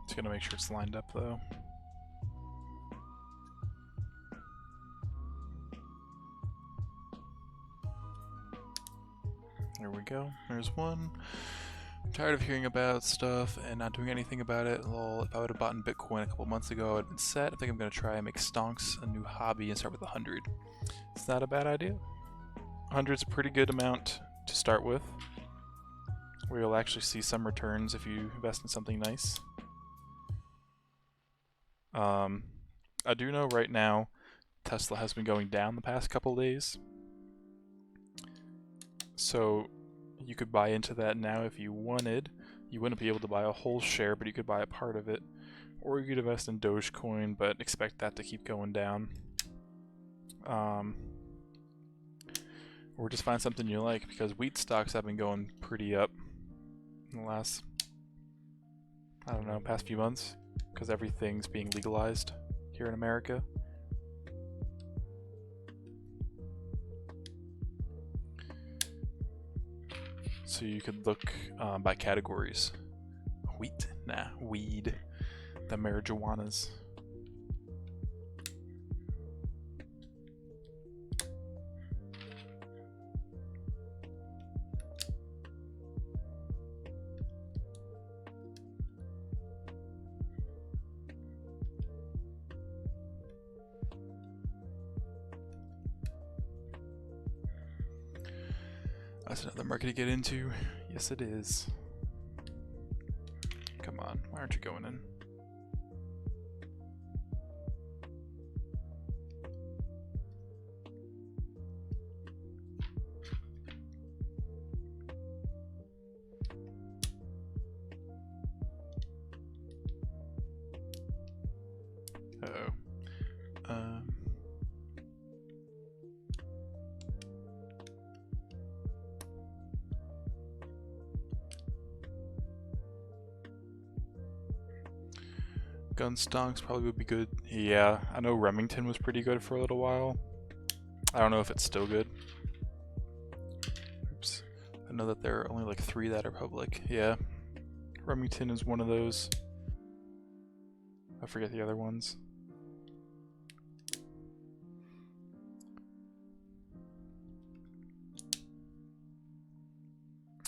Just gonna make sure it's lined up though. There we go. There's one. I'm tired of hearing about stuff and not doing anything about it. Lol, if I would have bought Bitcoin a couple months ago, I would have been set. I think I'm going to try and make stonks a new hobby and start with 100. It's not a bad idea. 100 is a pretty good amount to start with, where you'll actually see some returns if you invest in something nice. I do know right now Tesla has been going down the past couple days, so you could buy into that now if you wanted. You wouldn't be able to buy a whole share, but you could buy a part of it, or you could invest in Dogecoin, but expect that to keep going down. Or just find something you like, because wheat stocks have been going pretty up in the last, I don't know, past few months, because everything's being legalized here in America. So you could look by categories. Wheat? Nah, weed. The marijuanas. That's another market to get into. Yes, it is. Come on, why aren't you going in? Uh-oh. Gun stonks probably would be good. Yeah, I know Remington was pretty good for a little while. I don't know if it's still good. Oops. I know that there are only like 3 that are public. Yeah. Remington is one of those. I forget the other ones.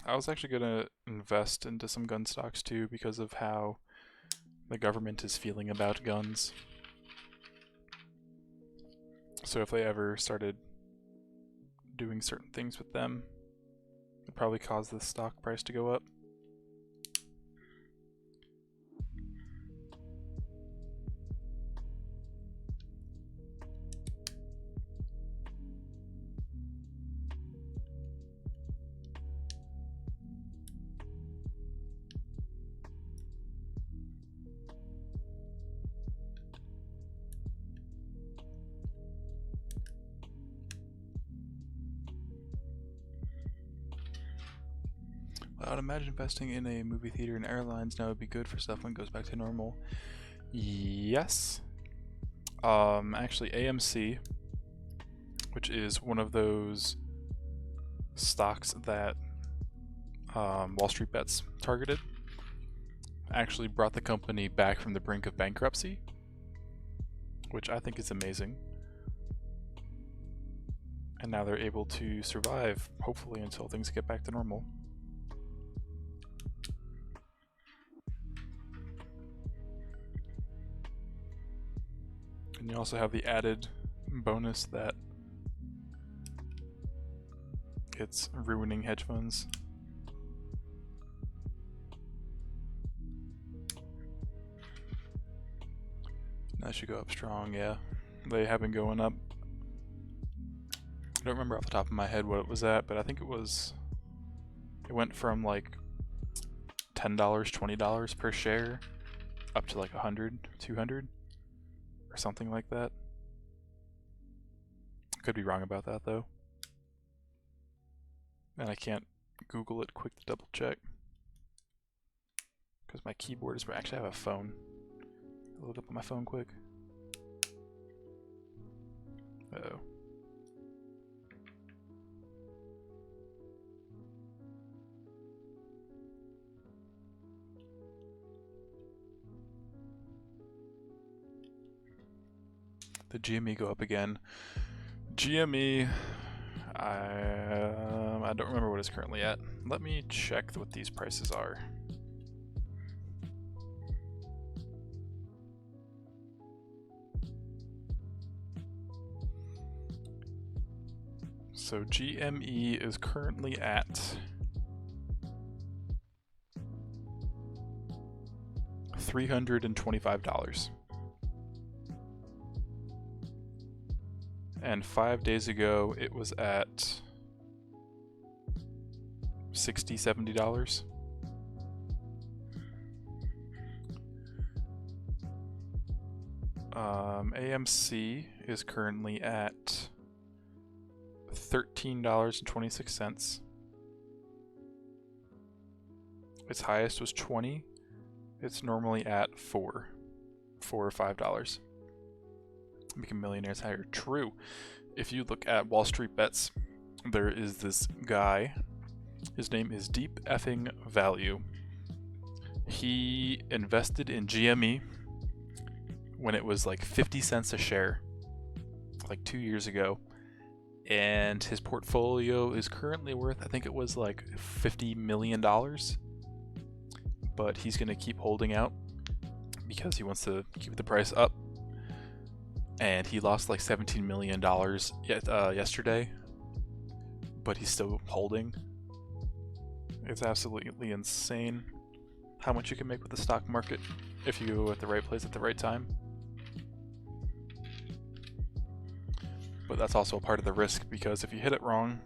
I was actually gonna invest into some gun stocks too because of how the government is feeling about guns. So if they ever started doing certain things with them, it'd probably cause the stock price to go up. I would imagine investing in a movie theater and airlines now would be good for stuff when it goes back to normal. Yes. Actually, AMC, which is one of those stocks that Wall Street Bets targeted, actually brought the company back from the brink of bankruptcy, which I think is amazing. And now they're able to survive, hopefully, until things get back to normal. And you also have the added bonus that it's ruining hedge funds. That should go up strong, yeah. They have been going up. I don't remember off the top of my head what it was at, but I think it went from like $10, $20 per share up to like 100, 200 or something like that. Could be wrong about that though. And I can't Google it quick to double check because my keyboard is actually I have a phone. I'll look up on my phone quick. Uh-oh. The GME go up again. GME, I don't remember what it's currently at. Let me check what these prices are. So GME is currently at $325. And 5 days ago it was at $60, $70. AMC is currently at $13.26. Its highest was $20. It's normally at $4 or $5. Making millionaires higher. True. If you look at Wall Street Bets, there is this guy. His name is Deep Effing Value. He invested in GME when it was like 50 cents a share, like 2 years ago. And his portfolio is currently worth, I think it was like $50 million. But he's going to keep holding out because he wants to keep the price up. And he lost like $17 million yesterday, but he's still holding. It's absolutely insane how much you can make with the stock market if you go at the right place at the right time. But that's also a part of the risk, because if you hit it wrong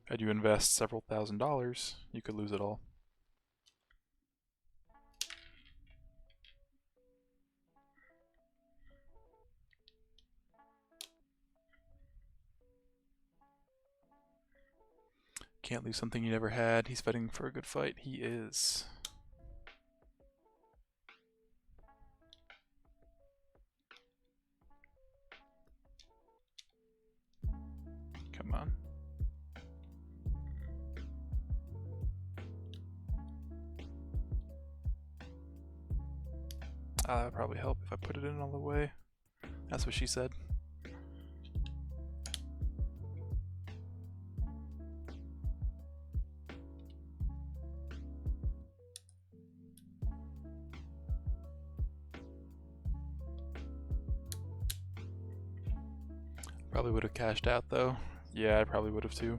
and you invest several $1,000s, you could lose it all. Can't lose something you never had. He's fighting for a good fight. He is. Come on. That would probably help if I put it in all the way. That's what she said. Probably would have cashed out though. Yeah, I probably would have too.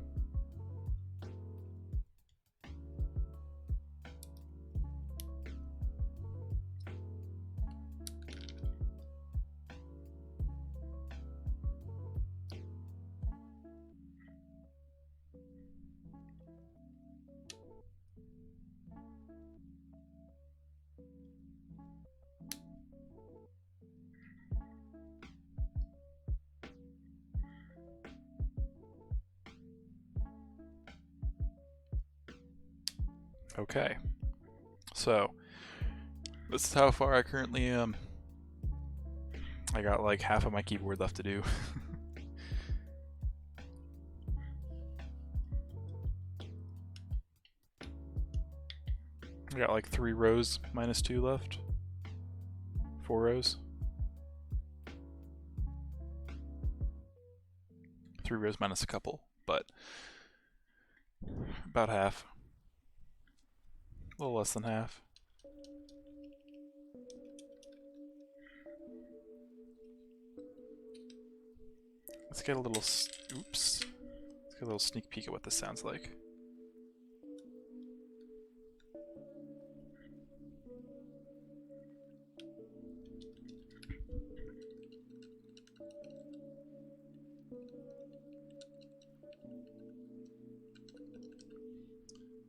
Okay, so this is how far I currently am. I got like half of my keyboard left to do. I got like 3 rows minus 2 left. 4 rows. 3 rows minus a couple, but about half. A little less than half. Let's get a little oops. Let's get a little sneak peek at what this sounds like.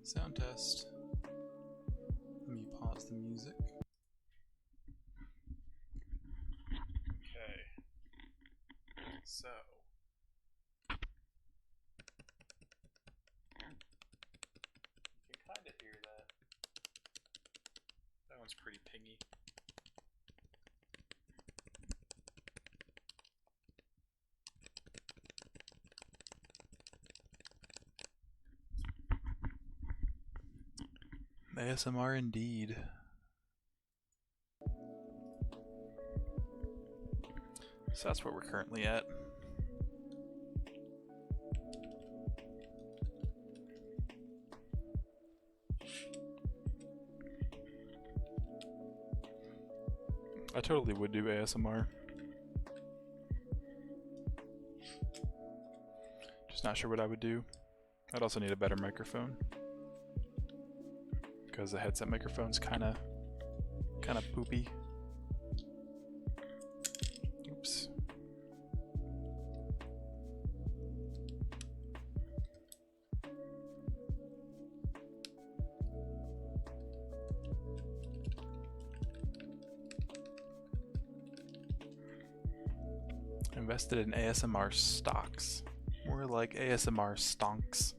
Sound test. Let me pause the music. Okay. So. You can kind of hear that. That one's pretty pingy. ASMR indeed. So that's where we're currently at. totally would do ASMR. Just not sure what I would do. I'd also need a better microphone, because the headset microphone's kind of poopy. Oops. Invested in ASMR stocks. More like ASMR stonks.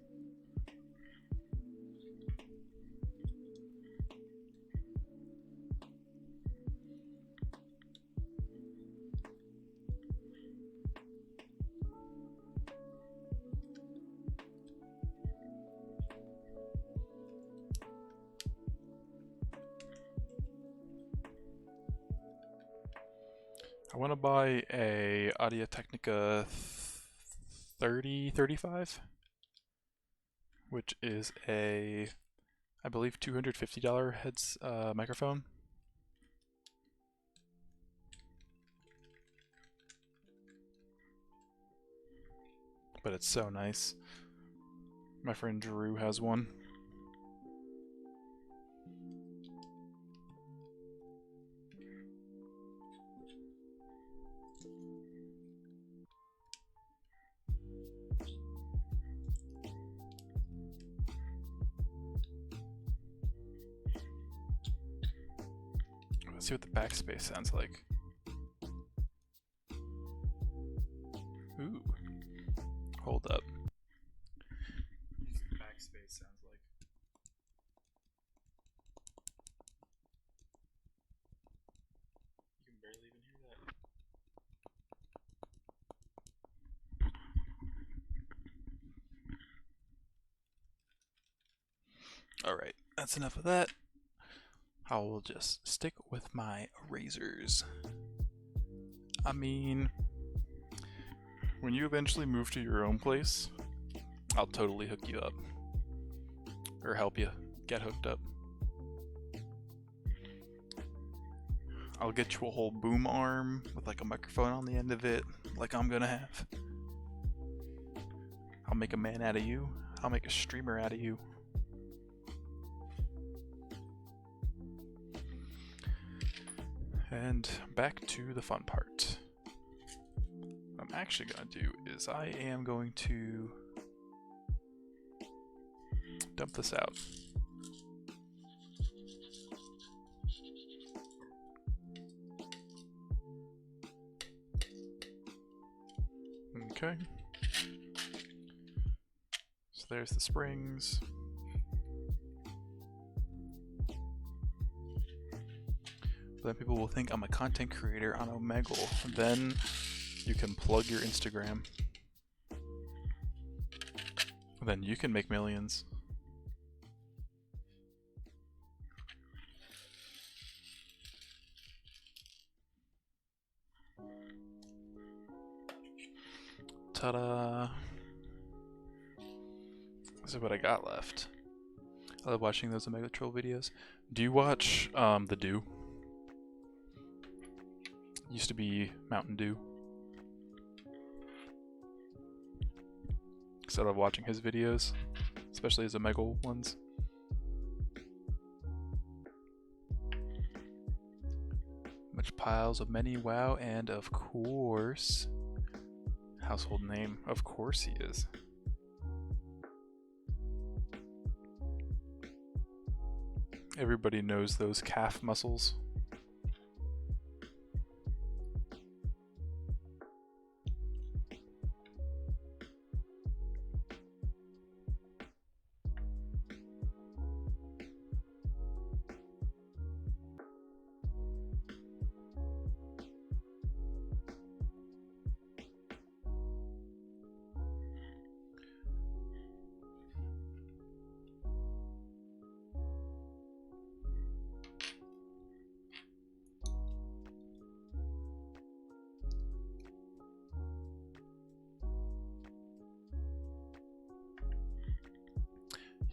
I want to buy a Audio-Technica 3035, which is a, I believe, $250 heads microphone. But it's so nice. My friend Drew has one. Let's see what the backspace sounds like. Ooh. Hold up. Backspace sounds like. You can barely even hear that. Alright, that's enough of that. I will just stick with my razors. I mean, when you eventually move to your own place, I'll totally hook you up. Or help you get hooked up. I'll get you a whole boom arm with like a microphone on the end of it, like I'm gonna have. I'll make a man out of you. I'll make a streamer out of you. And back to the fun part. What I'm actually going to do is I am going to dump this out. Okay. So there's the springs. Then people will think I'm a content creator on Omegle. Then you can plug your Instagram. Then you can make millions. Ta-da! This is what I got left. I love watching those Omega Troll videos. Do you watch The Dew? Used to be Mountain Dew. Instead of watching his videos, especially his Omega ones. Much piles of many, wow, and of course, household name. Of course he is. Everybody knows those calf muscles.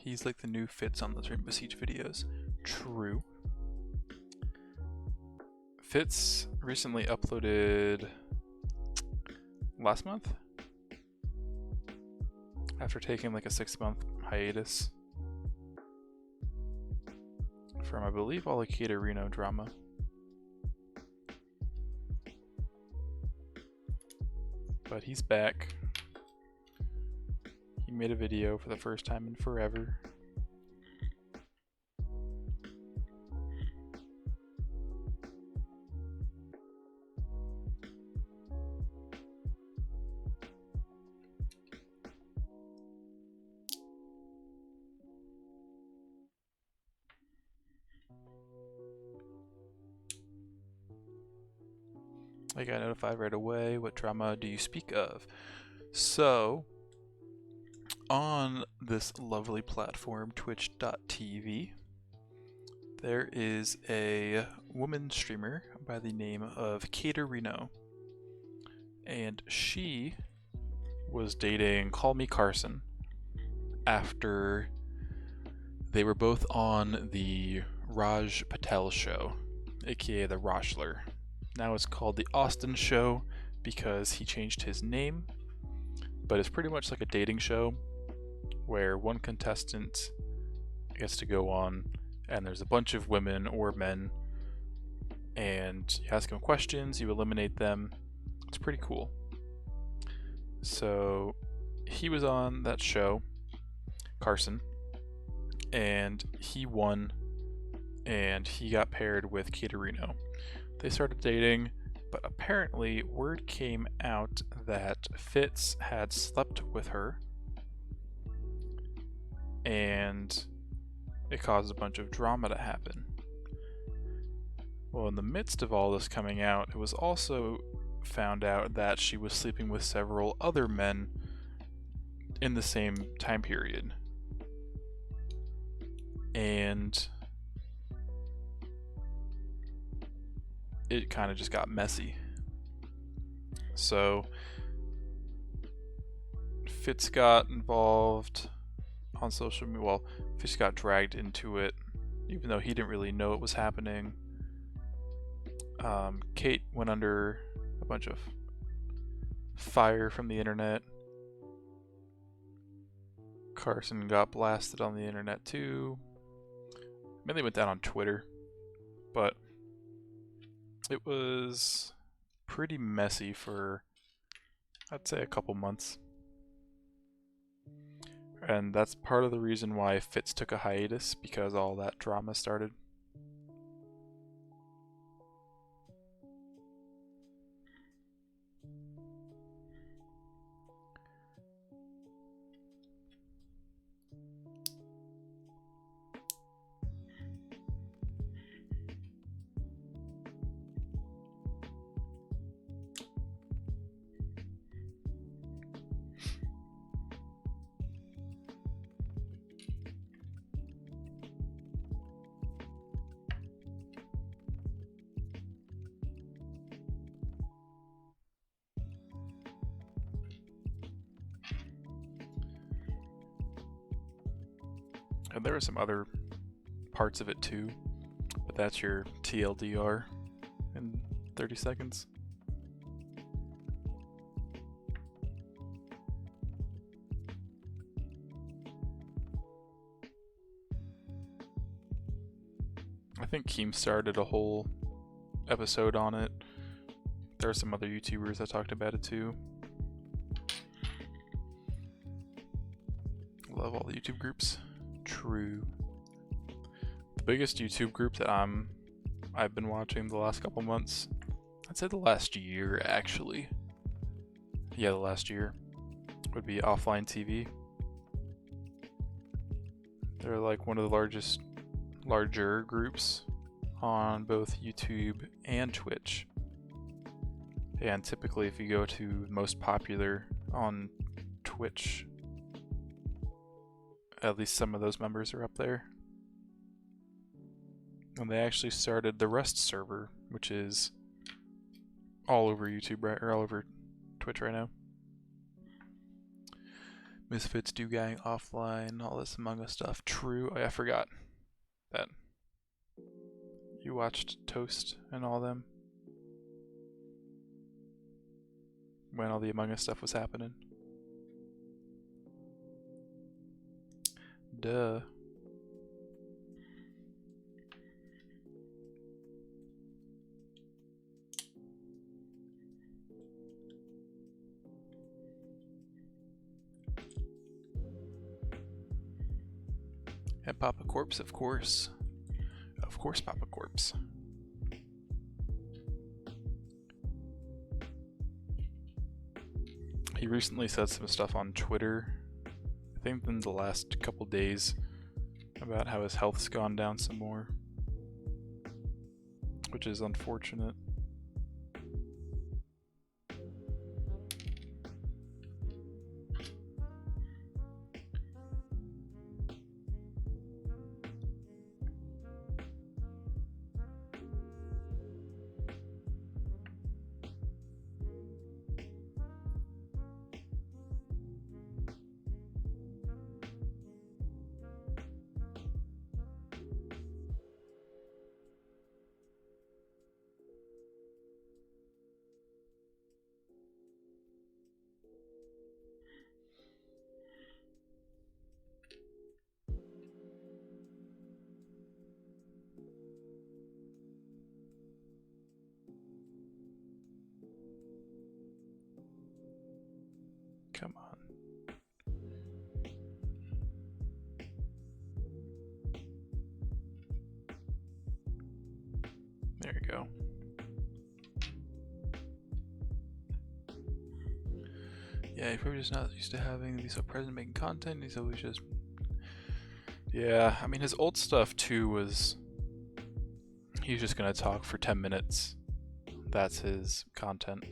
He's like the new Fitz on those Rainbow Siege videos. True. Fitz recently uploaded last month after taking like a 6-month hiatus from, I believe, all the Gateron drama. But he's back. He made a video for the first time in forever. I got notified right away. What drama do you speak of? So, on this lovely platform, twitch.tv, there is a woman streamer by the name of Gateron, and she was dating Call Me Carson after they were both on the Raj Patel show, aka the Roshler. Now it's called the Austin Show because he changed his name, but it's pretty much like a dating show where one contestant gets to go on and there's a bunch of women or men and you ask them questions, you eliminate them. It's pretty cool. So he was on that show, Carson, and he won and he got paired with Gateron. They started dating, but apparently word came out that Fitz had slept with her and it caused a bunch of drama to happen. Well, in the midst of all this coming out, it was also found out that she was sleeping with several other men in the same time period. And it kind of just got messy. So Fitz got involved on social media. Well, Fitz got dragged into it, even though he didn't really know it was happening. Kate went under a bunch of fire from the internet. Carson got blasted on the internet too. Mainly went down on Twitter, but it was pretty messy for, I'd say, a couple months. And that's part of the reason why Fitz took a hiatus, because all that drama started. And there were some other parts of it too, but that's your TLDR in 30 seconds. I think Keem started a whole episode on it. There are some other YouTubers that talked about it too. Love all the YouTube groups. True. The biggest YouTube group that I've been watching the last couple months, I'd say the last year actually. Yeah, the last year would be Offline TV. They're like one of the larger groups on both YouTube and Twitch. And typically if you go to most popular on Twitch, at least some of those members are up there. And they actually started the Rest server, which is all over YouTube, or all over Twitch right now. Misfits, Do Gang, Offline, all this Among Us stuff. True. Oh, I forgot that you watched Toast and all them. when all the Among Us stuff was happening. Duh. And Papa Corpse, of course. Of course, Papa Corpse. He recently said some stuff on Twitter, I think in the last couple days, about how his health's gone down some more, which is unfortunate. Come on. There you go. Yeah, he's probably just not used to having to be so present making content. He's always just... Yeah, I mean, his old stuff too was... He's just gonna talk for 10 minutes. That's his content.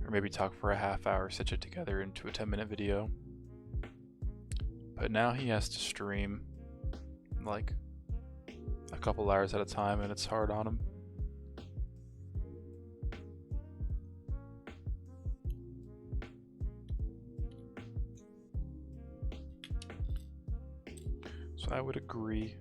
Or maybe talk for a half hour, stitch it together into a 10-minute video. But now he has to stream like a couple hours at a time, and it's hard on him. So I would agree.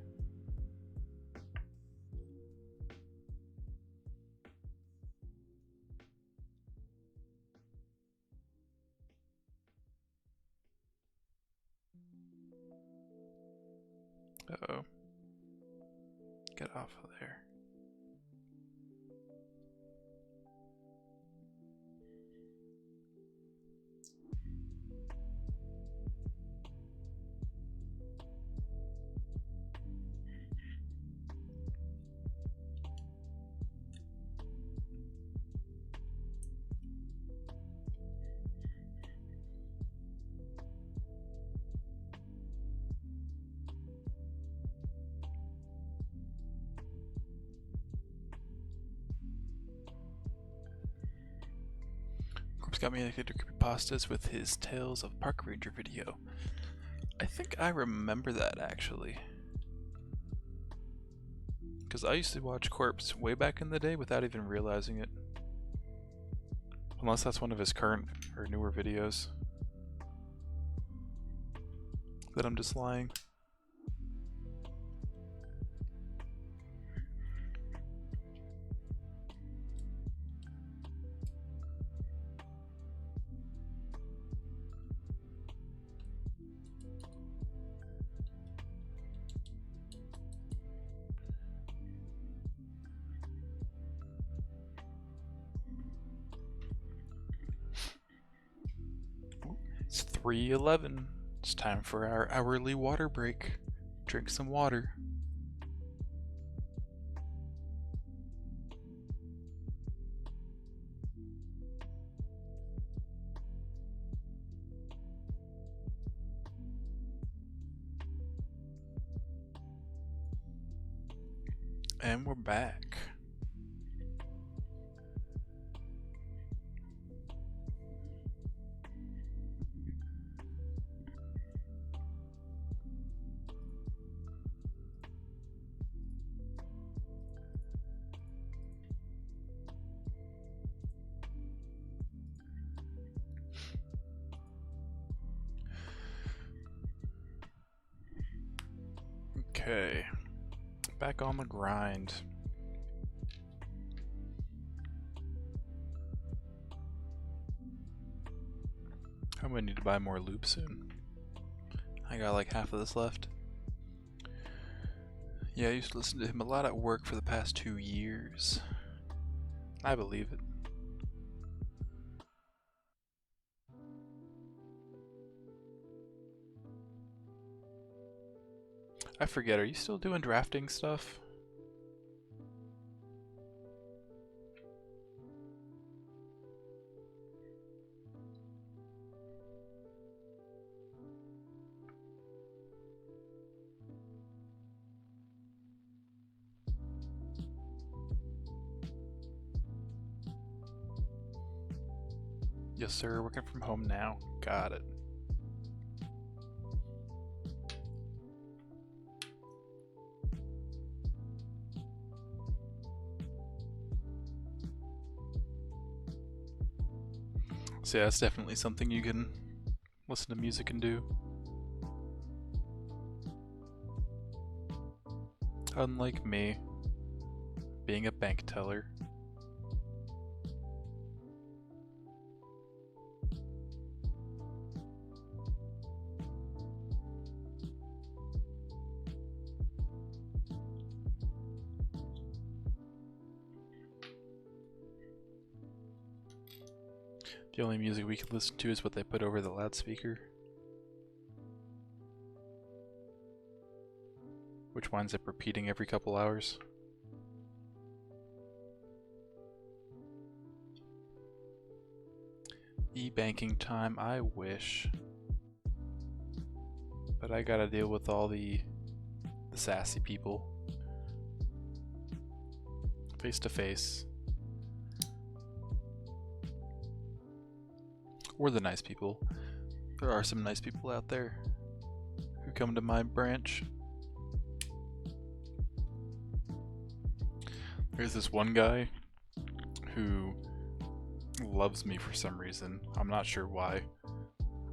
Uh-oh. Get off of there. Got me addicted to creepypastas with his Tales of Park Ranger video. I think I remember that actually. Because I used to watch Corpse way back in the day without even realizing it. Unless that's one of his current or newer videos. That I'm just lying. It's 3:11. It's time for our hourly water break. Drink some water. And we're back. Okay, back on the grind. I'm gonna need to buy more lube soon. I got like half of this left. Yeah, I used to listen to him a lot at work for the past 2 years. I believe it. I forget, are you still doing drafting stuff? Yes, sir. Working from home now. Got it. So yeah, that's definitely something you can listen to music and do. Unlike me, being a bank teller. The only music we can listen to is what they put over the loudspeaker, which winds up repeating every couple hours. E-banking time, I wish. But I gotta deal with all the sassy people. Face to face. Or the nice people. There are some nice people out there who come to my branch. There's this one guy who loves me for some reason. I'm not sure why.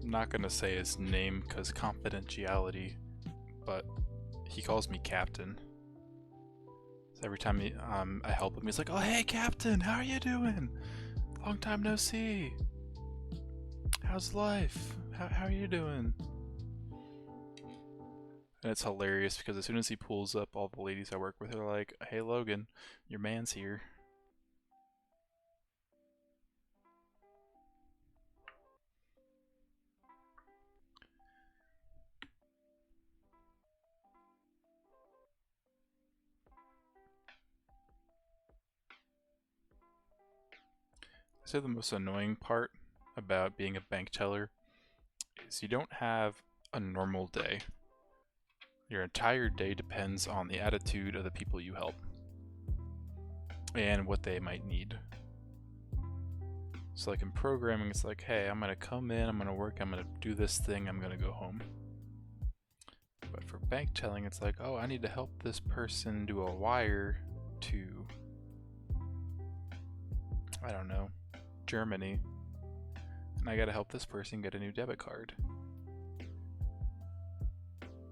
I'm not gonna say his name because confidentiality, but he calls me Captain. So every time I help him, he's like, "Oh, hey, Captain, how are you doing? Long time no see. How's life? How are you doing?" And it's hilarious because as soon as he pulls up, all the ladies I work with are like, "Hey, Logan, your man's here." I'd say the most annoying part about being a bank teller is you don't have a normal day. Your entire day depends on the attitude of the people you help and what they might need. So like in programming, it's like, hey, I'm gonna come in, I'm gonna work, I'm gonna do this thing, I'm gonna go home. But for bank telling, it's like, oh, I need to help this person do a wire to, I don't know, Germany, and I gotta help this person get a new debit card.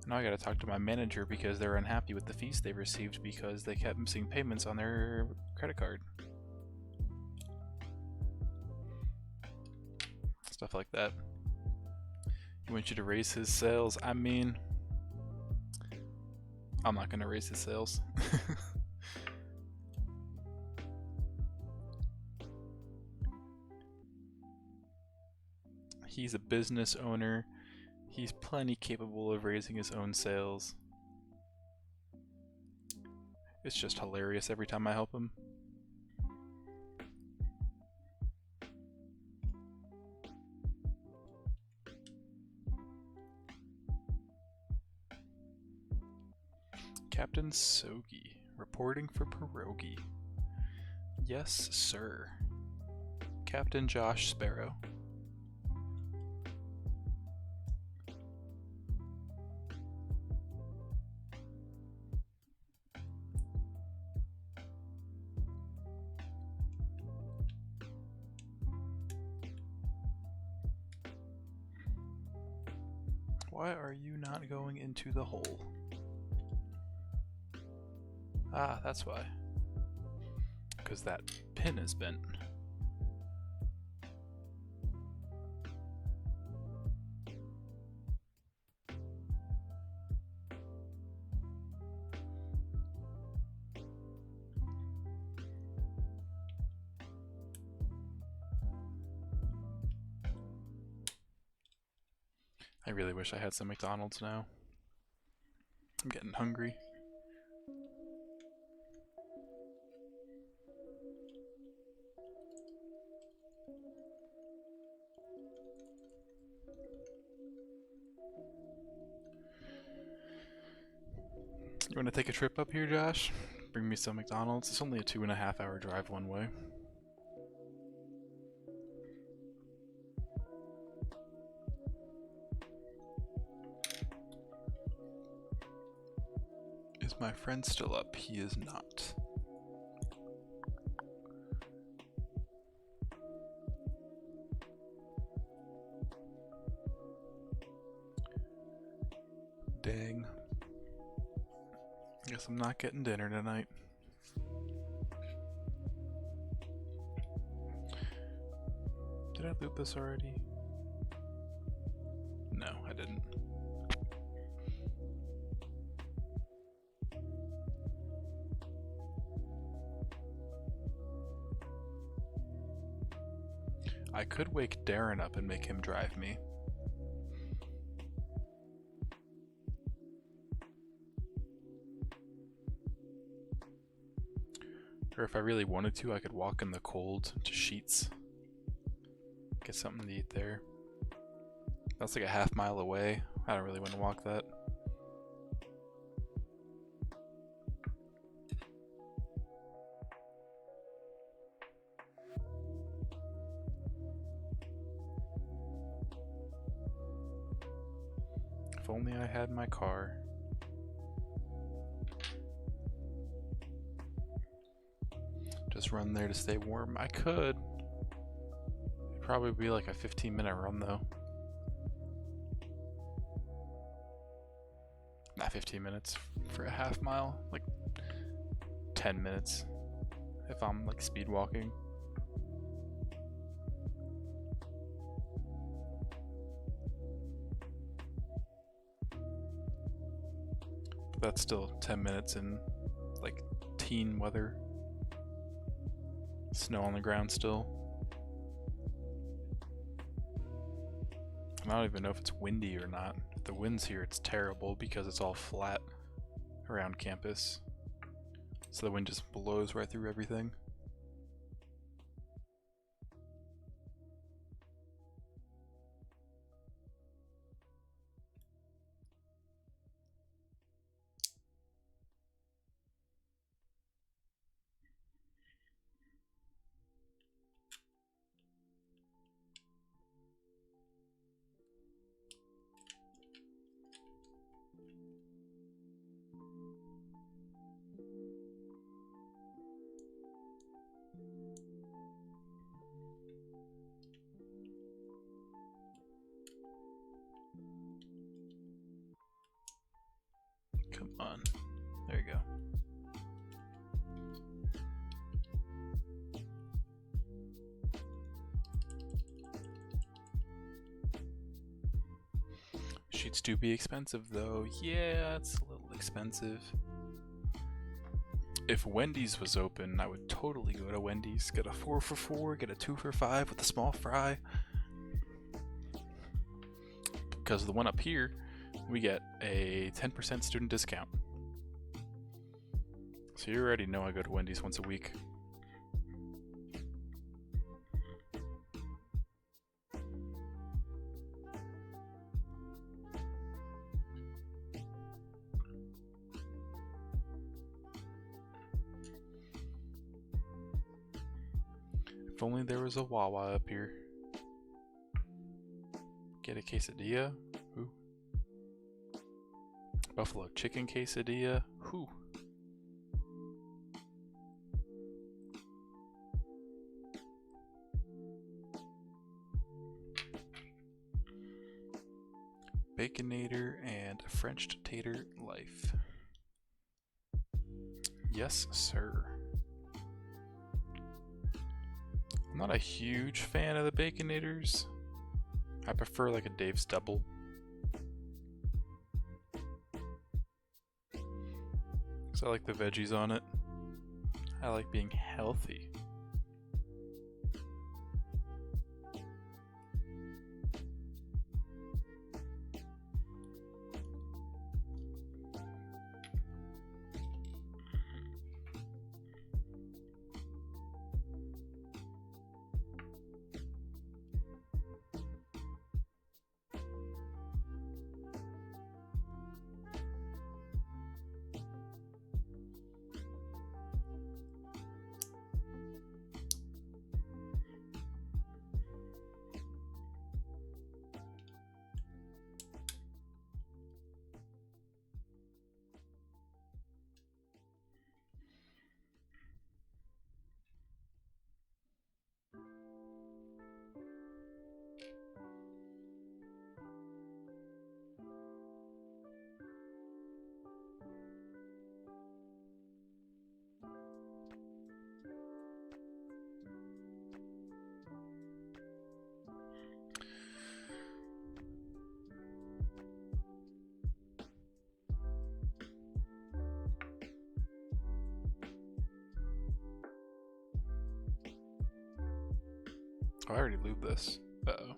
Now I gotta talk to my manager because they're unhappy with the fees they received because they kept missing payments on their credit card. Stuff like that. He wants you to raise his sales. I mean, I'm not gonna raise his sales. He's a business owner. He's plenty capable of raising his own sales. It's just hilarious every time I help him. Captain Sogi, reporting for Pierogi. Yes, sir. Captain Josh Sparrow. Why are you not going into the hole? Ah, that's why. Because that pin is bent. I really wish I had some McDonald's now. I'm getting hungry. You want to take a trip up here, Josh? Bring me some McDonald's. It's only a 2.5 hour drive one way. Is my friend still up? He is not. Dang. Guess I'm not getting dinner tonight. Did I loop this already? No, I didn't. I could wake Darren up and make him drive me. Or if I really wanted to, I could walk in the cold to Sheets. Get something to eat there. That's like a half mile away. I don't really want to walk that. If only I had my car. Just run there to stay warm. I could. It'd probably be like a 15-minute run though. Not 15 minutes for a half mile. Like 10 minutes if I'm like speed walking. But that's still 10 minutes in like teen weather. Snow on the ground still. I don't even know if it's windy or not. If the wind's here, it's terrible because it's all flat around campus. So the wind just blows right through everything. Come on. There you go. Sheets do be expensive though. Yeah, it's a little expensive. If Wendy's was open, I would totally go to Wendy's. Get a 4 for $4, get a 2 for $5 with a small fry. Because the one up here, we get a 10% student discount. So you already know I go to Wendy's once a week. If only there was a Wawa up here. Get a quesadilla. Ooh. Buffalo chicken quesadilla. Whew. Baconator and French tater life. Yes, sir. I'm not a huge fan of the Baconators. I prefer like a Dave's Double. Because I like the veggies on it. I like being healthy. Oh, I already lubed this. Uh-oh.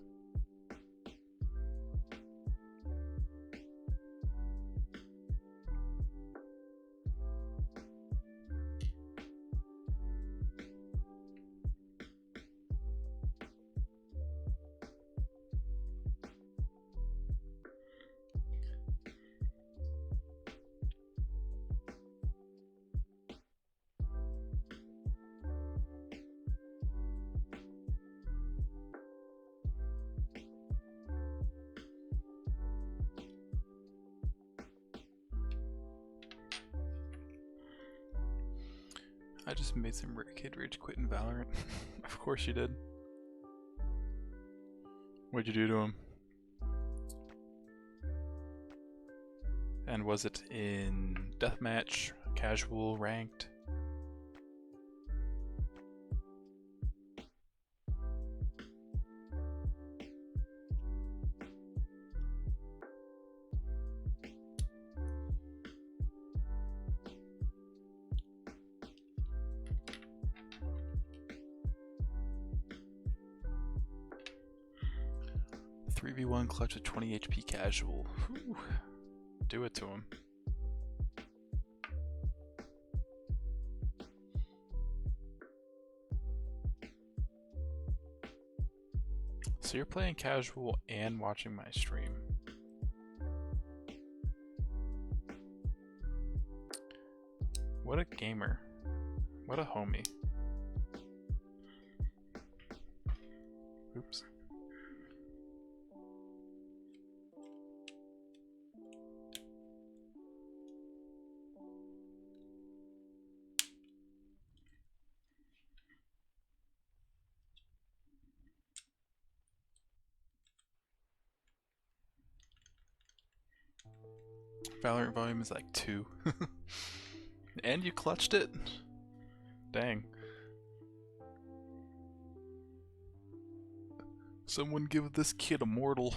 I just made some kid rage quit in Valorant. Of course you did. What'd you do to him? And was it in deathmatch, casual, ranked? .3v1 clutch with 20 HP casual. Whew. Do it to him. So you're playing casual and watching my stream. What a gamer. What a homie. Oops. Valorant volume is like 2. And you clutched it? Dang. Someone give this kid a mortal.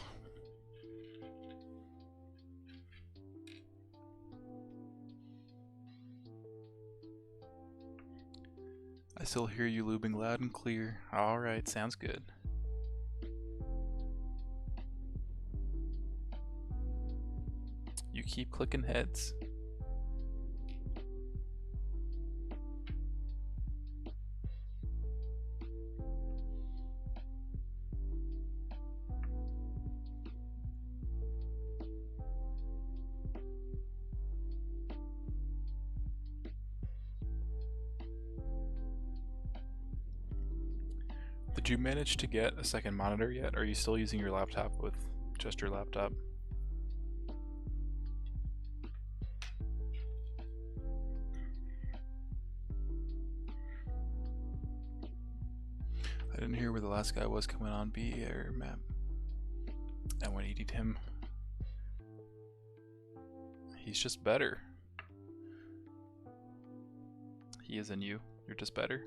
I still hear you lubing loud and clear. Alright, sounds good. You keep clicking heads. Did you manage to get a second monitor yet? Or are you still using your laptop with just your laptop? I didn't hear where the last guy was coming on B or map. And when ED'd him, he's just better. He isn't you. You're just better.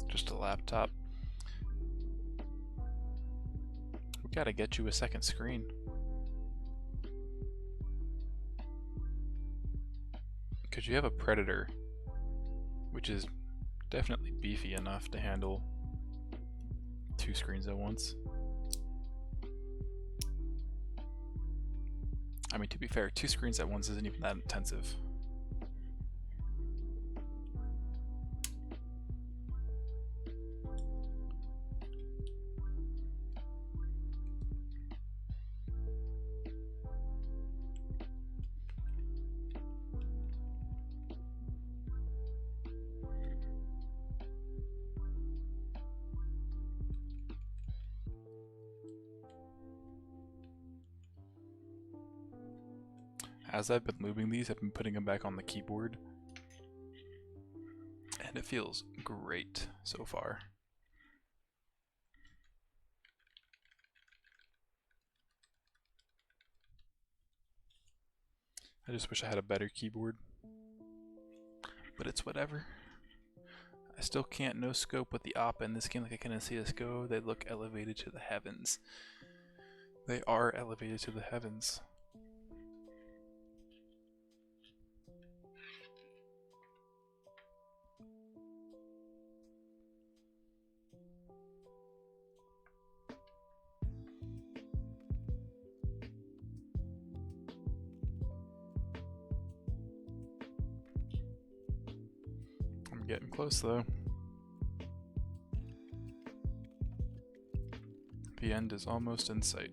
Just a laptop. We gotta get you a second screen. Because you have a Predator, which is definitely beefy enough to handle 2 screens at once. I mean, to be fair, 2 screens at once isn't even that intensive. As I've been lubing these, I've been putting them back on the keyboard. And it feels great so far. I just wish I had a better keyboard. But it's whatever. I still can't no scope with the op in this game like I can in CSGO. They look elevated to the heavens. They are elevated to the heavens. I'm getting close though. The end is almost in sight.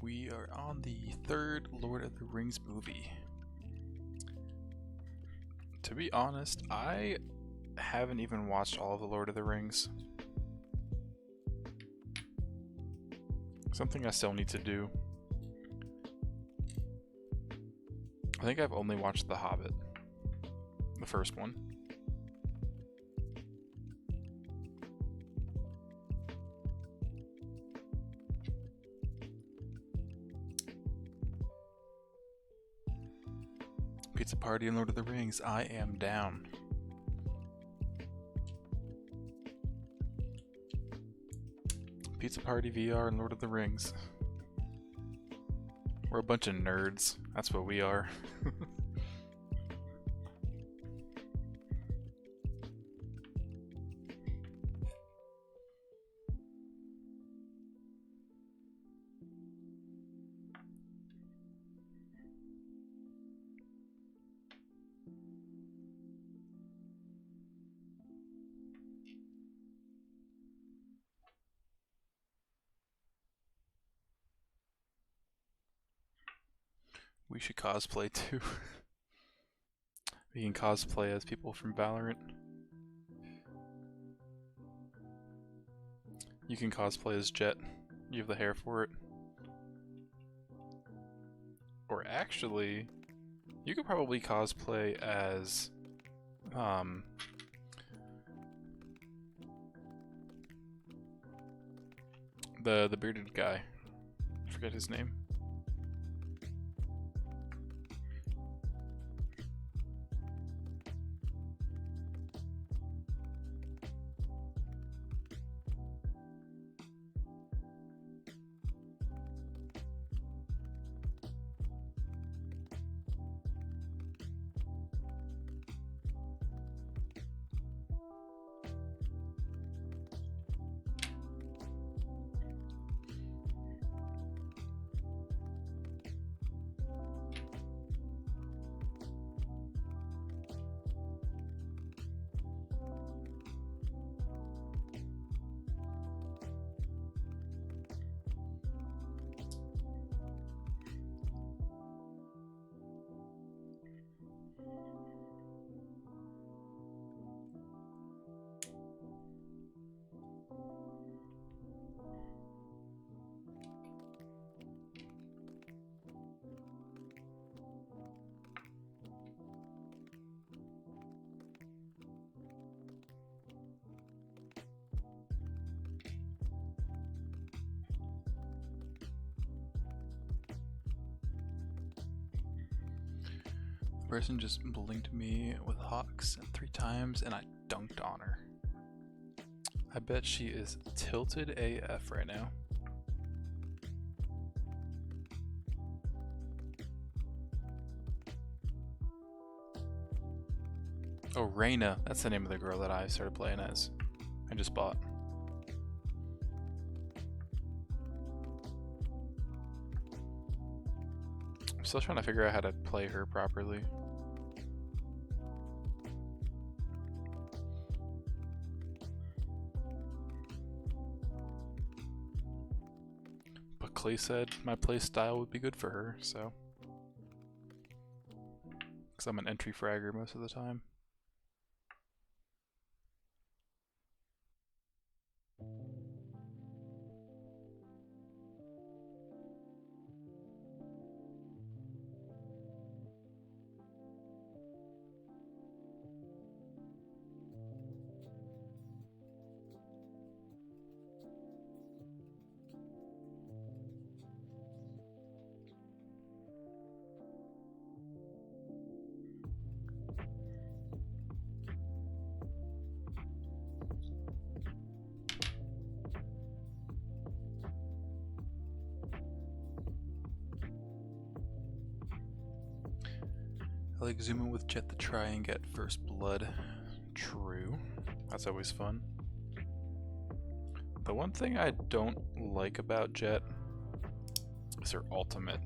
We are on the third Lord of the Rings movie. To be honest, I haven't even watched all of the Lord of the Rings. Something I still need to do. I think I've only watched The Hobbit, the first one. Pizza Party and Lord of the Rings, I am down. Pizza Party VR and Lord of the Rings. We're a bunch of nerds. That's what we are. We should cosplay too. We can cosplay as people from Valorant. You can cosplay as Jet. You have the hair for it. Or actually, you could probably cosplay as the bearded guy. I forget his name. The person just blinked me with Hawks 3 times and I dunked on her. I bet she is tilted AF right now. Oh, Reyna. That's the name of the girl that I started playing as. I just bought. I'm still trying to figure out how to play her properly. Clay said my play style would be good for her, so. Because I'm an entry fragger most of the time. I like zooming with Jet to try and get first blood. True. That's always fun. The one thing I don't like about Jet is her ultimate.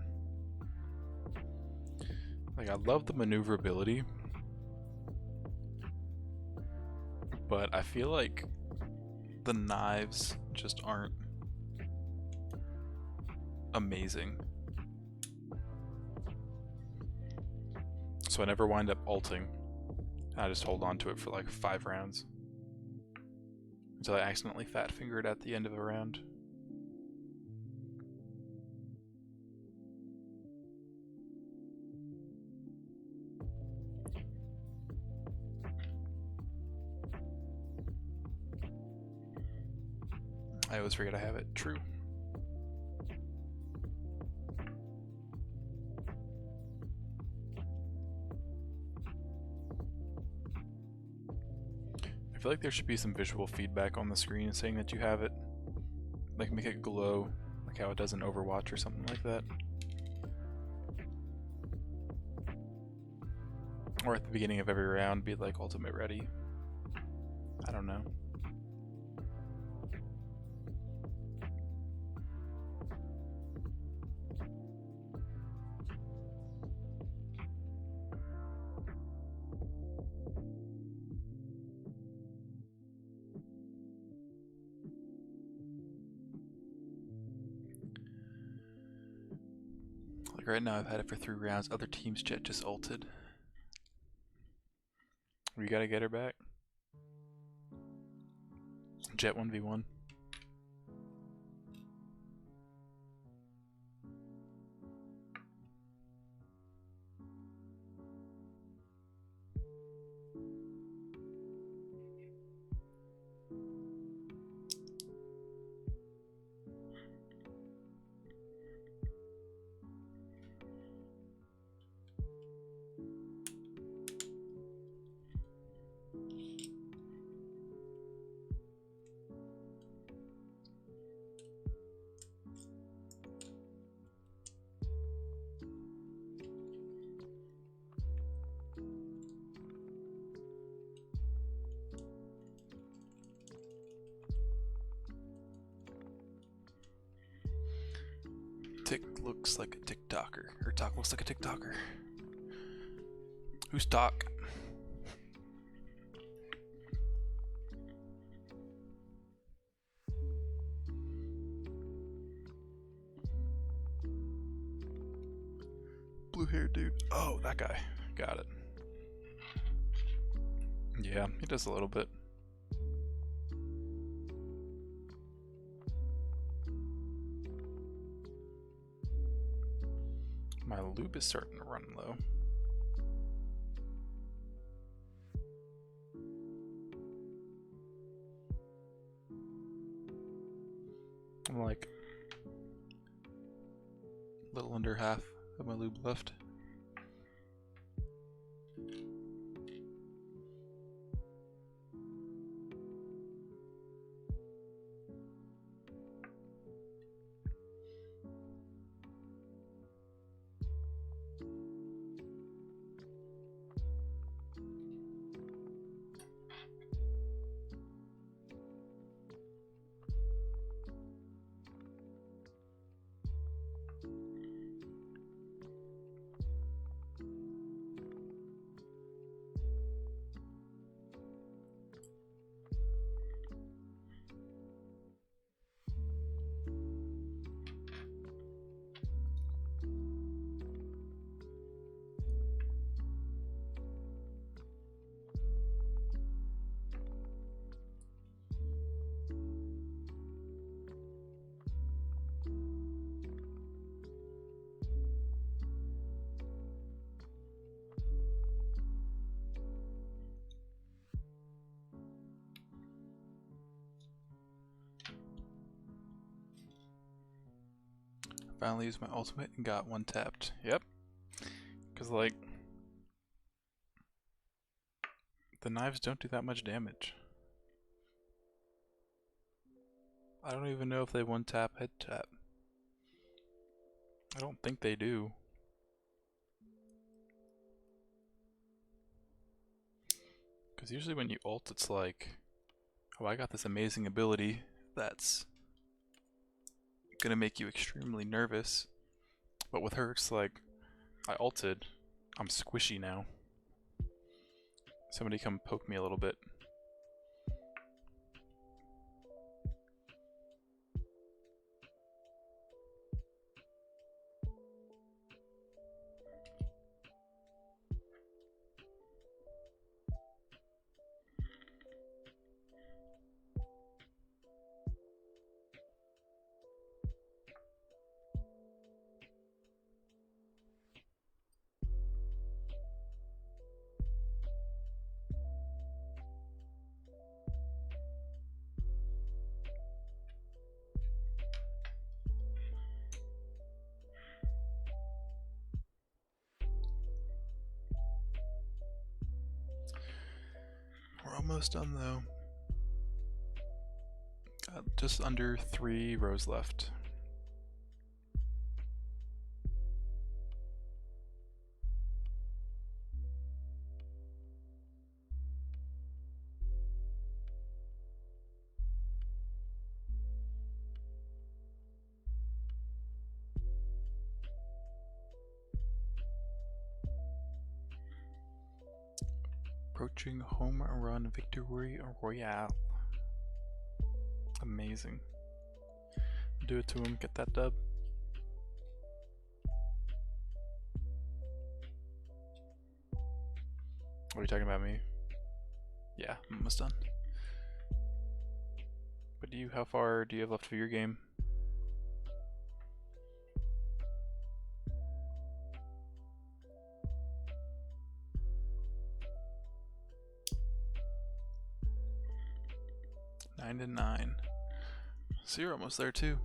Like, I love the maneuverability, but I feel like the knives just aren't amazing. So I never wind up ulting. I just hold on to it for like 5 rounds. Until I accidentally fat finger it at the end of a round. I always forget I have it. True. I feel like there should be some visual feedback on the screen saying that you have it. Like make it glow, like how it does in Overwatch or something like that. Or at the beginning of every round be like ultimate ready. I don't know. Like right now I've had it for 3 rounds, other teams' Jet just ulted. We gotta get her back. Jet 1v1. Tick looks like a TikToker. Or Talk looks like a TikToker. Who's Talk? Blue haired dude. Oh, that guy. Got it. Yeah, he does a little bit. My lube is starting to run low. I'm like a little under half of my lube left. Finally used my ultimate and got one tapped. Yep. Because, like, the knives don't do that much damage. I don't even know if they one tap, head tap. I don't think they do. Because usually when you ult, it's like, oh, I got this amazing ability that's gonna make you extremely nervous. But with her, it's like, I ulted, I'm squishy now. Somebody come poke me a little bit. We're almost done though. Got just under 3 rows left. Approaching home run victory royale. Amazing. Do it to him, get that dub. What are you talking about, me? Yeah, I'm almost done. But how far do you have left for your game? Nine to 9. So you're almost there too.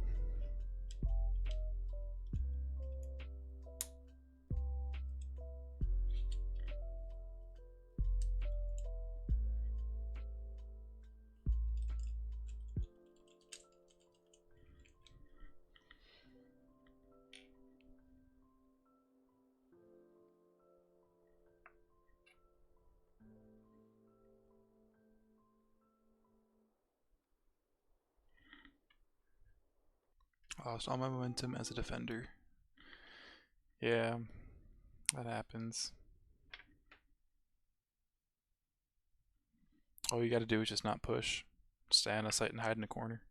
I lost all my momentum as a defender. Yeah, that happens. All you gotta do is just not push. Stay on a site and hide in a corner.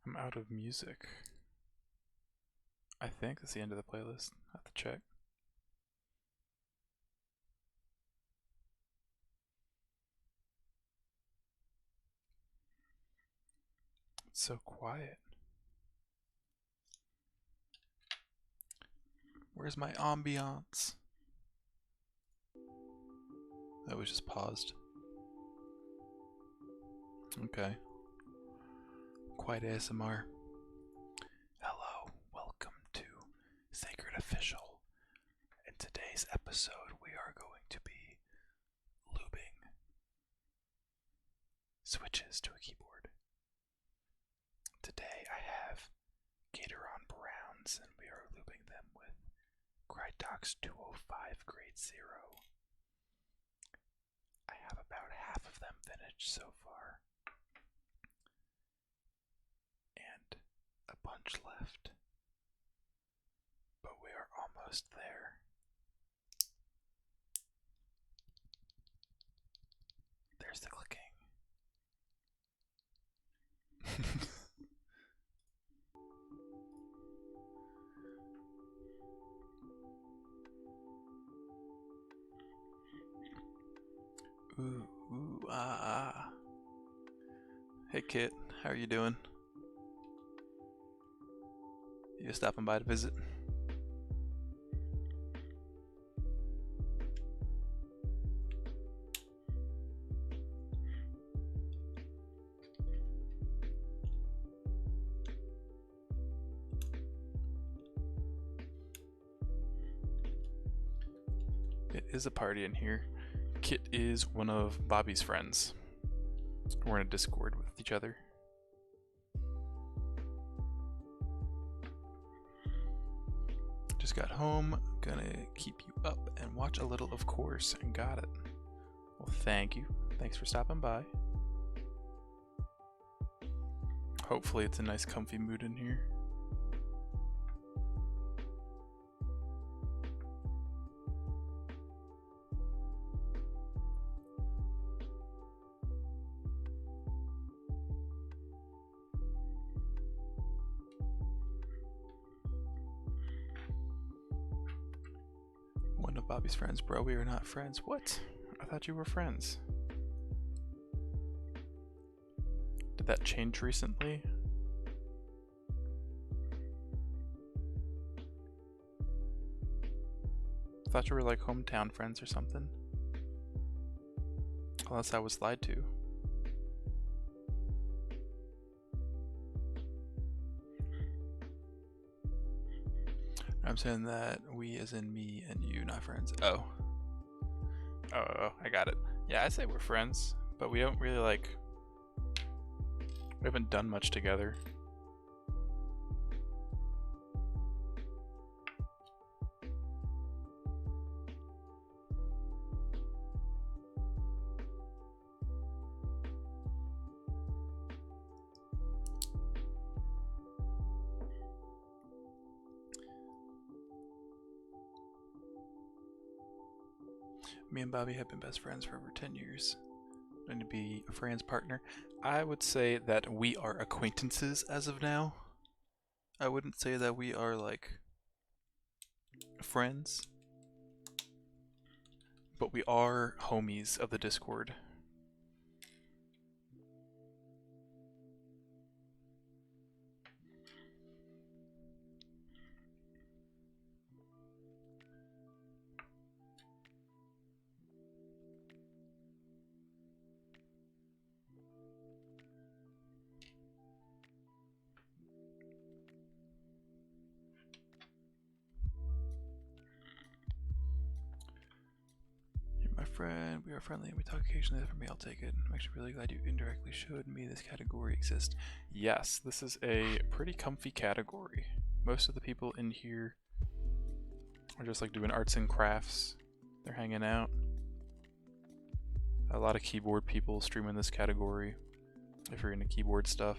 I'm out of music. I think that's the end of the playlist. I have to check. It's so quiet. Where's my ambiance? That was just paused. Okay. Quiet ASMR. Hello, welcome to Sacred Official. In today's episode, we are going to be lubing switches to a keyboard. Today I have Gateron Browns, and we are lubing them with Crytox 205 Grade 0. I have about half of them finished so far, and a bunch left, but we are almost there. There's the clicking. Ooh, Ooh, Hey Kit, how are you doing? You stopping by to visit? It is a party in here. Kit is one of Bobby's friends. We're in a Discord with each other. Just got home, gonna keep you up and watch a little, of course, and got it. Well, thank you. Thanks for stopping by. Hopefully it's a nice comfy mood in here. One of Bobby's friends, bro. We are not friends. What? I thought you were friends. Did that change recently? I thought you were like hometown friends or something. Unless I was lied to. I'm saying that we as in me and you, not friends. Oh, I got it. Yeah, I say we're friends, but we don't really like... We haven't done much together. Me and Bobby have been best friends for over 10 years. Going to be a friend's partner. I would say that we are acquaintances as of now. I wouldn't say that we are like friends, but we are homies of the Discord. Friend, we are friendly and we talk occasionally. For me, I'll take it. I'm actually really glad you indirectly showed me this category exists. Yes, this is a pretty comfy category. Most of the people in here are just like doing arts and crafts. They're hanging out. A lot of keyboard people streaming this category if you're into keyboard stuff.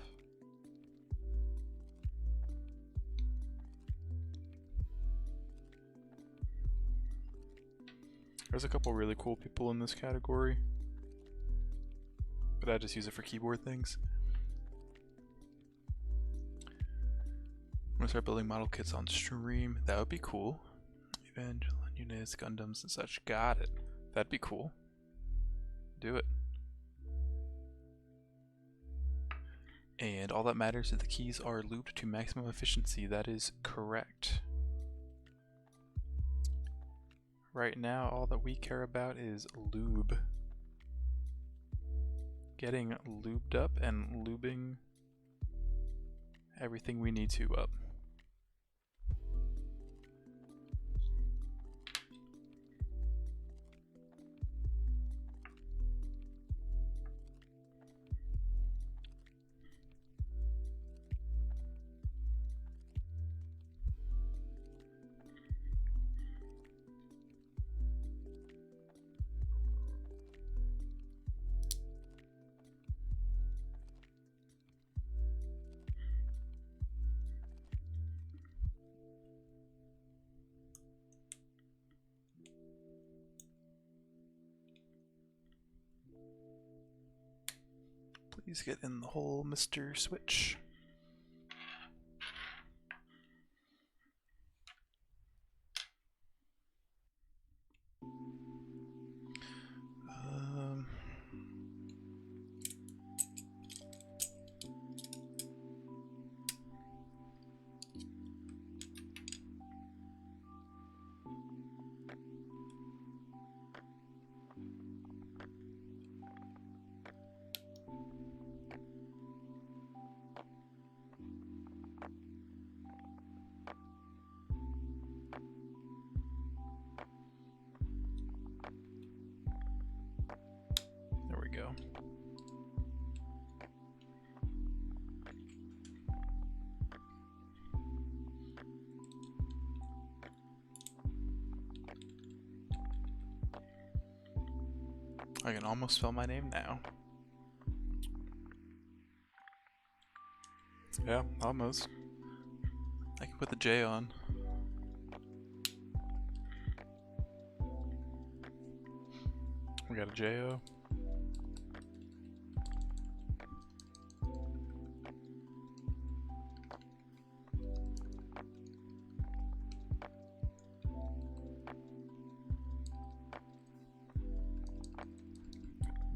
There's a couple really cool people in this category, but I just use it for keyboard things. I'm gonna start building model kits on stream. That would be cool. Evangelion units, Gundams, and such. Got it. That'd be cool. Do it. And all that matters is the keys are lubed to maximum efficiency. That is correct. Right now, all that we care about is lube. Getting lubed up and lubing everything we need to up. Please get in the hole, Mr. Switch. I can almost spell my name now. Yeah, almost. I can put the J on. We got a J-O.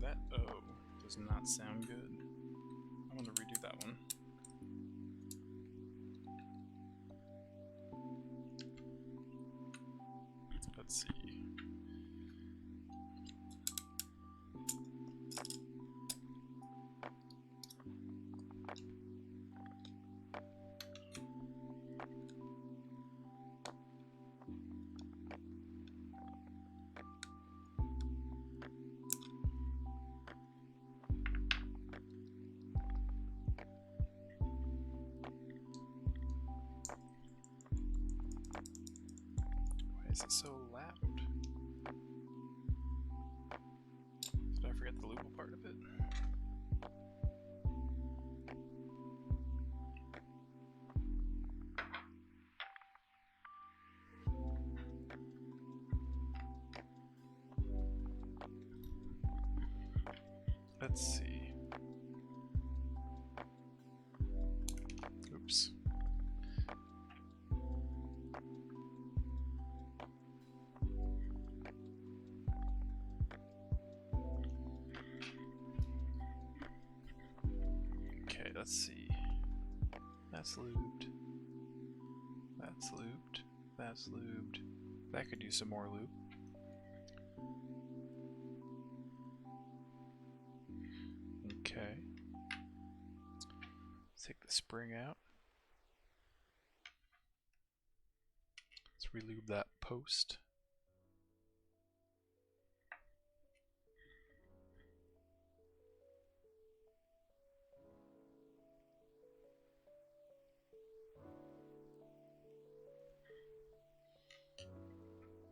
That O does not sound good. I'm gonna redo that one. Let's see. Why is it so loud? Did I forget the lubed part of it? Let's see. Oops. Okay, let's see. That's lubed. That's lubed. That's lubed. That could use some more lube. Okay. Let's take the spring out. Let's relube that post.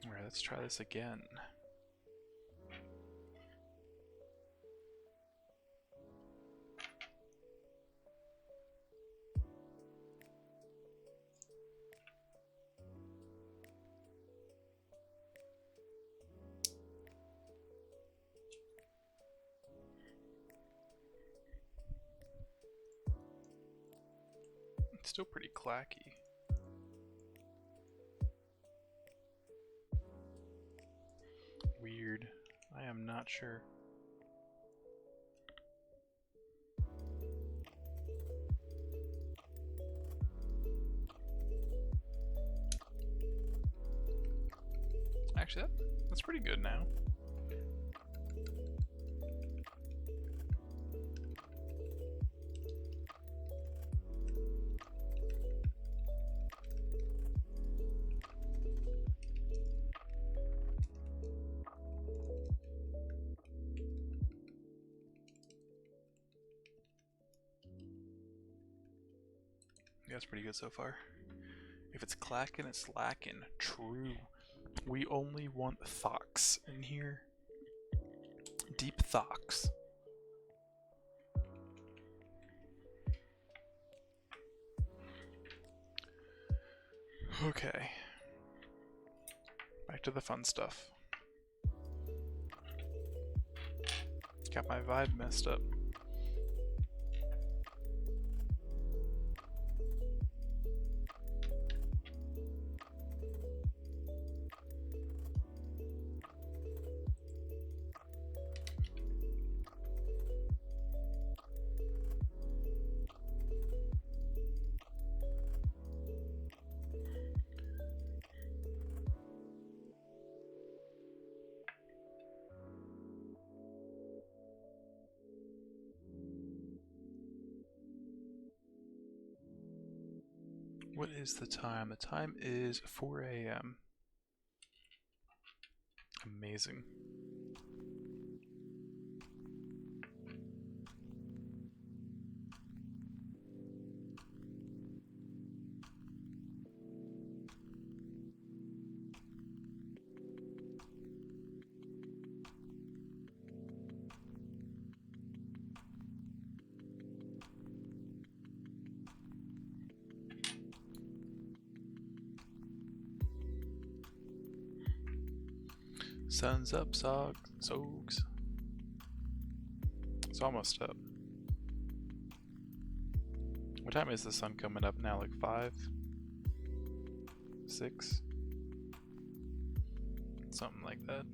Alright, let's try this again. It's still pretty clacky. Weird. I am not sure. Actually, that's pretty good now. Yeah, it's pretty good so far. If it's clacking, it's lacking. True. We only want thocks in here. Deep thocks. Okay. Back to the fun stuff. Got my vibe messed up. What is the time? The time is 4 a.m. Amazing. Sun's up, Sogs. It's almost up. What time is the sun coming up now? Like 5? 6? Something like that.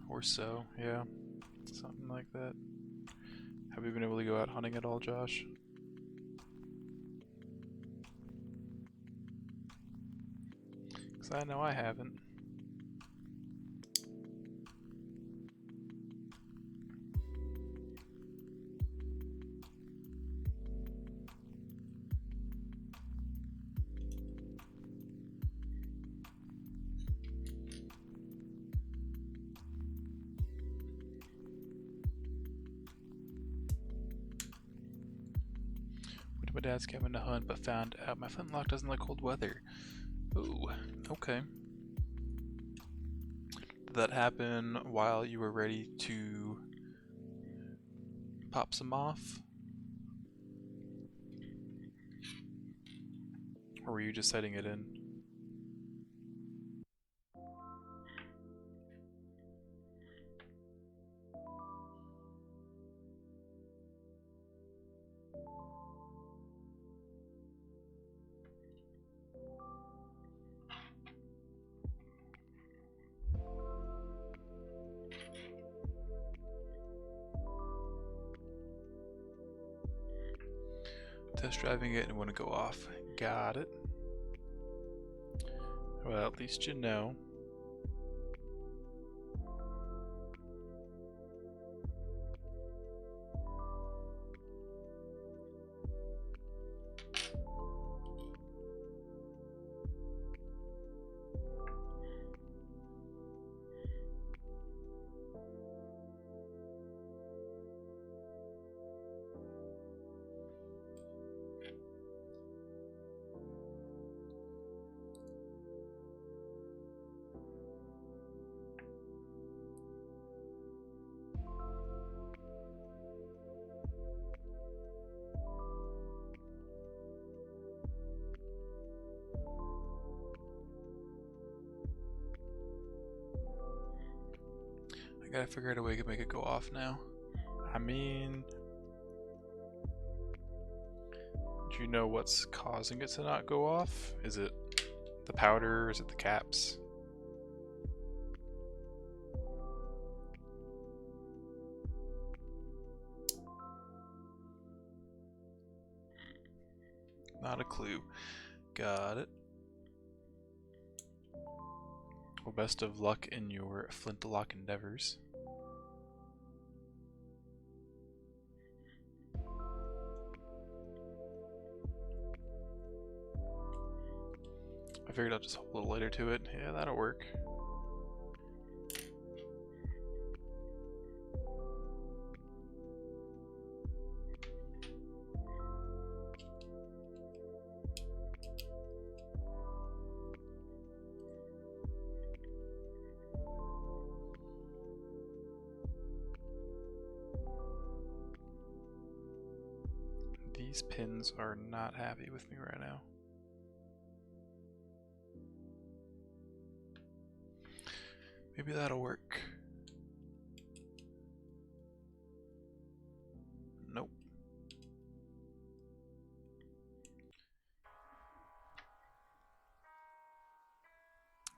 Or so, yeah. Something like that. Have you been able to go out hunting at all, Josh? Because I know I haven't. My dad's cabin to hunt, but found out my flintlock doesn't like cold weather. Ooh, okay. Did that happen while you were ready to pop some off? Or were you just setting it in? Test driving it and want to go off. Got it. Well, at least you know. I gotta figure out a way to make it go off now. I mean, do you know what's causing it to not go off? Is it the powder? Is it the caps? Not a clue. Got it. Well, best of luck in your flintlock endeavors. I figured I'll just hold a little later to it. Yeah, that'll work. These pins are not happy with me right now. Maybe that'll work. Nope.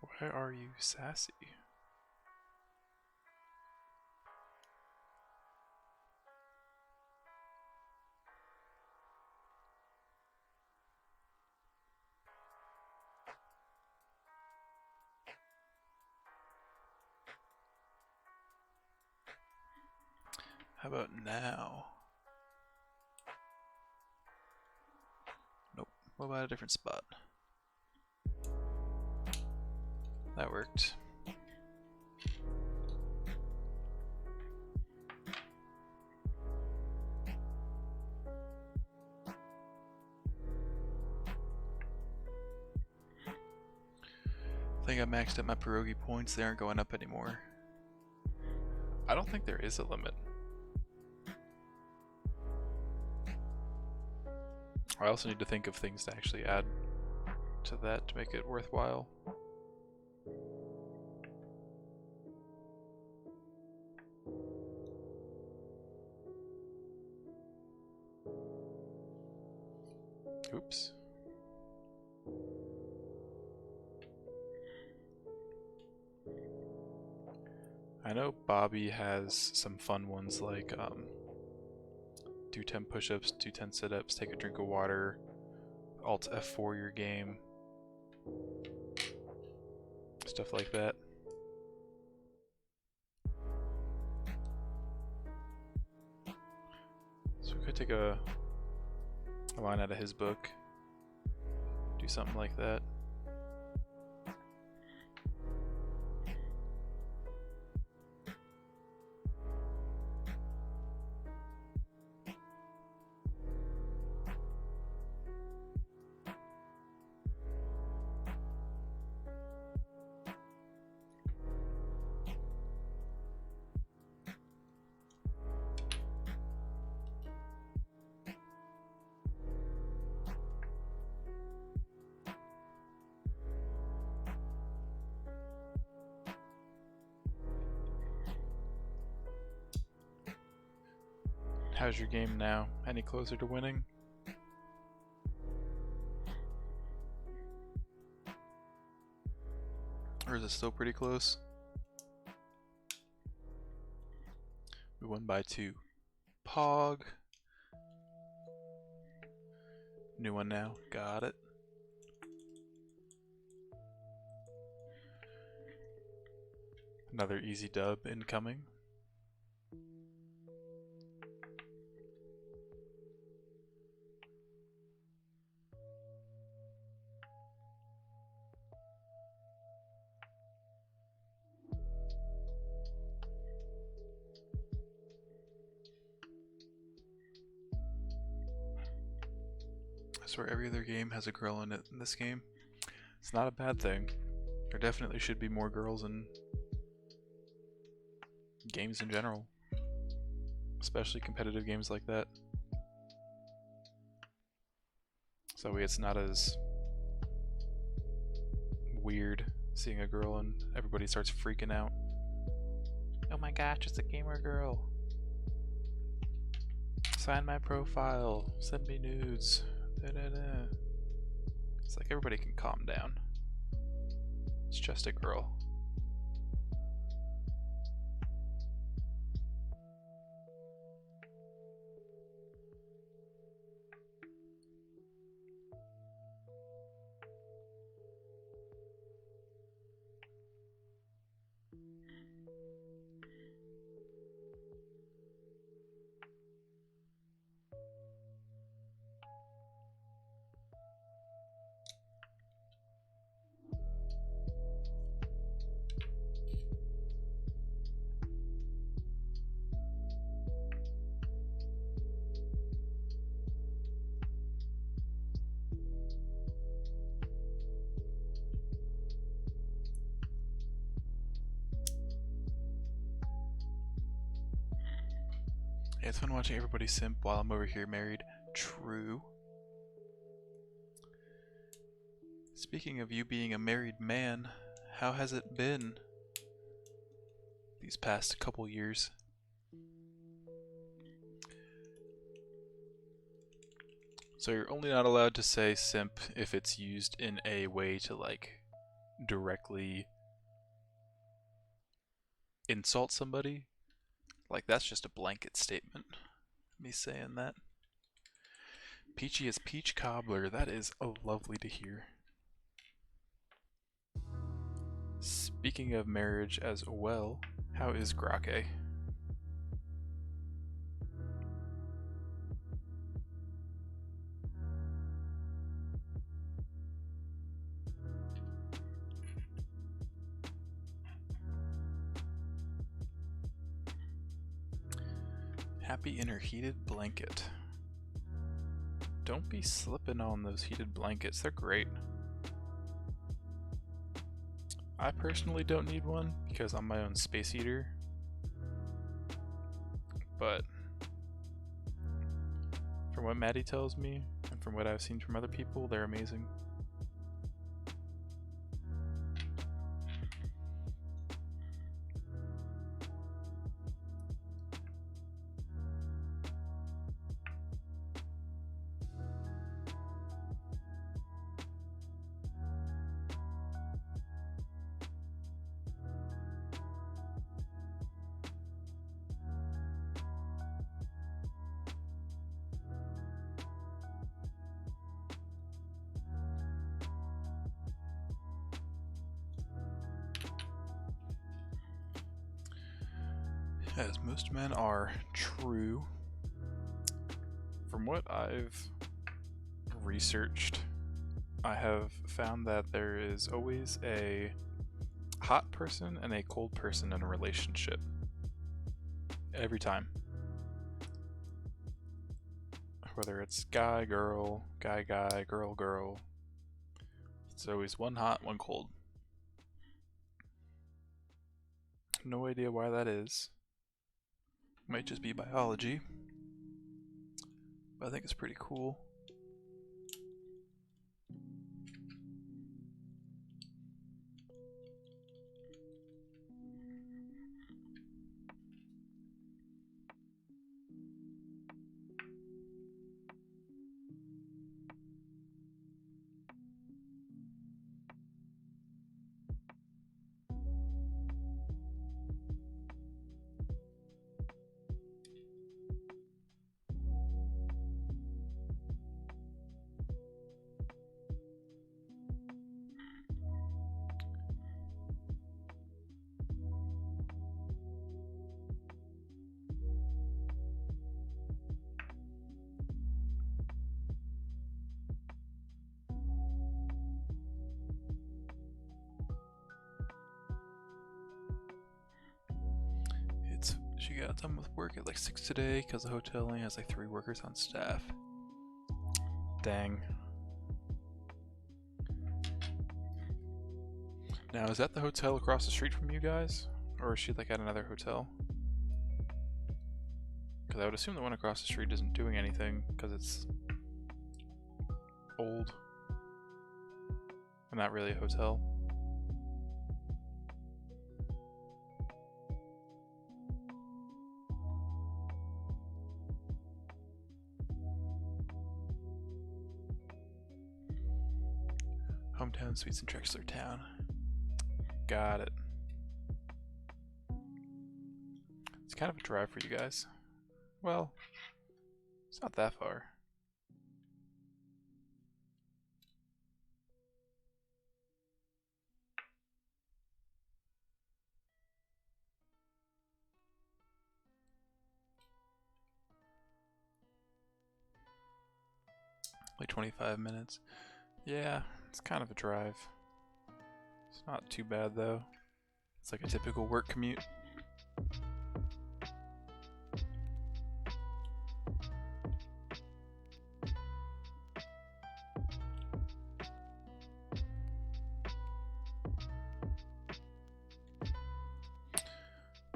Why are you sassy? How about now? Nope. What about a different spot? That worked. think I maxed out my pierogi points. They aren't going up anymore. I don't think there is a limit. I also need to think of things to actually add to that to make it worthwhile. Oops. I know Bobby has some fun ones like do 10 push-ups, do 10 sit-ups, take a drink of water, Alt F4 your game, stuff like that. So we could take a line out of his book, do something like that. How's your game now? Any closer to winning? Or is it still pretty close? We won by 2. Pog. New one now. Got it. Another easy dub incoming. I swear every other game has a girl in it in this game. It's not a bad thing. There definitely should be more girls in games in general. Especially competitive games like that. So it's not as weird seeing a girl and everybody starts freaking out. Oh my gosh, it's a gamer girl. Sign my profile. Send me nudes. Da-da-da. It's like everybody can calm down. It's just a girl. Yeah, it's fun watching everybody simp while I'm over here married. True. Speaking of you being a married man, how has it been these past couple years? So you're only not allowed to say simp if it's used in a way to like directly insult somebody. Like that's just a blanket statement. Me saying that. Peachy is peach cobbler. That is lovely to hear. Speaking of marriage as well, how is Grake? Happy in her heated blanket. Don't be slipping on those heated blankets. They're great. I personally don't need one because I'm my own space eater, but from what Maddie tells me and from what I've seen from other people, they're amazing. As most men are, true. From what I've researched, I have found that there is always a hot person and a cold person in a relationship. Every time. Whether it's guy, girl, guy, girl, girl. It's always one hot, one cold. No idea why that is. Might just be biology, but I think it's pretty cool. She got done with work at like 6 today because the hotel only has like 3 workers on staff. Dang. Now, is that the hotel across the street from you guys? Or is she like at another hotel? Because I would assume the one across the street isn't doing anything because it's old and not really a hotel. Hometown Suites in Trexler Town. Got it. It's kind of a drive for you guys. Well, it's not that far. Like 25 minutes. Yeah, it's kind of a drive. It's not too bad though. It's like a typical work commute.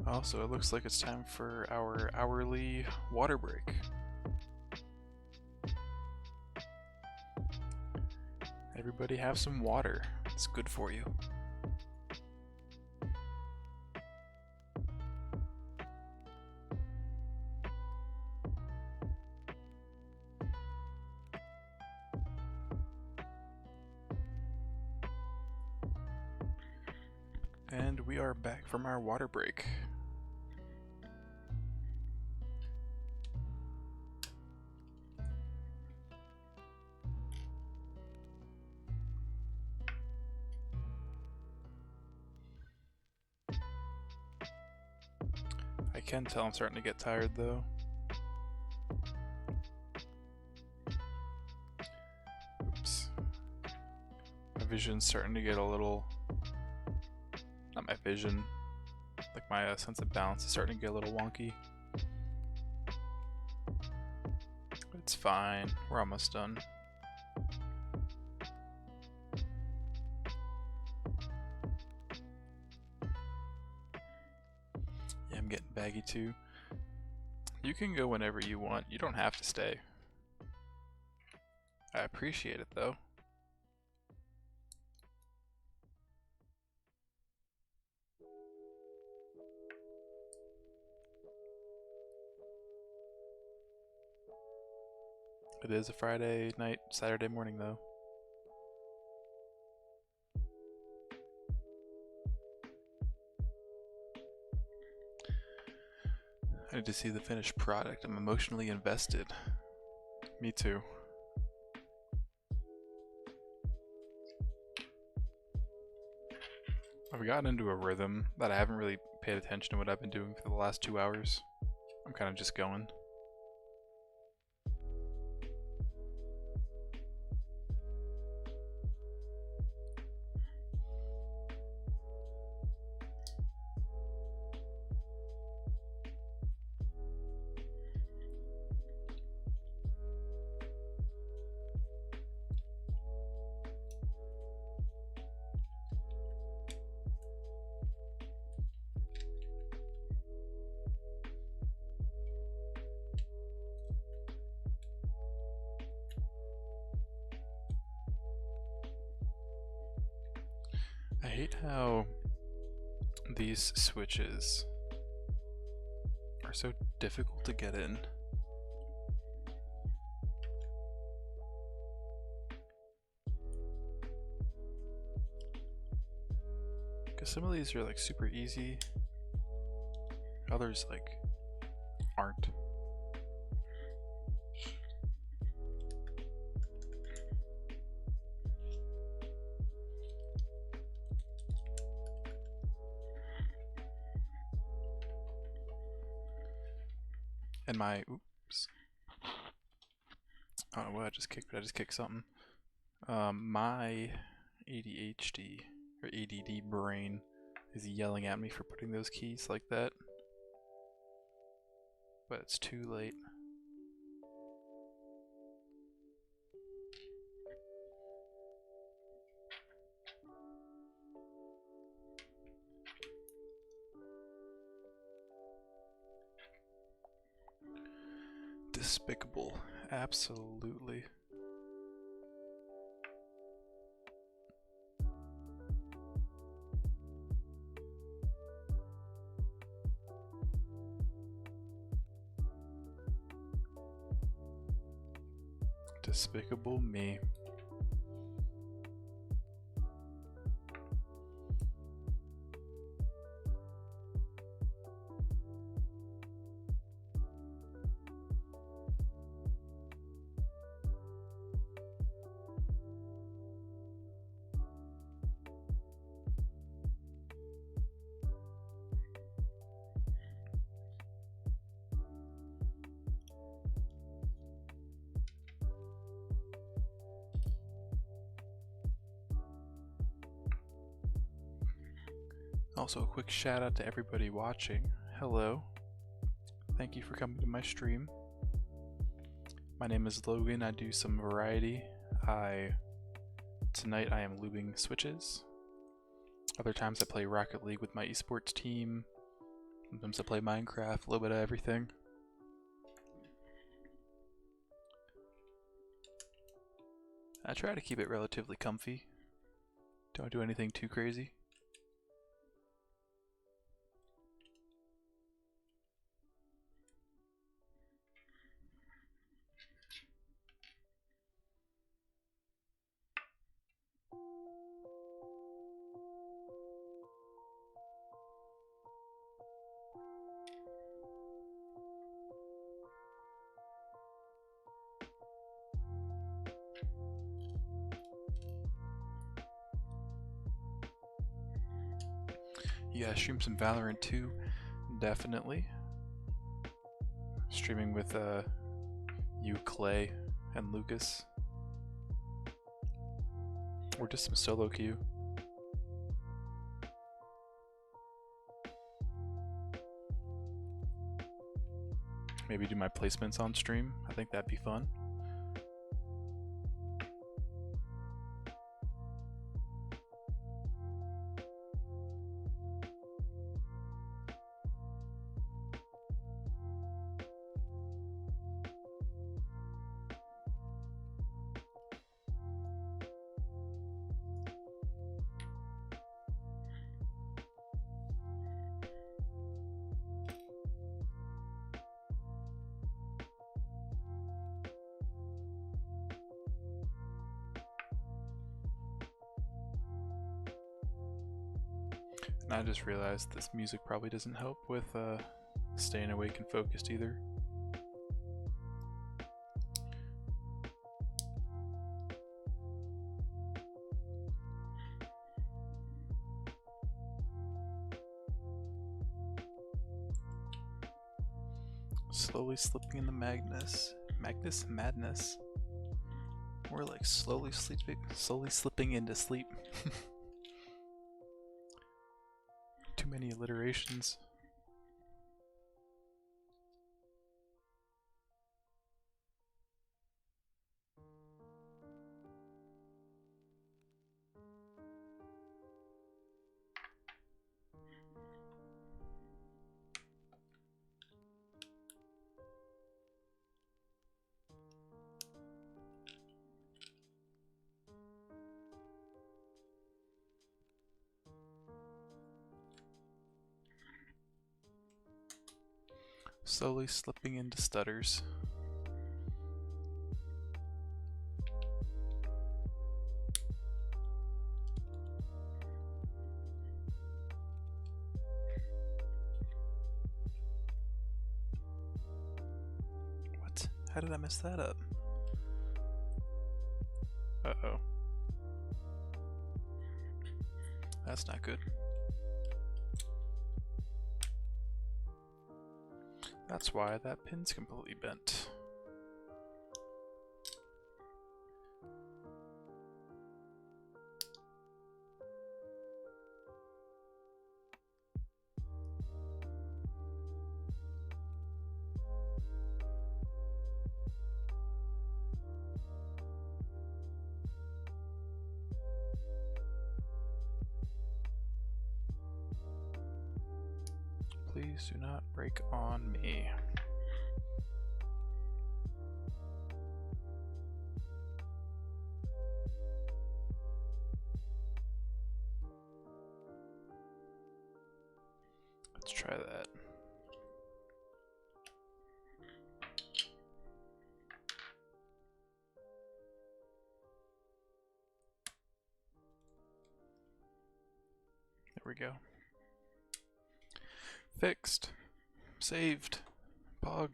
Also, it looks like it's time for our hourly water break. Everybody have some water. It's good for you. And we are back from our water break. I can tell I'm starting to get tired though. Oops. My vision's starting to get a little... Not my vision. Like my sense of balance is starting to get a little wonky. But it's fine. We're almost done. getting baggy too. You can go whenever you want. You don't have to stay. I appreciate it though. It is a Friday night, Saturday morning though. I need to see the finished product. I'm emotionally invested. Me too. I've gotten into a rhythm that I haven't really paid attention to what I've been doing for the last 2 hours. I'm kind of just going. I hate how these switches are so difficult to get in. Because some of these are like super easy, others like aren't. And my, oops, I don't know what I just kicked, but I just kicked something. My ADHD or ADD brain is yelling at me for putting those keys like that. But it's too late. Despicable. Absolutely. Despicable me. Also, a quick shout out to everybody watching. Hello. Thank you for coming to my stream. My name is Logan. I do some variety. Tonight I am lubing switches. Other times I play Rocket League with my esports team. Sometimes I play Minecraft, a little bit of everything. I try to keep it relatively comfy. Don't do anything too crazy. Yeah, stream some Valorant too, definitely. Streaming with you, Clay, and Lucas. Or just some solo queue. Maybe do my placements on stream. I think that'd be fun. And I just realized this music probably doesn't help with staying awake and focused either. Slowly slipping into Magnus. Madness. We're like slowly slipping into sleep. Too many alliterations. Slowly slipping into stutters. What? How did I mess that up? Uh-oh. That's not good. That's why that pin's completely bent. Please do not break on me. Let's try that. There we go. Fixed. Saved. Pog.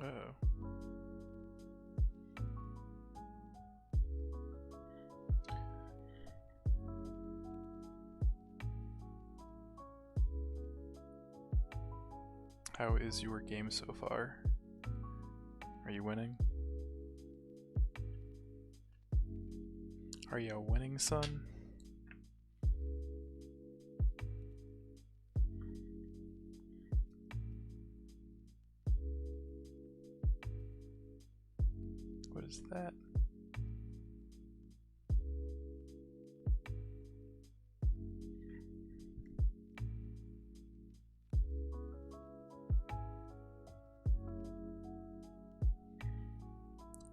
Uh-oh. How is your game so far? Are you winning? Are you winning, son? What is that?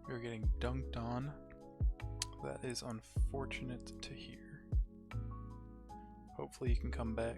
We're getting dunked on. That is unfortunate to hear. Hopefully you can come back.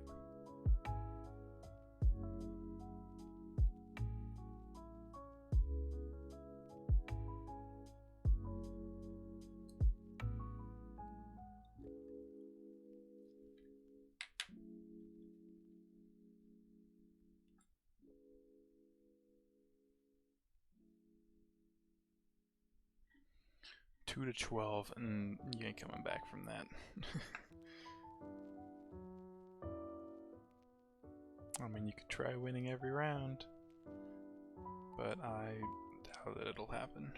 Two to 12, and you ain't coming back from that. I mean, you could try winning every round, but I doubt that it'll happen.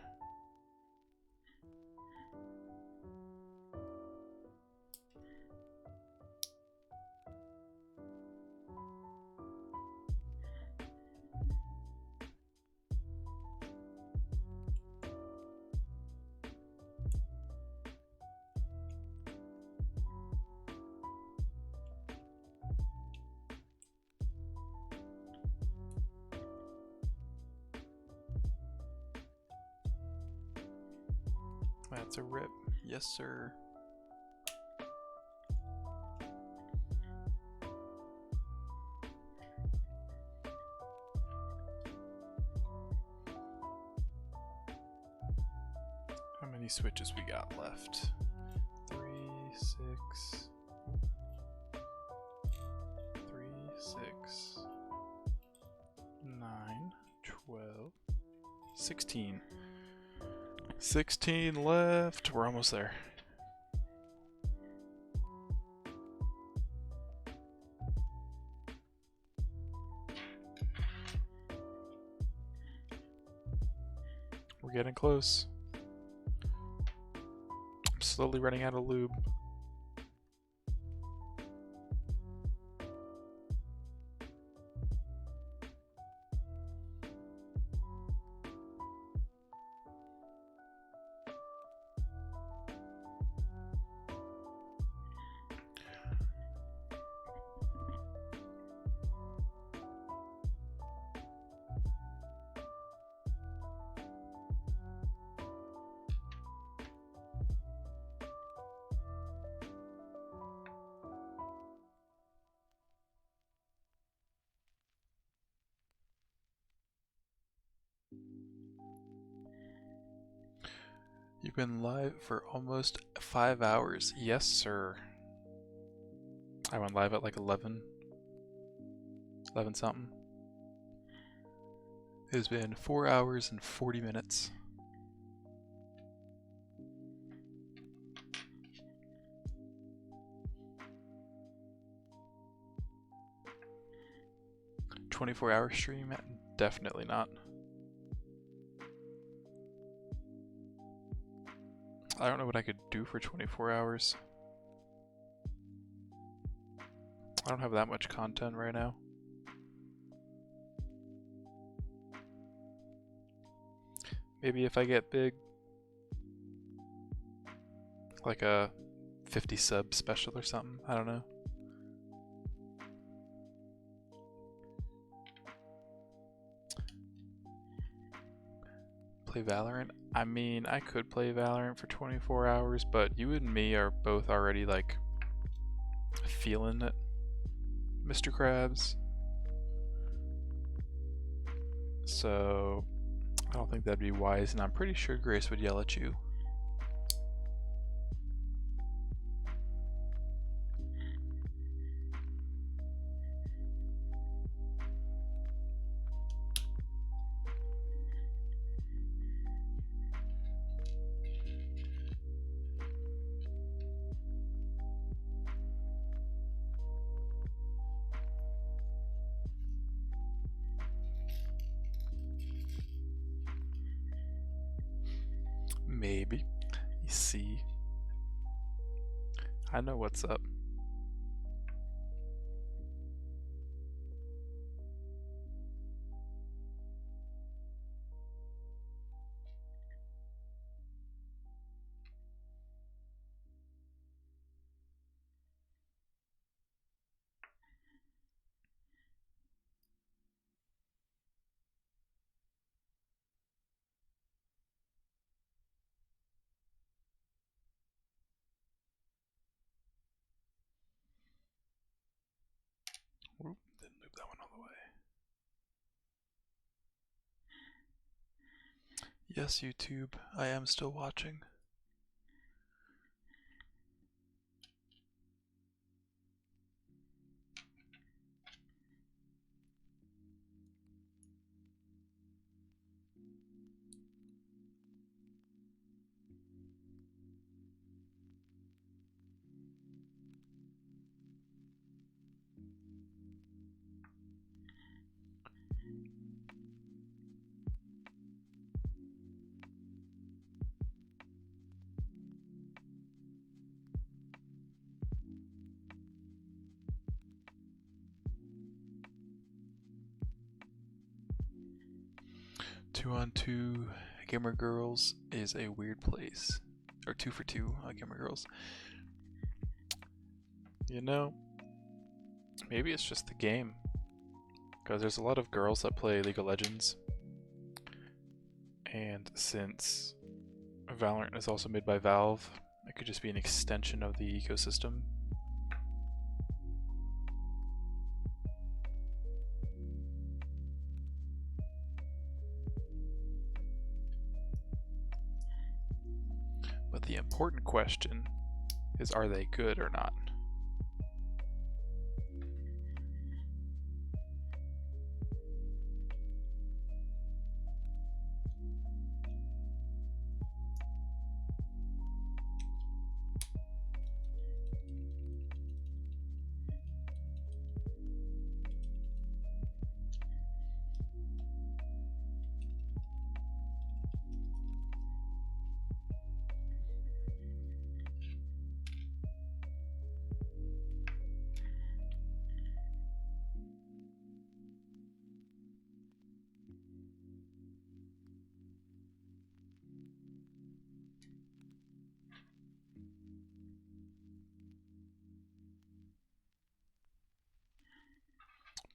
That's a rip. Yes, sir. How many switches we got left? 3, 6, 3, 6, 9, 12, 16. 16 left. We're almost there. We're getting close. I'm slowly running out of lube. You've been live for almost 5 hours. Yes, sir. I went live at like 11 something. It has been 4 hours and 40 minutes. "24-hour stream?" Definitely not. I don't know what I could do for 24 hours. I don't have that much content right now. Maybe if I get big, like a 50 sub special or something. I don't know. Play Valorant? I mean, I could play Valorant for 24 hours, but you and me are both already like feeling it, Mr. Krabs. So I don't think that'd be wise, and I'm pretty sure Grace would yell at you. Maybe. You see. I know what's up. Whoop, didn't move that one all the way. Yes, YouTube, I am still watching. Two on two gamer girls is a weird place. Or 2 for 2 gamer girls. You know, maybe it's just the game. Because there's a lot of girls that play League of Legends. And since Valorant is also made by Valve. It could just be an extension of the ecosystem. But the important question is, are they good or not?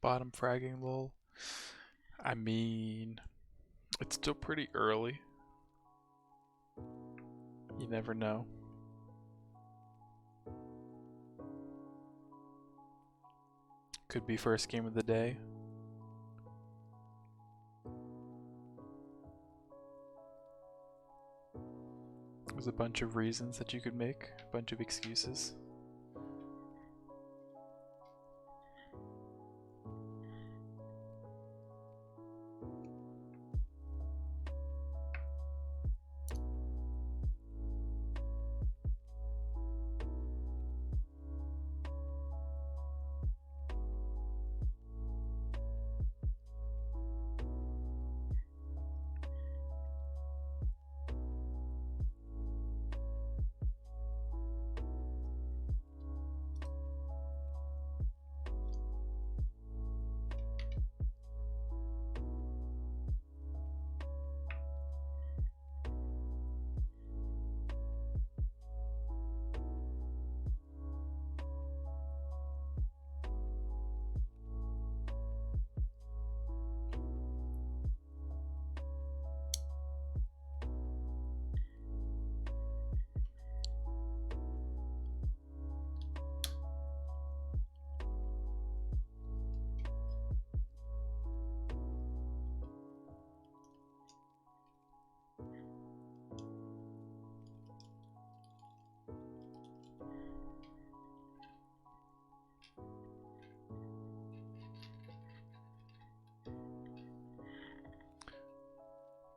Bottom fragging lol. I mean, it's still pretty early. You never know. Could be first game of the day. There's a bunch of reasons that you could make, a bunch of excuses.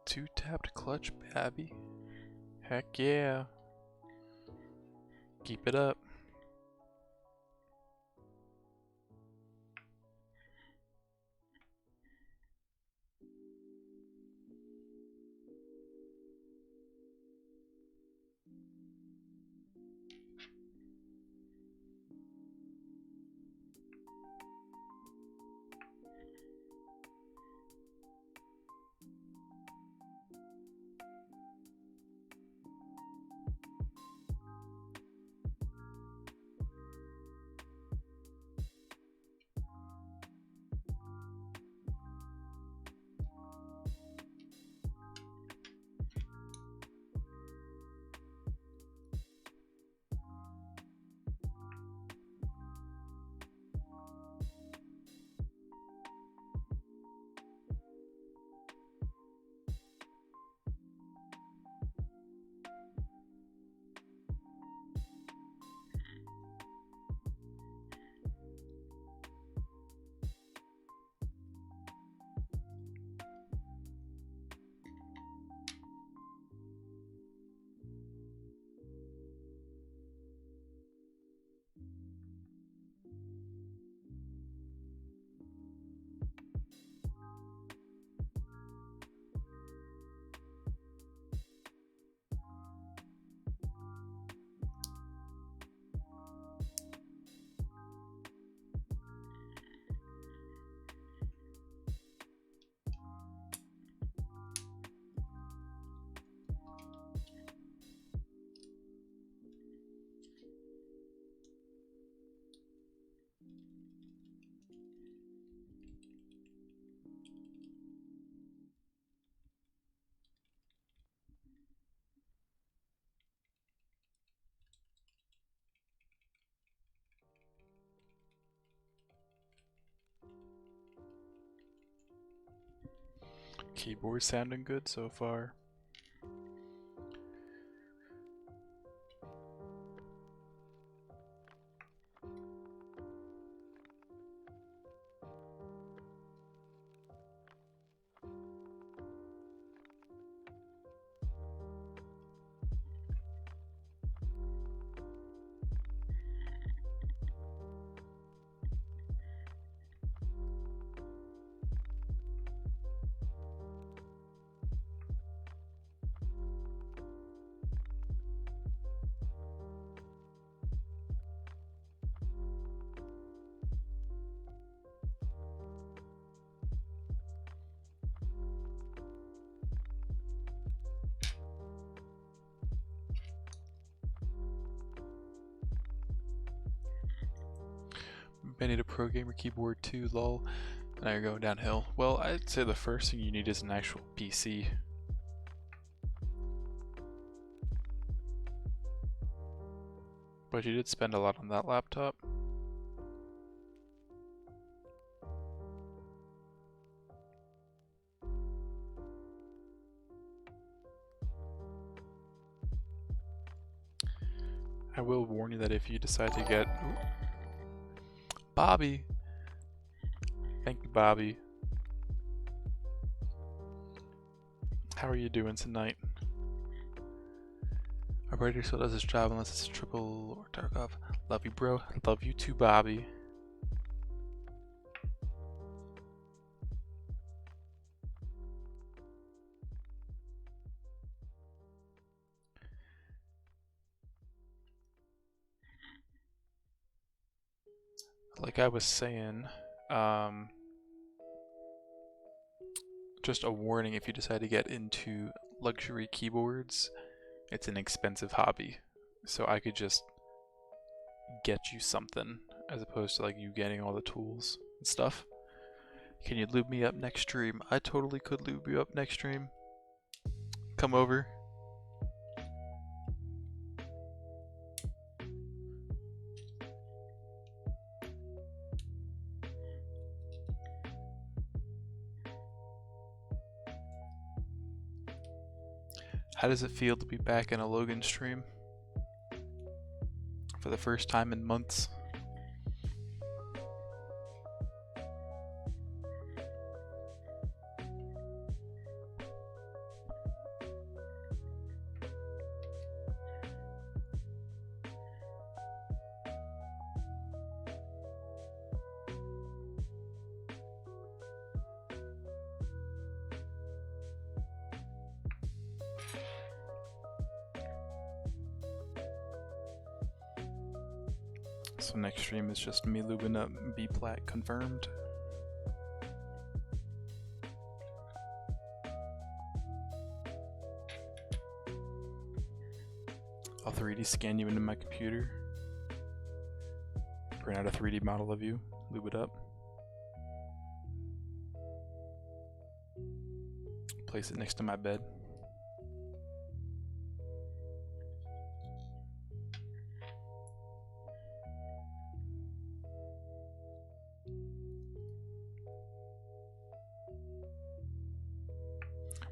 Two tapped clutch, Babby. Heck yeah. Keep it up. Keyboard sounding good so far. I need a pro gamer keyboard too, lol. Now you're going downhill. Well, I'd say the first thing you need is an actual PC. But you did spend a lot on that laptop. I will warn you that if you decide to get... Ooh. Bobby! Thank you, Bobby. How are you doing tonight? Operator still does his job unless it's a triple or Tarkov. Love you, bro. Love you too, Bobby. Like I was saying, just a warning if you decide to get into luxury keyboards, it's an expensive hobby. So I could just get you something as opposed to like you getting all the tools and stuff. Can you lube me up next stream? I totally could lube you up next stream. Come over. How does it feel to be back in a Logan stream? For the first time in months. So next stream is just me lubing up B-Plat confirmed. I'll 3D scan you into my computer. Print out a 3D model of you, lube it up. Place it next to my bed.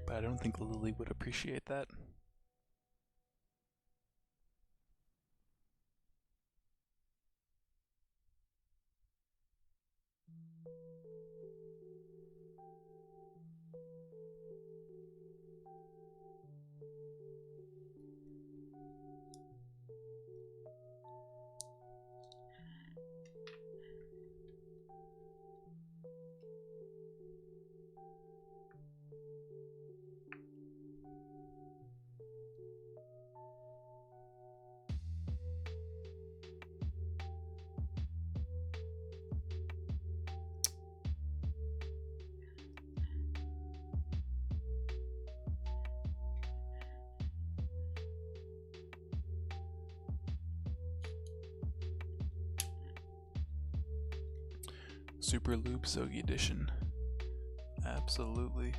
But I don't think Lily would appreciate that. Super Lube Sogi Edition. Absolutely.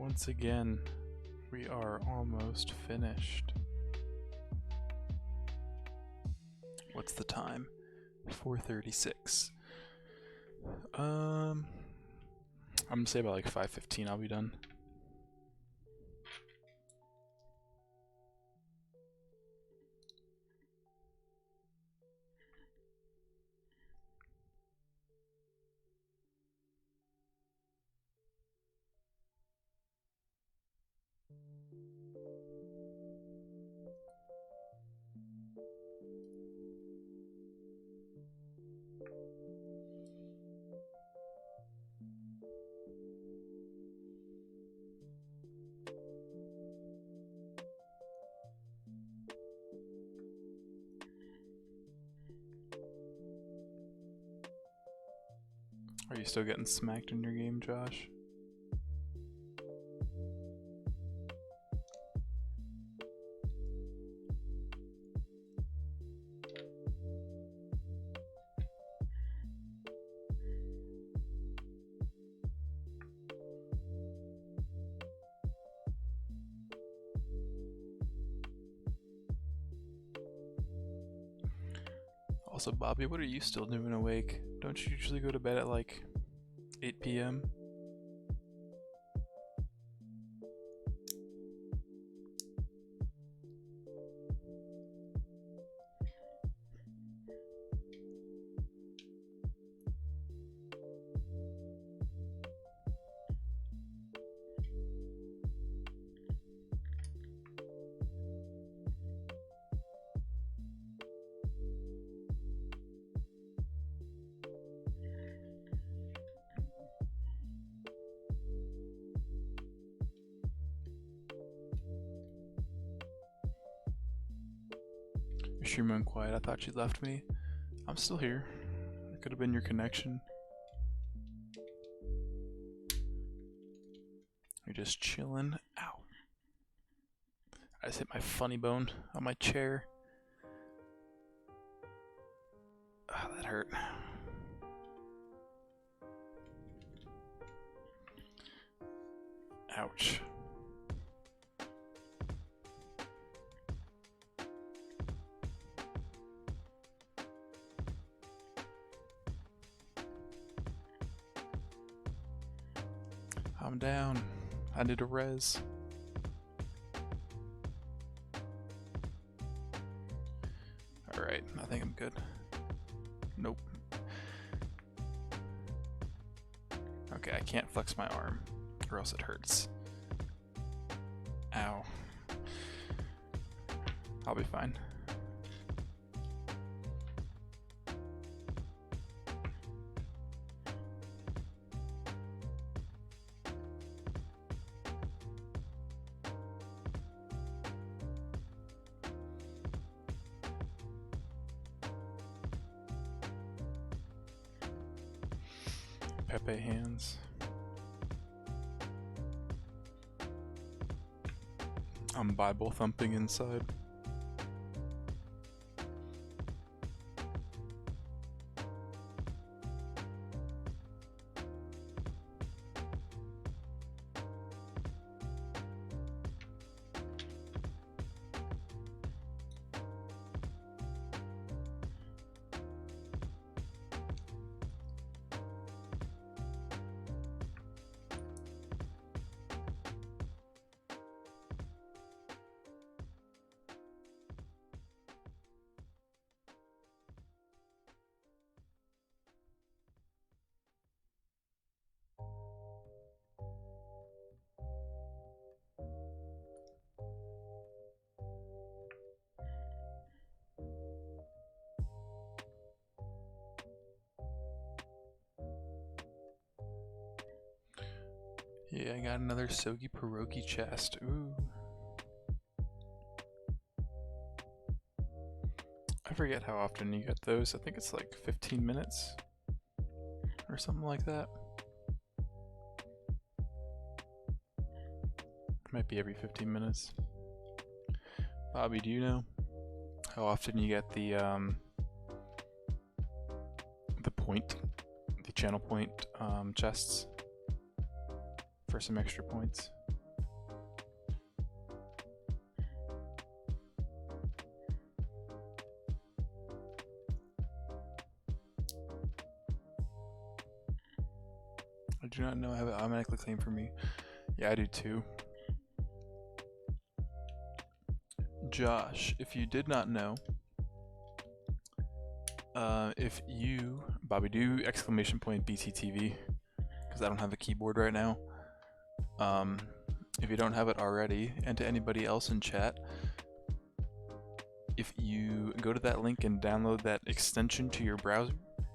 Once again, we are almost finished. What's the time? 4:36. I'm gonna say about like 5:15 I'll be done. Are you still getting smacked in your game, Josh? Also, Bobby, what are you still doing awake? Don't you usually go to bed at like 8 p.m.? Your stream went quiet. I thought you left me. I'm still here. It could have been your connection. You're just chilling. Ow. I just hit my funny bone on my chair. Ah, that hurt. Ouch. I'm down. I need a res. Alright, I think I'm good. Nope. Okay, I can't flex my arm, or else it hurts. Ow. I'll be fine. Pepe hands. I'm Bible thumping inside. Yeah, I got another Sogi Pierogi chest. Ooh. I forget how often you get those. I think it's like 15 minutes or something like that. Might be every 15 minutes. Bobby, do you know how often you get the channel point chests for some extra points. I do not know how it automatically claimed for me. Yeah, I do too. Josh, if you did not know, if you, Bobby, do exclamation point BTTV, because I don't have a keyboard right now. If you don't have it already, and to anybody else in chat, if you go to that link and download that extension to your browser,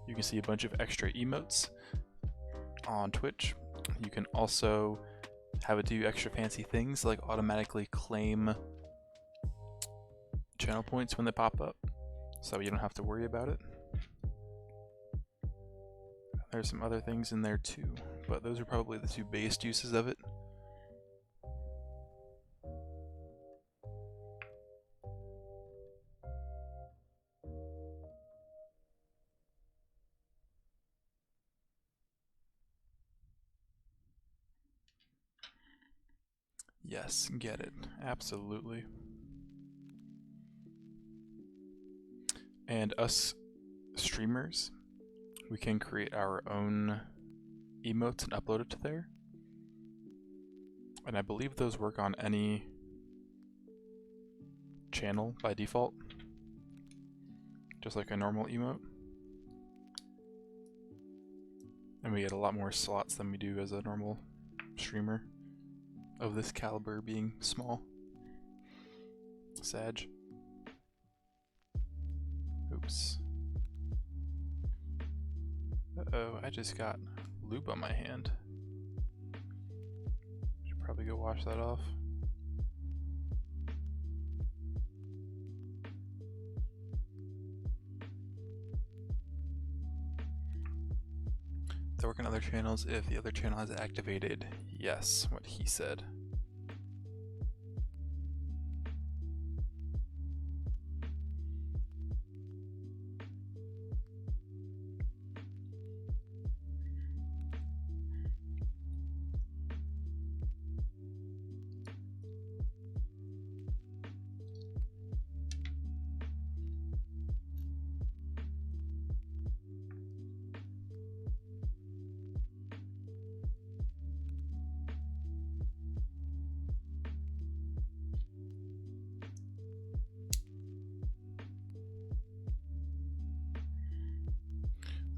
you can see a bunch of extra emotes on Twitch. You can also have it do extra fancy things like automatically claim channel points when they pop up, so you don't have to worry about it. There's some other things in there too, but those are probably the two biggest uses of it. Yes, get it. Absolutely. And us streamers, we can create our own emotes and upload it to there. And I believe those work on any channel by default, just like a normal emote. And we get a lot more slots than we do as a normal streamer of this caliber, being small. Sag. Oops. Uh-oh, I just got lube on my hand. Should probably go wash that off. They work on other channels if the other channel has activated. Yes, what he said.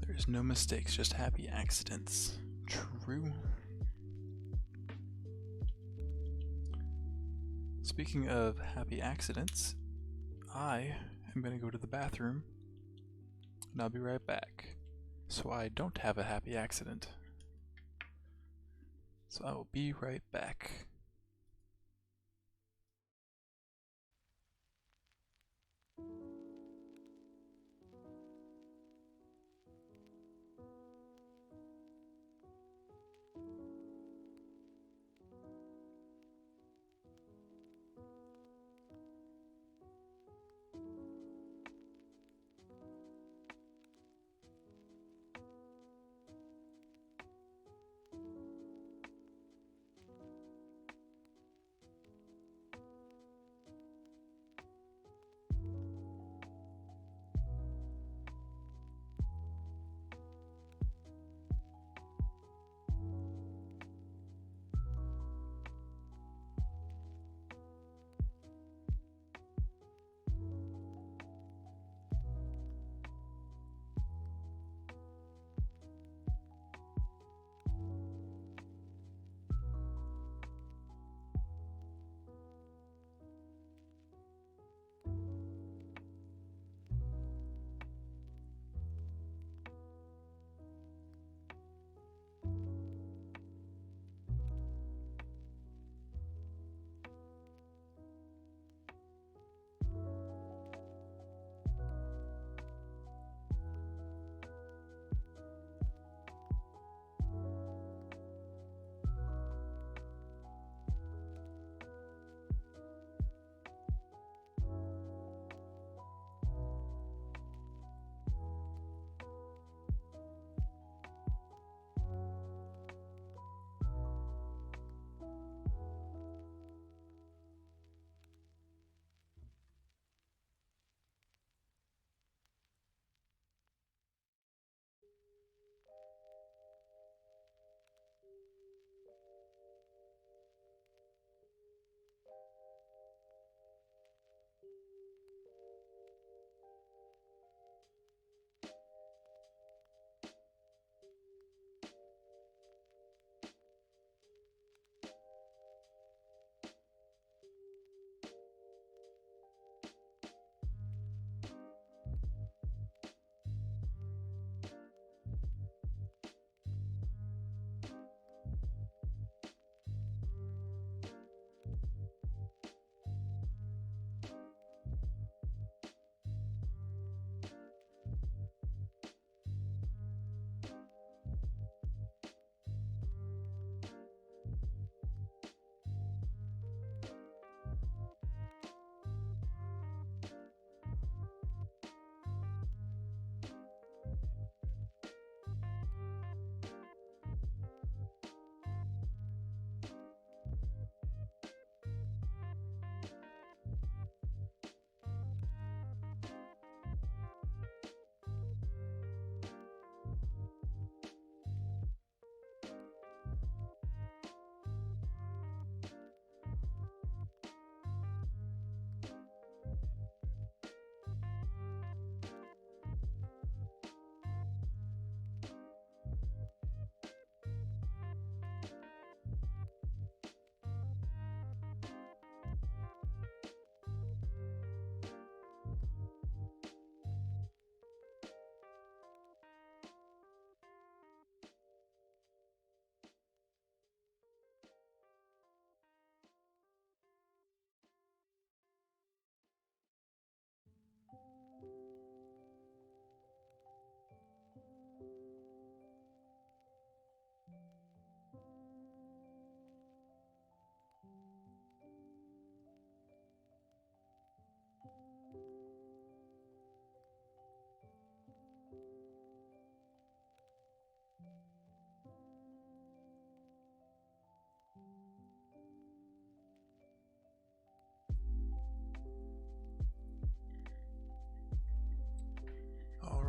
There's no mistakes, just happy accidents. True. Speaking of happy accidents, I am going to go to the bathroom and I'll be right back. So I don't have a happy accident. So I will be right back.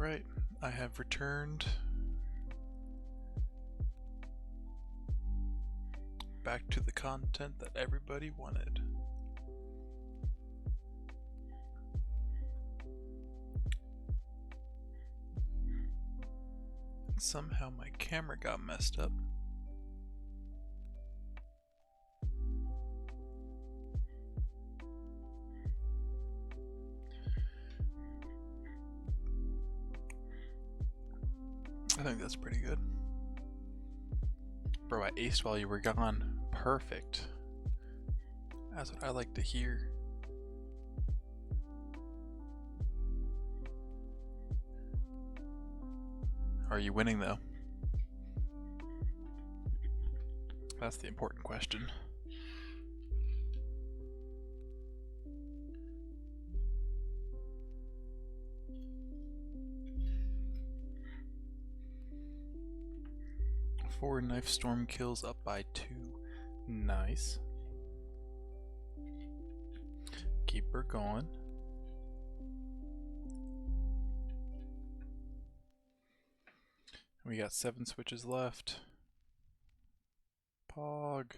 Alright, I have returned back to the content that everybody wanted. And somehow my camera got messed up. I think that's pretty good. Bro, I aced while you were gone. Perfect. That's what I like to hear. Are you winning though? That's the important question. Four knife storm kills, up by 2. Nice. Keep her going. We got 7 switches left. Pog.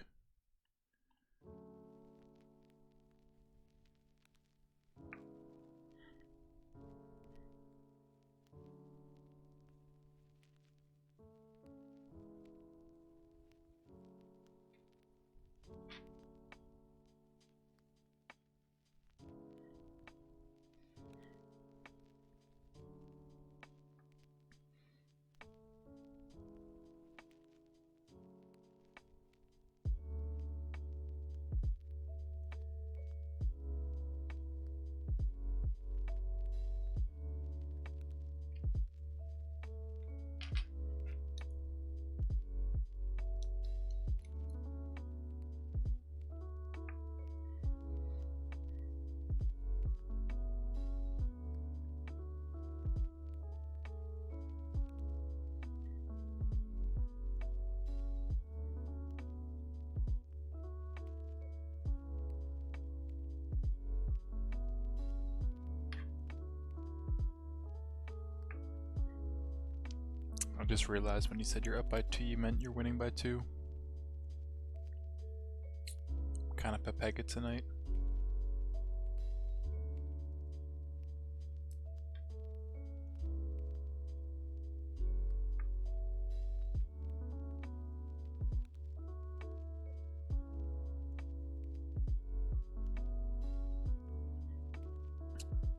I just realized when you said you're up by 2, you meant you're winning by 2. Kind of Pepega tonight.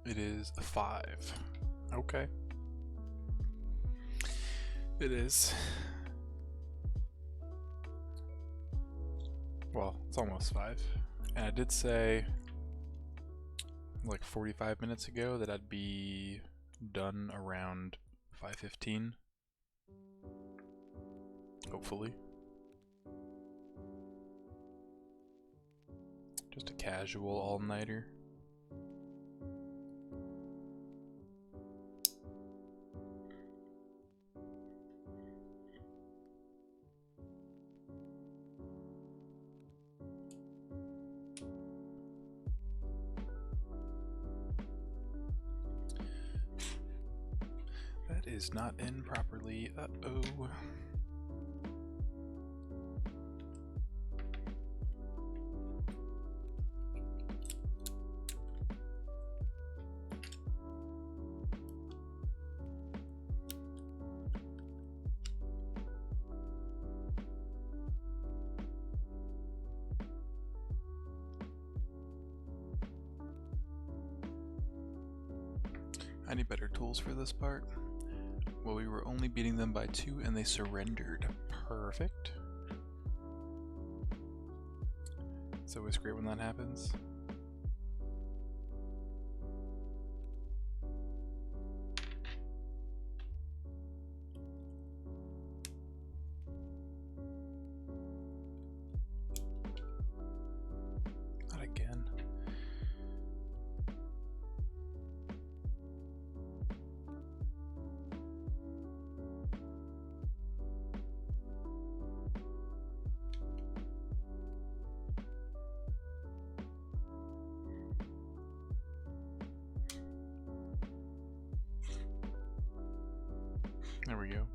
It is a 5. Okay. It is. Well, it's almost 5. And I did say like 45 minutes ago that I'd be done around 5:15. Hopefully. Just a casual all-nighter. That is not in properly. Uh-oh. I need better tools for this part. Well, we were only beating them by 2 and they surrendered. Perfect. It's always great when that happens. Not again. There we go.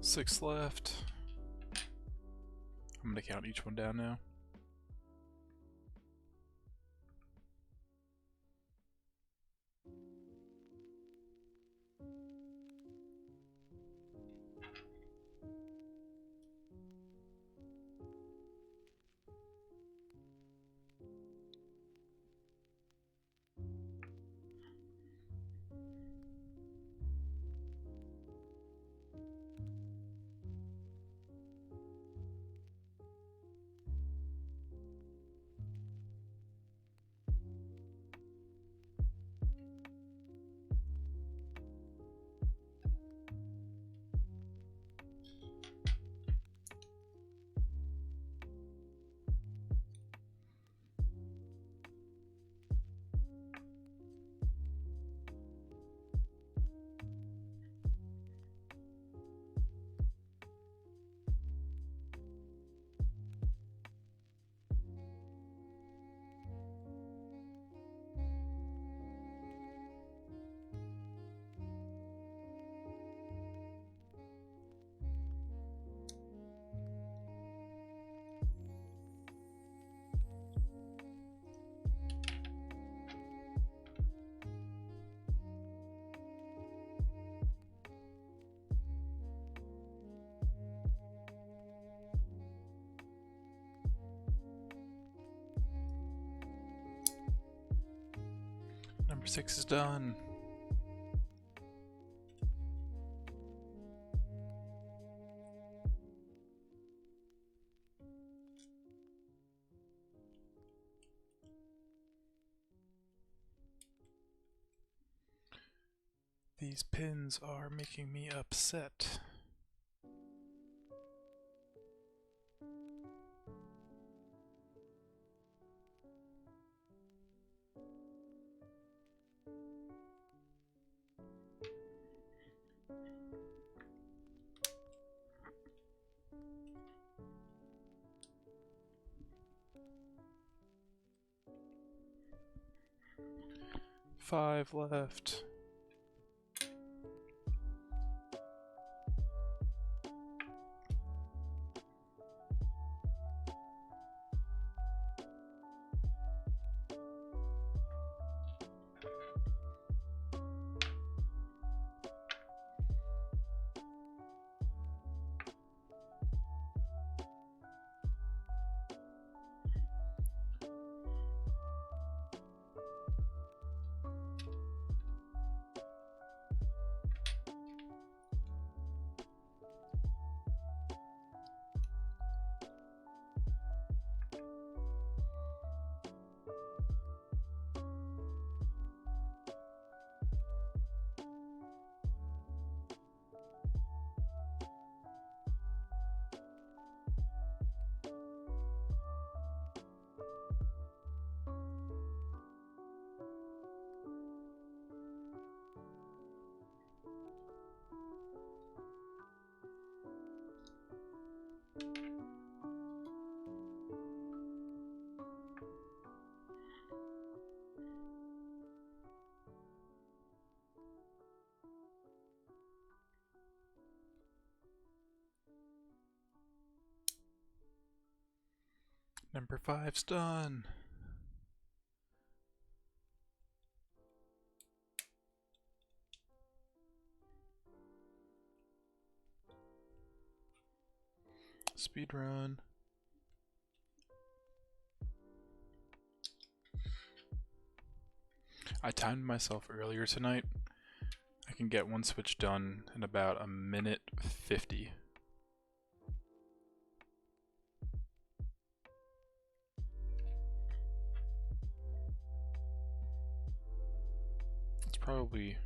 Six left. I'm gonna count each one down now. Number 6 is done. These pins are making me upset. Five left. Number 5's done. Speed run. I timed myself earlier tonight. I can get one switch done in about 1:50. It's probably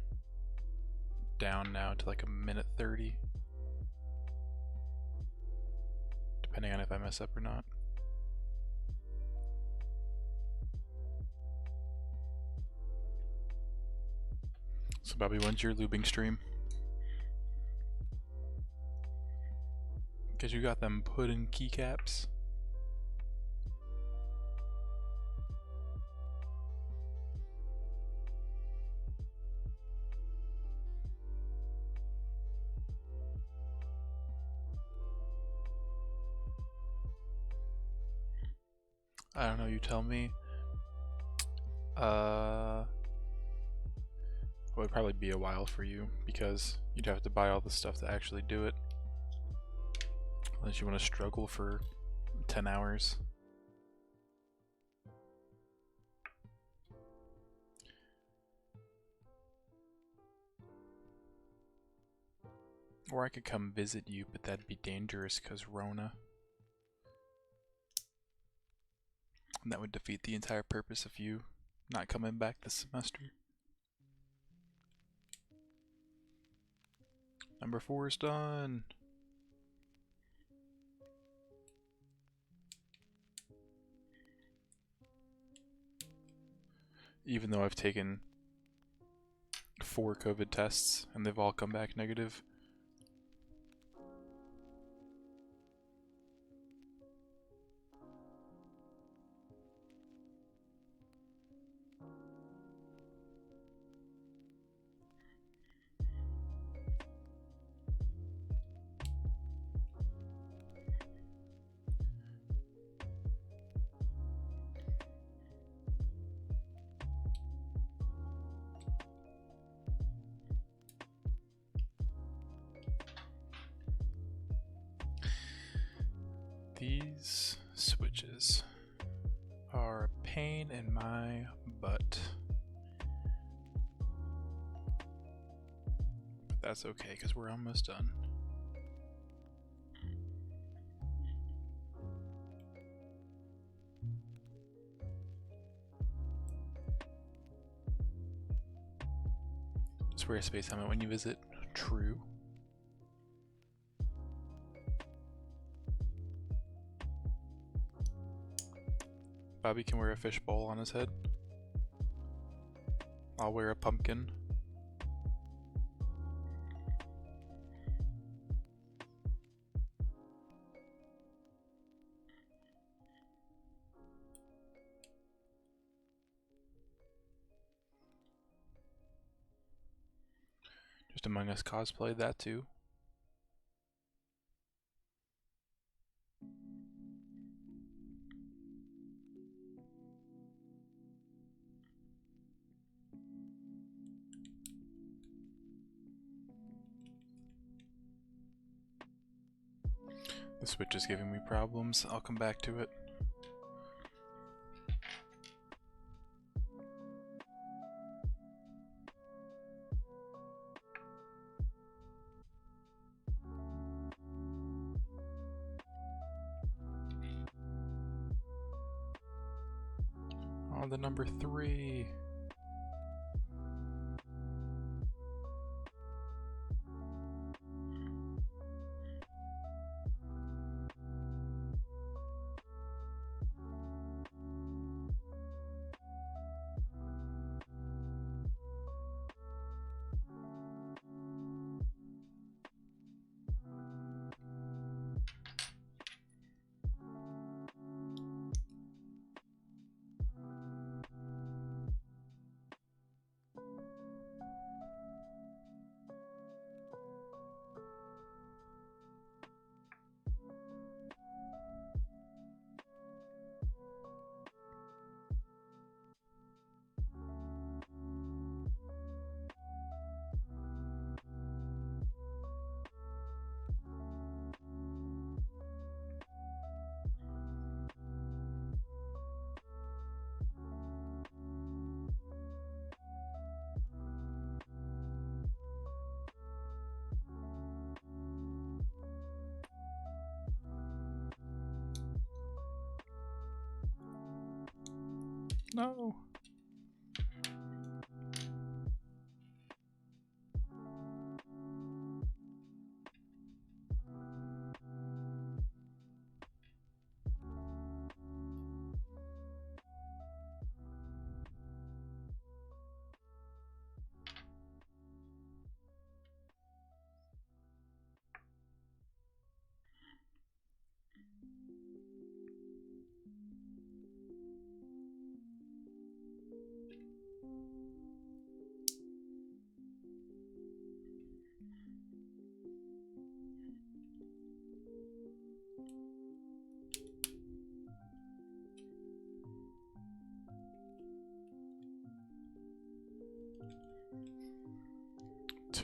down now to like 1:30. Depending on if I mess up or not. So Bobby, when's your lubing stream? Because you got them pudding keycaps. I don't know, you tell me. It would probably be a while for you because you'd have to buy all the stuff to actually do it. Unless you want to struggle for 10 hours. Or I could come visit you, but that'd be dangerous because Rona. And that would defeat the entire purpose of you not coming back this semester. Number 4 is done. Even though I've taken 4 COVID tests and they've all come back negative. These switches are a pain in my butt. But that's okay because we're almost done. Just wear a space helmet when you visit. True. Bobby can wear a fishbowl on his head. I'll wear a pumpkin. Just Among Us cosplayed that too. The Switch is giving me problems. I'll come back to it. On the number 3. No.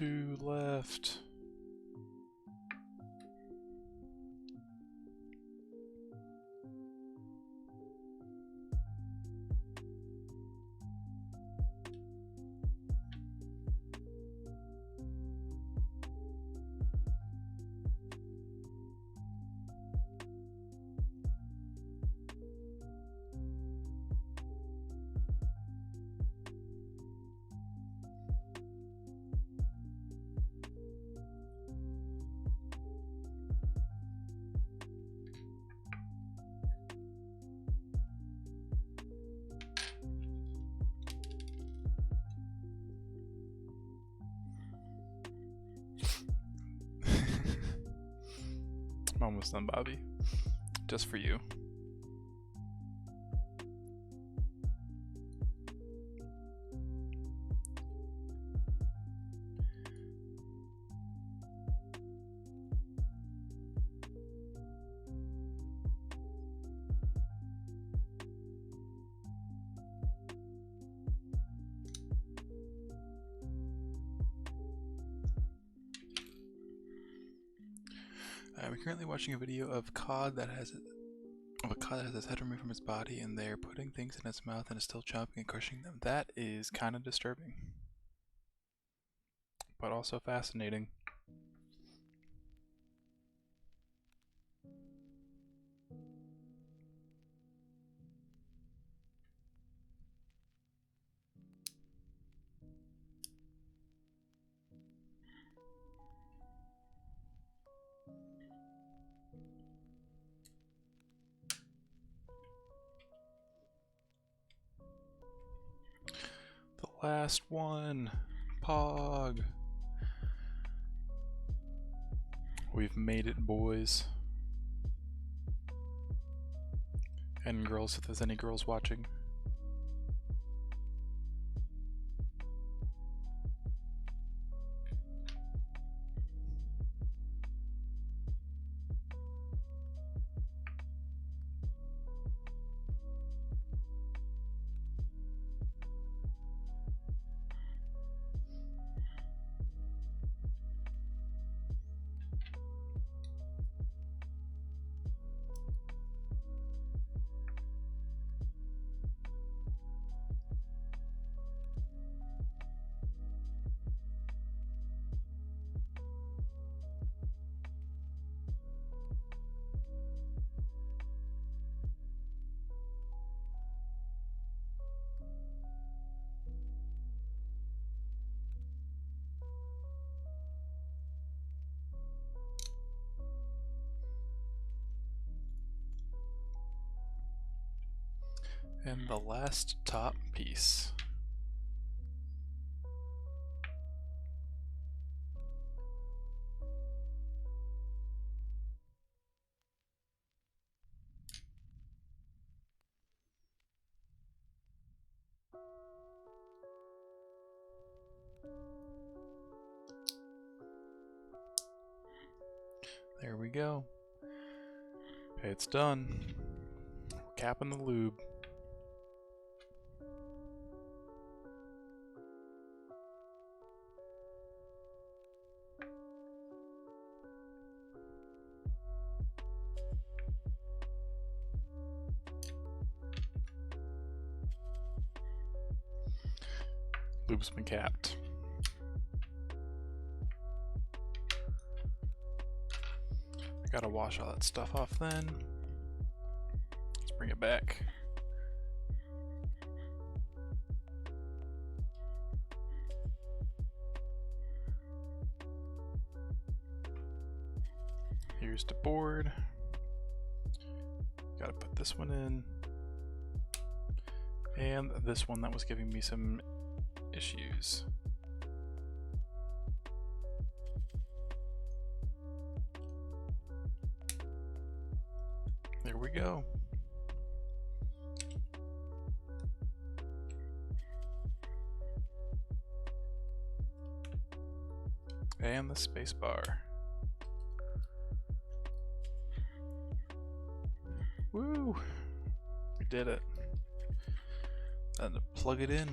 2 left. I'm almost done, Bobby. Just for you. I'm currently watching a video of a cod that has its head removed from its body, and they're putting things in its mouth and is still chomping and crushing them. That is kind of disturbing, but also fascinating. Last one, Pog. We've made it, boys. And girls, if there's any girls watching. And the last top piece. There we go. It's done. We're capping the lube. Lube's been capped. I gotta wash all that stuff off then. Let's bring it back. Here's the board. Gotta put this one in. And this one that was giving me some issues. There we go. And the space bar. Woo! We did it. And to plug it in.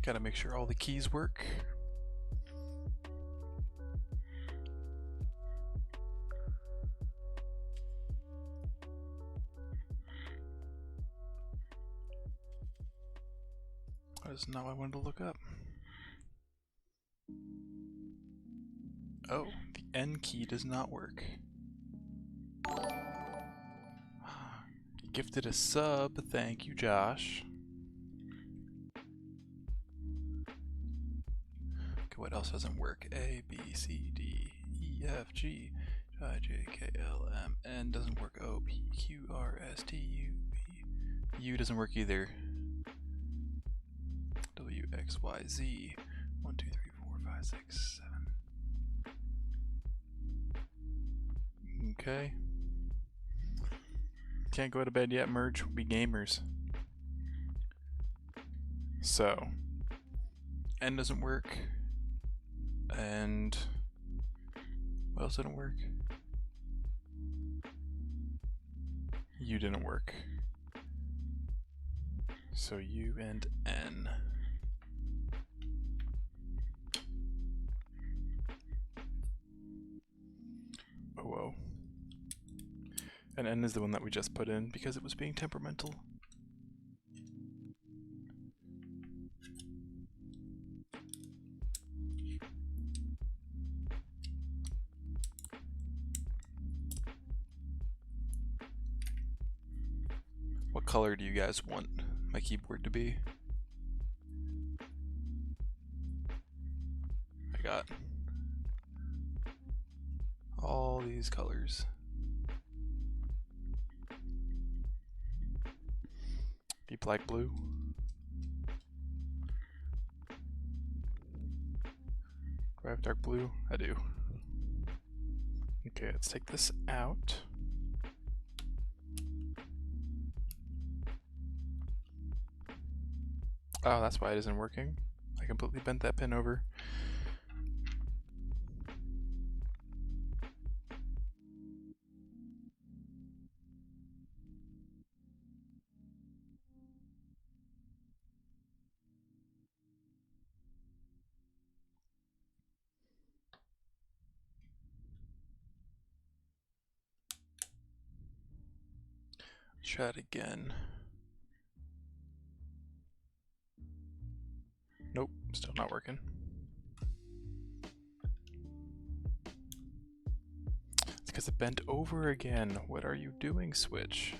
Gotta make sure all the keys work. That is not what I wanted to look up. Oh, the N key does not work. Gifted a sub, thank you, Josh. Okay, what else doesn't work? A, B, C, D, E, F, G, I, J, K, L, M, N doesn't work. O, P, Q, R, S, T, U, V. U doesn't work either. W, X, Y, Z. 1, 2, 3, 4, 5, 6, 7. Okay. Can't go to bed yet, merge, we'll be gamers. So, N doesn't work, and what else didn't work? U didn't work. So U and N. Oh, whoa. And N is the one that we just put in because it was being temperamental. What color do you guys want my keyboard to be? I got all these colors. Deep light blue. Do I have dark blue? I do. Okay, let's take this out. Oh, that's why it isn't working. I completely bent that pin over. Try it again. Nope, still not working. It's because it bent over again. What are you doing, Switch?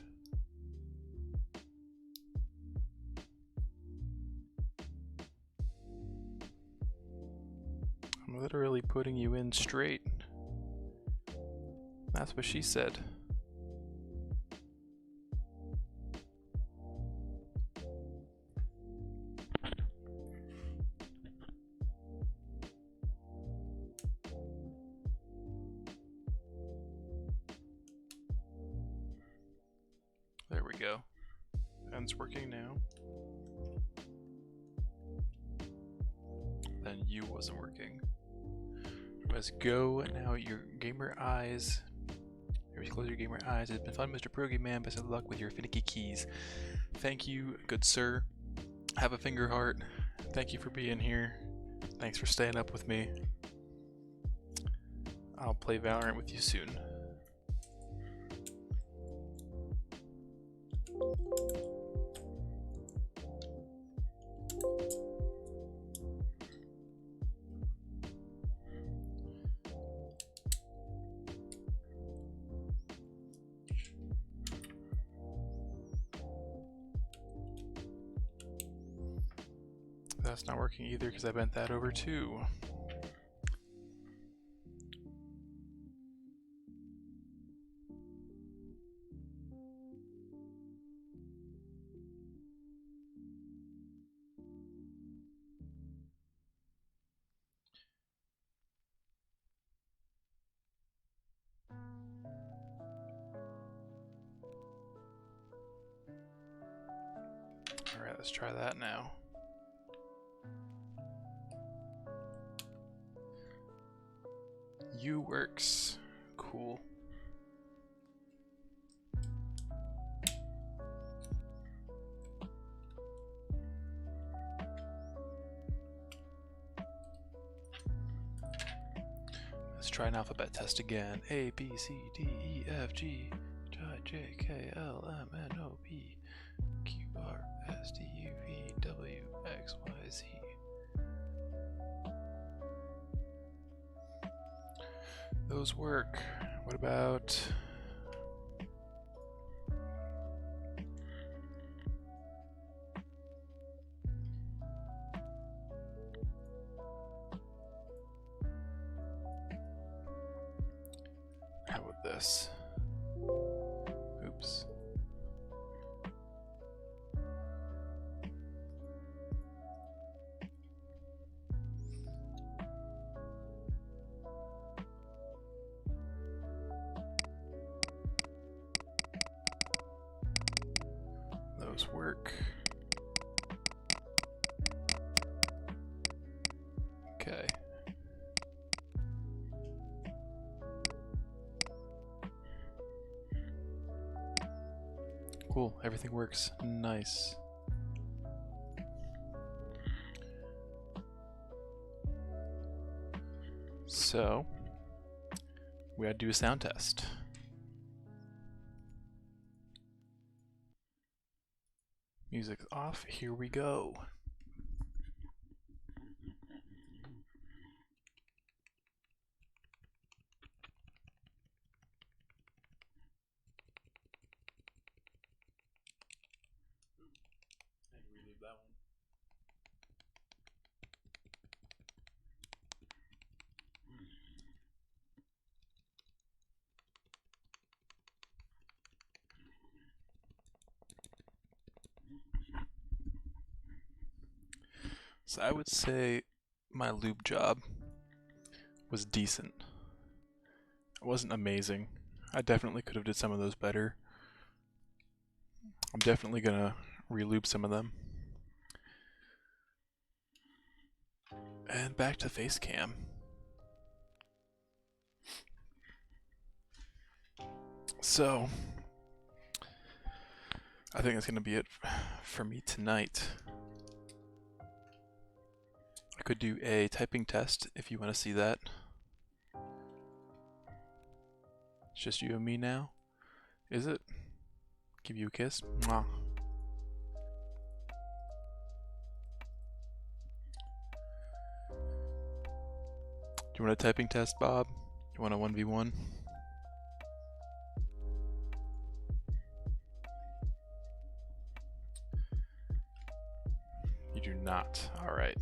I'm literally putting you in straight. That's what she said. There we go. And it's working now. Then U wasn't working. Let's go now. Your gamer eyes. Close your gamer eyes. It's been fun, Mr. Pro Game Man. Best of luck with your finicky keys. Thank you, good sir. Have a finger heart. Thank you for being here. Thanks for staying up with me. I'll play Valorant with you soon. That's not working either because I bent that over too. Alright, let's try that now. U works. Cool. Let's try an alphabet test again. A, B, C, D, E, F, G, J, K, L, M, N, O, P, Q, R, S, T, U, V, W, X, Y, Z. Those work. What about... how about this? Oops. Those work. Okay. Cool, everything works. Nice. So, we gotta do a sound test. Music's off, here we go. And relive that one. So I would say my lube job was decent. It wasn't amazing. I definitely could have did some of those better. I'm definitely gonna re-lube some of them. And back to face cam. So I think that's gonna be it for me tonight. I could do a typing test if you want to see that. It's just you and me now. Is it? Give you a kiss? Mwah. Do you want a typing test, Bob? You want a 1v1? You do not. Alright.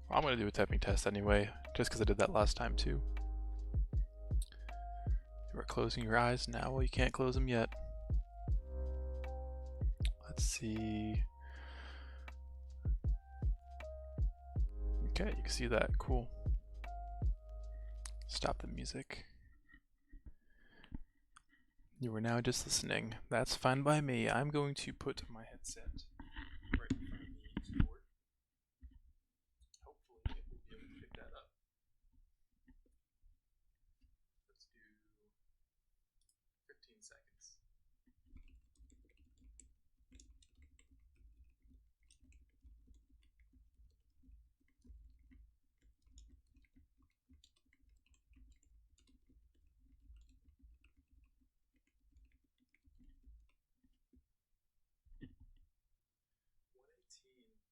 Well, I'm going to do a typing test anyway, just because I did that last time too. You are closing your eyes now. Well, you can't close them yet. Let's see. Okay, you can see that. Cool. Stop the music. You are now just listening. That's fine by me. I'm going to put my headset right in front of the keyboard. Hopefully it will be able to pick that up. Let's do 15 seconds.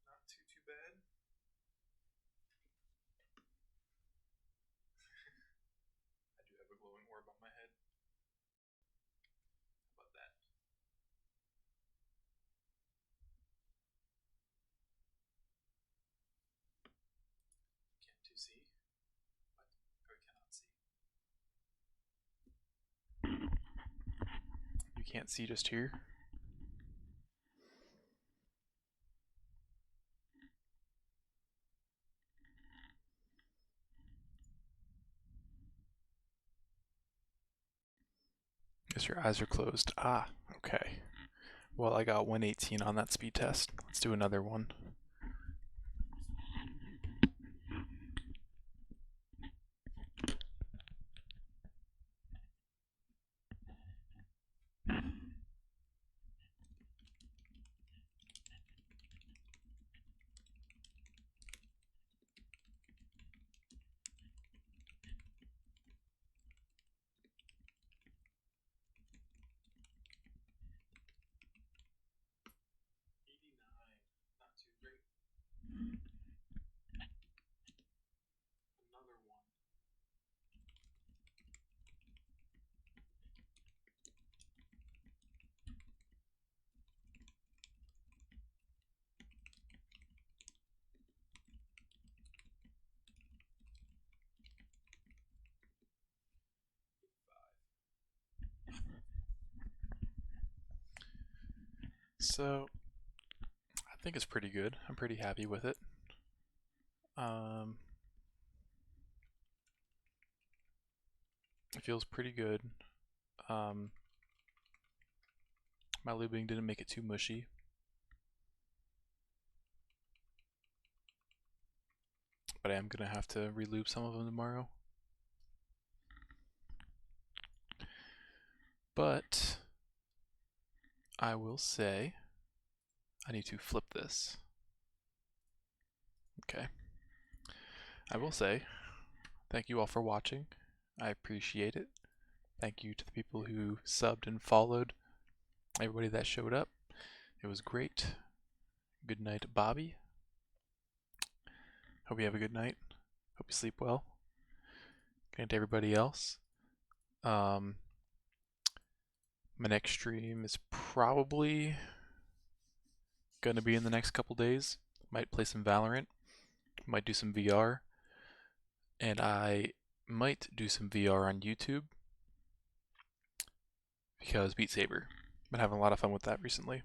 Not too bad. I do have a glowing orb on my head. How about that? Can't you see? What? Or cannot see? You can't see just here? Guess your eyes are closed. Ah, okay. Well, I got 118 on that speed test. Let's do another one. So I think it's pretty good. I'm pretty happy with it. It feels pretty good. My lubing didn't make it too mushy. But I am going to have to relube some of them tomorrow. But I will say I need to flip this. Okay. I will say thank you all for watching. I appreciate it. Thank you to the people who subbed and followed, everybody that showed up. It was great. Good night, Bobby. Hope you have a good night. Hope you sleep well. Good night to everybody else. My next stream is probably gonna be in the next couple days. Might play some Valorant. Might do some VR. And I might do some VR on YouTube. Because Beat Saber. Been having a lot of fun with that recently.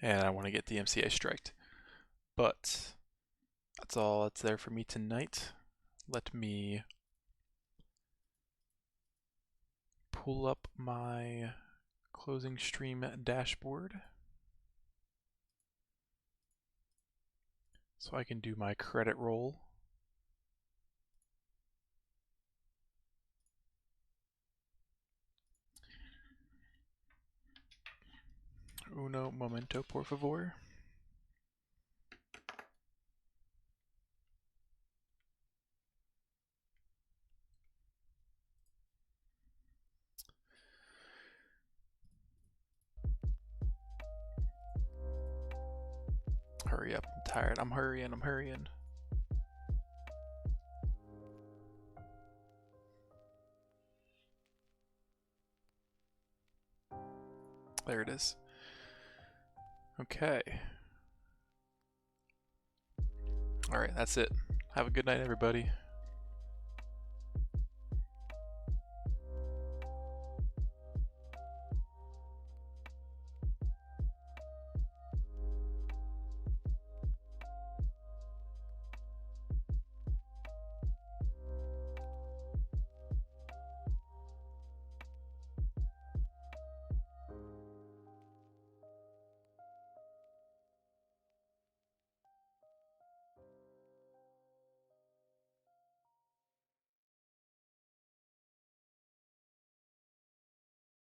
And I want to get the MCA striked. But that's all that's there for me tonight. Let me pull up my closing stream dashboard so I can do my credit roll. Uno momento, por favor. Hurry up, I'm tired. I'm hurrying. There it is. Okay. Alright, that's it. Have a good night, everybody.